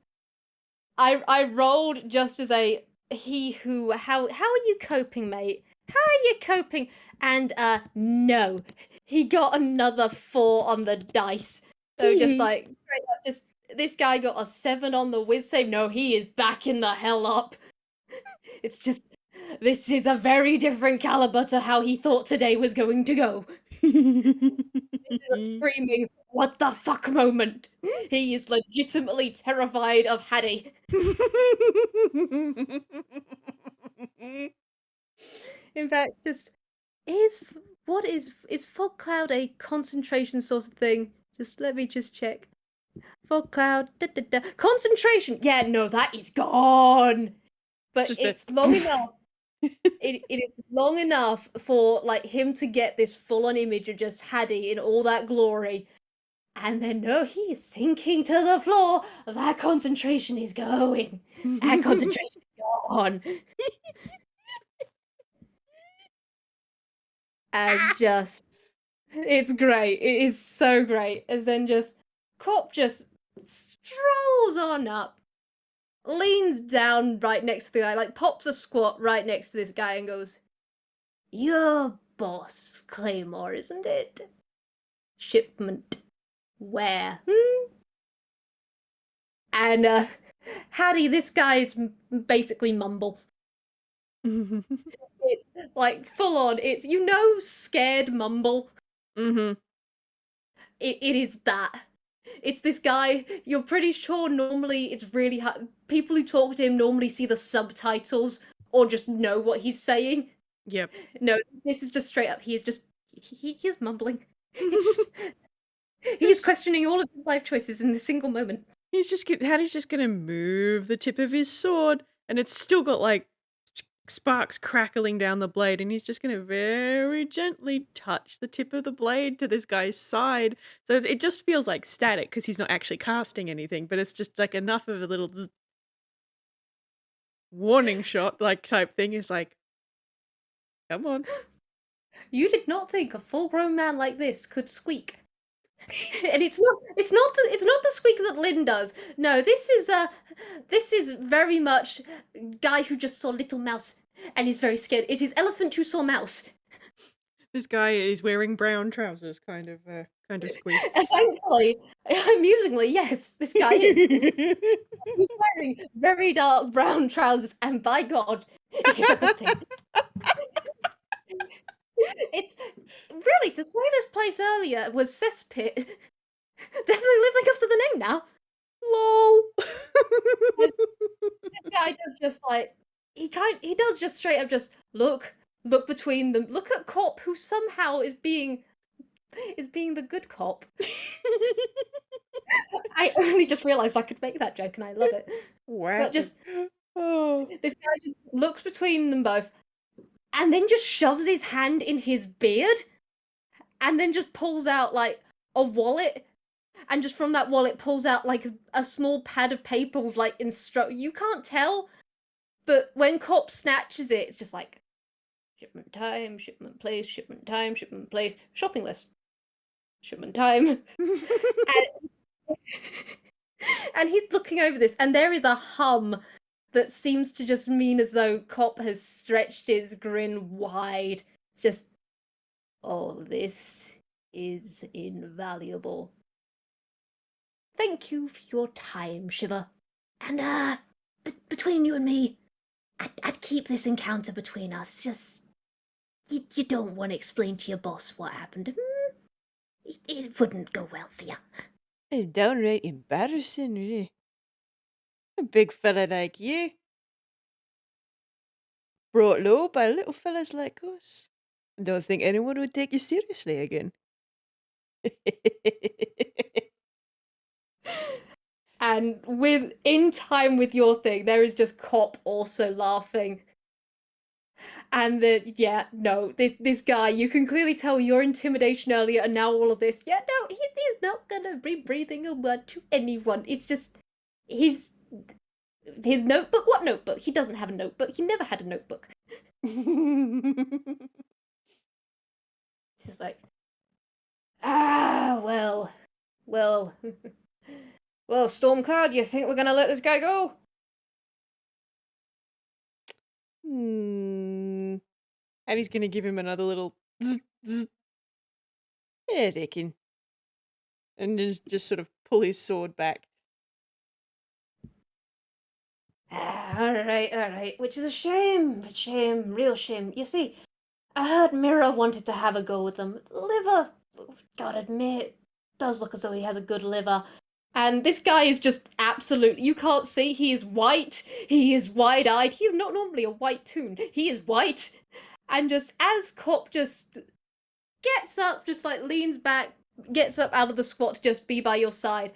S1: I rolled just as a he who. How are you coping, mate? How are you coping? And no, he got another 4 on the dice. So just like straight up, just this guy got a 7 on the Whis save. No, he is backing the hell up. It's just this is a very different caliber to how he thought today was going to go. This is a screaming "what the fuck" moment. He is legitimately terrified of Haddy. In fact, just is fog cloud a concentration sort of thing? Just let me just check. Fog cloud, concentration. Yeah, no, that is gone. But
S2: Just
S1: it's long enough. It is long enough for like him to get this full-on image of just Haddy in all that glory. And then no, he is sinking to the floor. That concentration is going. That concentration is gone. As just it's great. It is so great. As then just Cop just strolls on up, leans down right next to the guy, like pops a squat right next to this guy and goes, "Your boss, Claymore, isn't it? Shipment. Where? And Haddy, this guy is basically mumble. It's like full on. It's scared mumble.
S2: Mm-hmm.
S1: It is that. It's this guy. You're pretty sure normally it's really hard. People who talk to him normally see the subtitles or just know what he's saying.
S2: Yep.
S1: No, this is just straight up. He is just he's mumbling. It's just, he's questioning all of his life choices in this single moment.
S2: Haddy's just gonna move the tip of his sword, and it's still got like sparks crackling down the blade, and he's just gonna very gently touch the tip of the blade to this guy's side. So it just feels like static because he's not actually casting anything, but it's just like enough of a little warning shot like type thing. Is like, come on.
S1: You did not think a full-grown man like this could squeak. And it's not the squeak that Lynn does. No, this is very much guy who just saw little mouse and is very scared. It is elephant who saw mouse.
S2: This guy is wearing brown trousers, kind of squeak.
S1: Thankfully, amusingly, yes, this guy is. He's wearing very dark brown trousers, and by God, it is a good thing. It's really, to say this place earlier was cesspit. Definitely living up to the name now.
S2: Lol.
S1: This guy does just like he does just straight up just look between them. Look at Cop, who somehow is being the good cop. I only just realized I could make that joke, and I love it. But just
S3: Oh.
S1: this guy just looks between them both, and then just shoves his hand in his beard, and then just pulls out like a wallet, and just from that wallet pulls out like a small pad of paper with like you can't tell, but when Cop snatches it, it's just like shipment time, shipment place, shipment time, shipment place, shopping list, shipment time. And he's looking over this, and there is a hum that seems to just mean as though Cop has stretched his grin wide. It's just, all this is invaluable. Thank you for your time, Shiver. And, between you and me, I'd keep this encounter between us. Just, you don't want to explain to your boss what happened. It wouldn't go well for you.
S3: It's downright embarrassing, really. A big fella like you. Brought low by little fellas like us. I don't think anyone would take you seriously again.
S1: And in time with your thing, there is just Cop also laughing. And this guy, you can clearly tell your intimidation earlier and now all of this. Yeah, no, he's not gonna be breathing a word to anyone. It's just his notebook. What notebook? He doesn't have a notebook. He never had a notebook. Just like, well, Stormcloud, you think we're gonna let this guy go?
S2: Haddy's gonna give him another little zzz, zzz.
S3: I reckon.
S2: And just sort of pull his sword back.
S1: All right, which is a shame, real shame. You see, I heard Mira wanted to have a go with them. Liver, gotta admit, does look as though he has a good liver. And this guy is just absolute. You can't see. He is white. He is wide-eyed. He's not normally a white toon. He is white. And just as Cop just gets up, just like leans back, gets up out of the squat to just be by your side,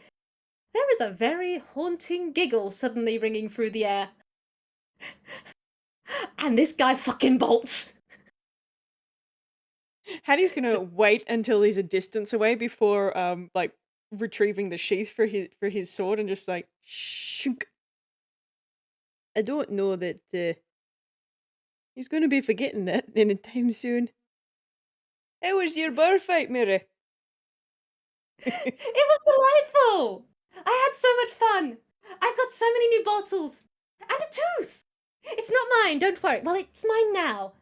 S1: there is a very haunting giggle suddenly ringing through the air. And this guy fucking bolts.
S2: Haddy's gonna wait until he's a distance away before like retrieving the sheath for his sword and just like shunk.
S3: I don't know that he's going to be forgetting that anytime soon. How was your bar fight, Mira?
S1: It was delightful. I had so much fun. I've got so many new bottles and a tooth. It's not mine. Don't worry. Well, it's mine now.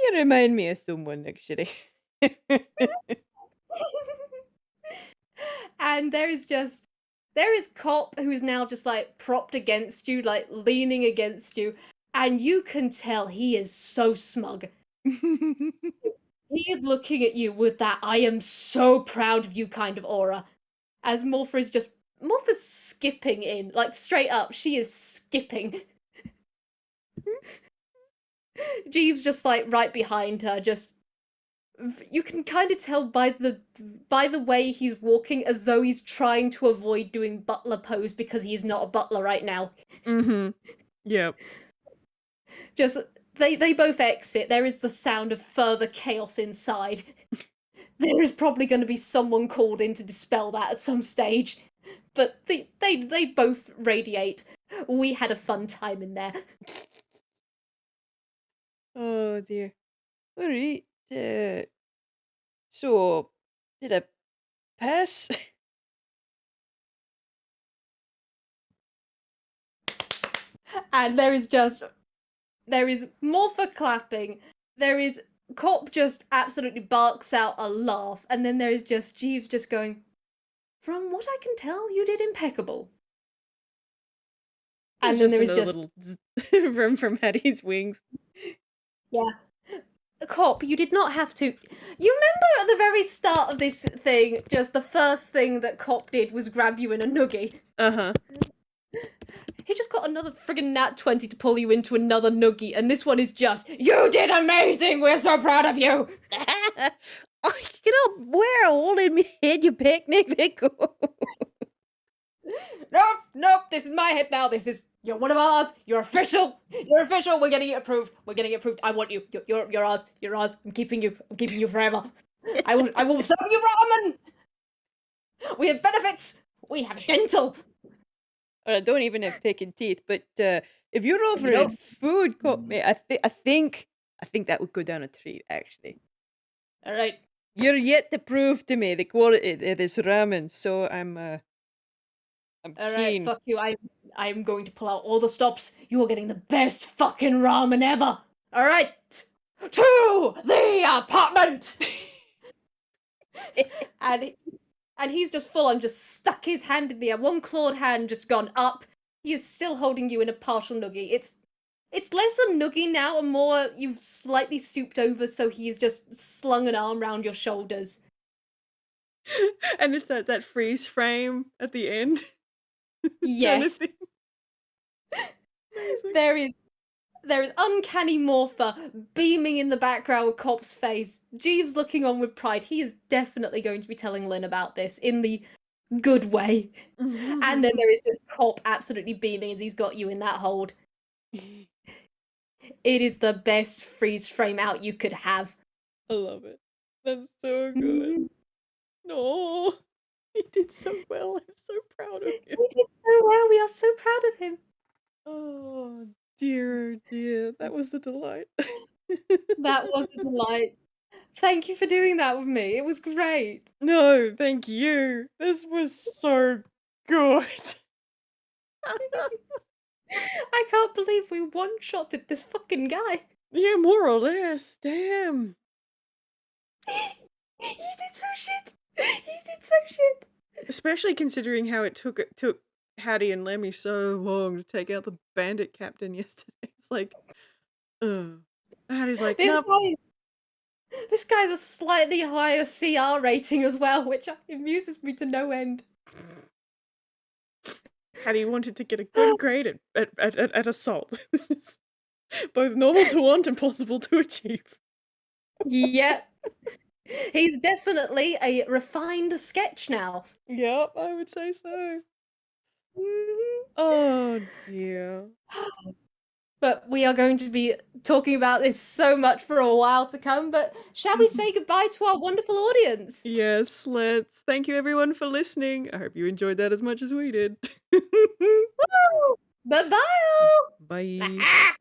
S3: You remind me of someone, actually.
S1: And there is Cop who is now just like propped against you, like leaning against you, and you can tell he is so smug. He is looking at you with that "I am so proud of you" kind of aura. As Morpha's skipping in, like straight up, she is skipping. Jeeves just like right behind her, just you can kind of tell by the way he's walking as though he's trying to avoid doing butler pose because he's not a butler right now.
S2: Yep.
S1: Just they both exit. There is the sound of further chaos inside. There is probably going to be someone called in to dispel that at some stage. But they both radiate. We had a fun time in there.
S3: Oh dear. Alright. So, did I pass?
S1: And there is Morpha clapping. There is Cop just absolutely barks out a laugh. And then there is just Jeeves just going, "From what I can tell, you did impeccable." And then there is just
S2: little from Haddy's wings.
S1: Yeah. Cop, you did not have to. You remember at the very start of this thing, just the first thing that Cop did was grab you in a noogie.
S2: Uh-huh.
S1: He just got another friggin' nat 20 to pull you into another noogie, and this one is just, you did amazing, we're so proud of you!
S3: Oh, get up, wear a hole in me head, you picnic, Nico.
S1: Nope, this is my head now, you're one of ours, you're official, we're getting it approved, I want you, you're ours, I'm keeping you forever. I will serve you ramen! We have benefits, we have dental!
S3: I don't even have picking teeth, but if you're
S1: You
S3: offering
S1: don't?
S3: food, Cop, mate, I think that would go down a treat, actually.
S1: Alright,
S3: You're yet to prove to me the quality of this ramen, so I'm
S1: alright,
S3: keen.
S1: fuck you, I'm going to pull out all the stops, you are getting the best fucking ramen ever! Alright! To the apartment! And he's just full on just stuck his hand in the air, one clawed hand just gone up. He is still holding you in a partial noogie. It's less a noogie now and more you've slightly stooped over so he's just slung an arm round your shoulders.
S2: And it's that freeze frame at the end. kind of
S1: Yes.
S2: thing. Amazing.
S1: There is uncanny Morpha beaming in the background with Cop's face. Jeeves looking on with pride. He is definitely going to be telling Lynn about this in the good way. And then there is just Cop absolutely beaming as he's got you in that hold. It is the best freeze frame out you could have.
S2: I love it. That's so good.
S1: Mhm.
S2: No, he did so well. I'm so proud of him.
S1: He did so well. We are so proud of him.
S2: Oh dear, oh dear, that was a delight.
S1: That was a delight. Thank you for doing that with me. It was great.
S2: No, thank you. This was so good.
S1: I can't believe we one-shotted this fucking guy.
S2: Yeah, more or less. Damn.
S1: You did so shit. You did so shit.
S2: Especially considering how it took Haddy and Lemmy so long to take out the bandit captain yesterday. It's like, Haddy's like, nope.
S1: This guy's a slightly higher CR rating as well, which amuses me to no end.
S2: Haddy wanted to get a good grade at assault. This is both normal to want and possible to achieve.
S1: Yep. He's definitely a refined sketch now.
S2: Yep, I would say so.
S1: Mhm.
S2: Oh dear.
S1: But we are going to be talking about this so much for a while to come, but shall we say goodbye to our wonderful audience?
S2: Yes, let's. Thank you everyone for listening. I hope you enjoyed that as much as we did.
S1: Woo! Bye-bye!
S2: Bye.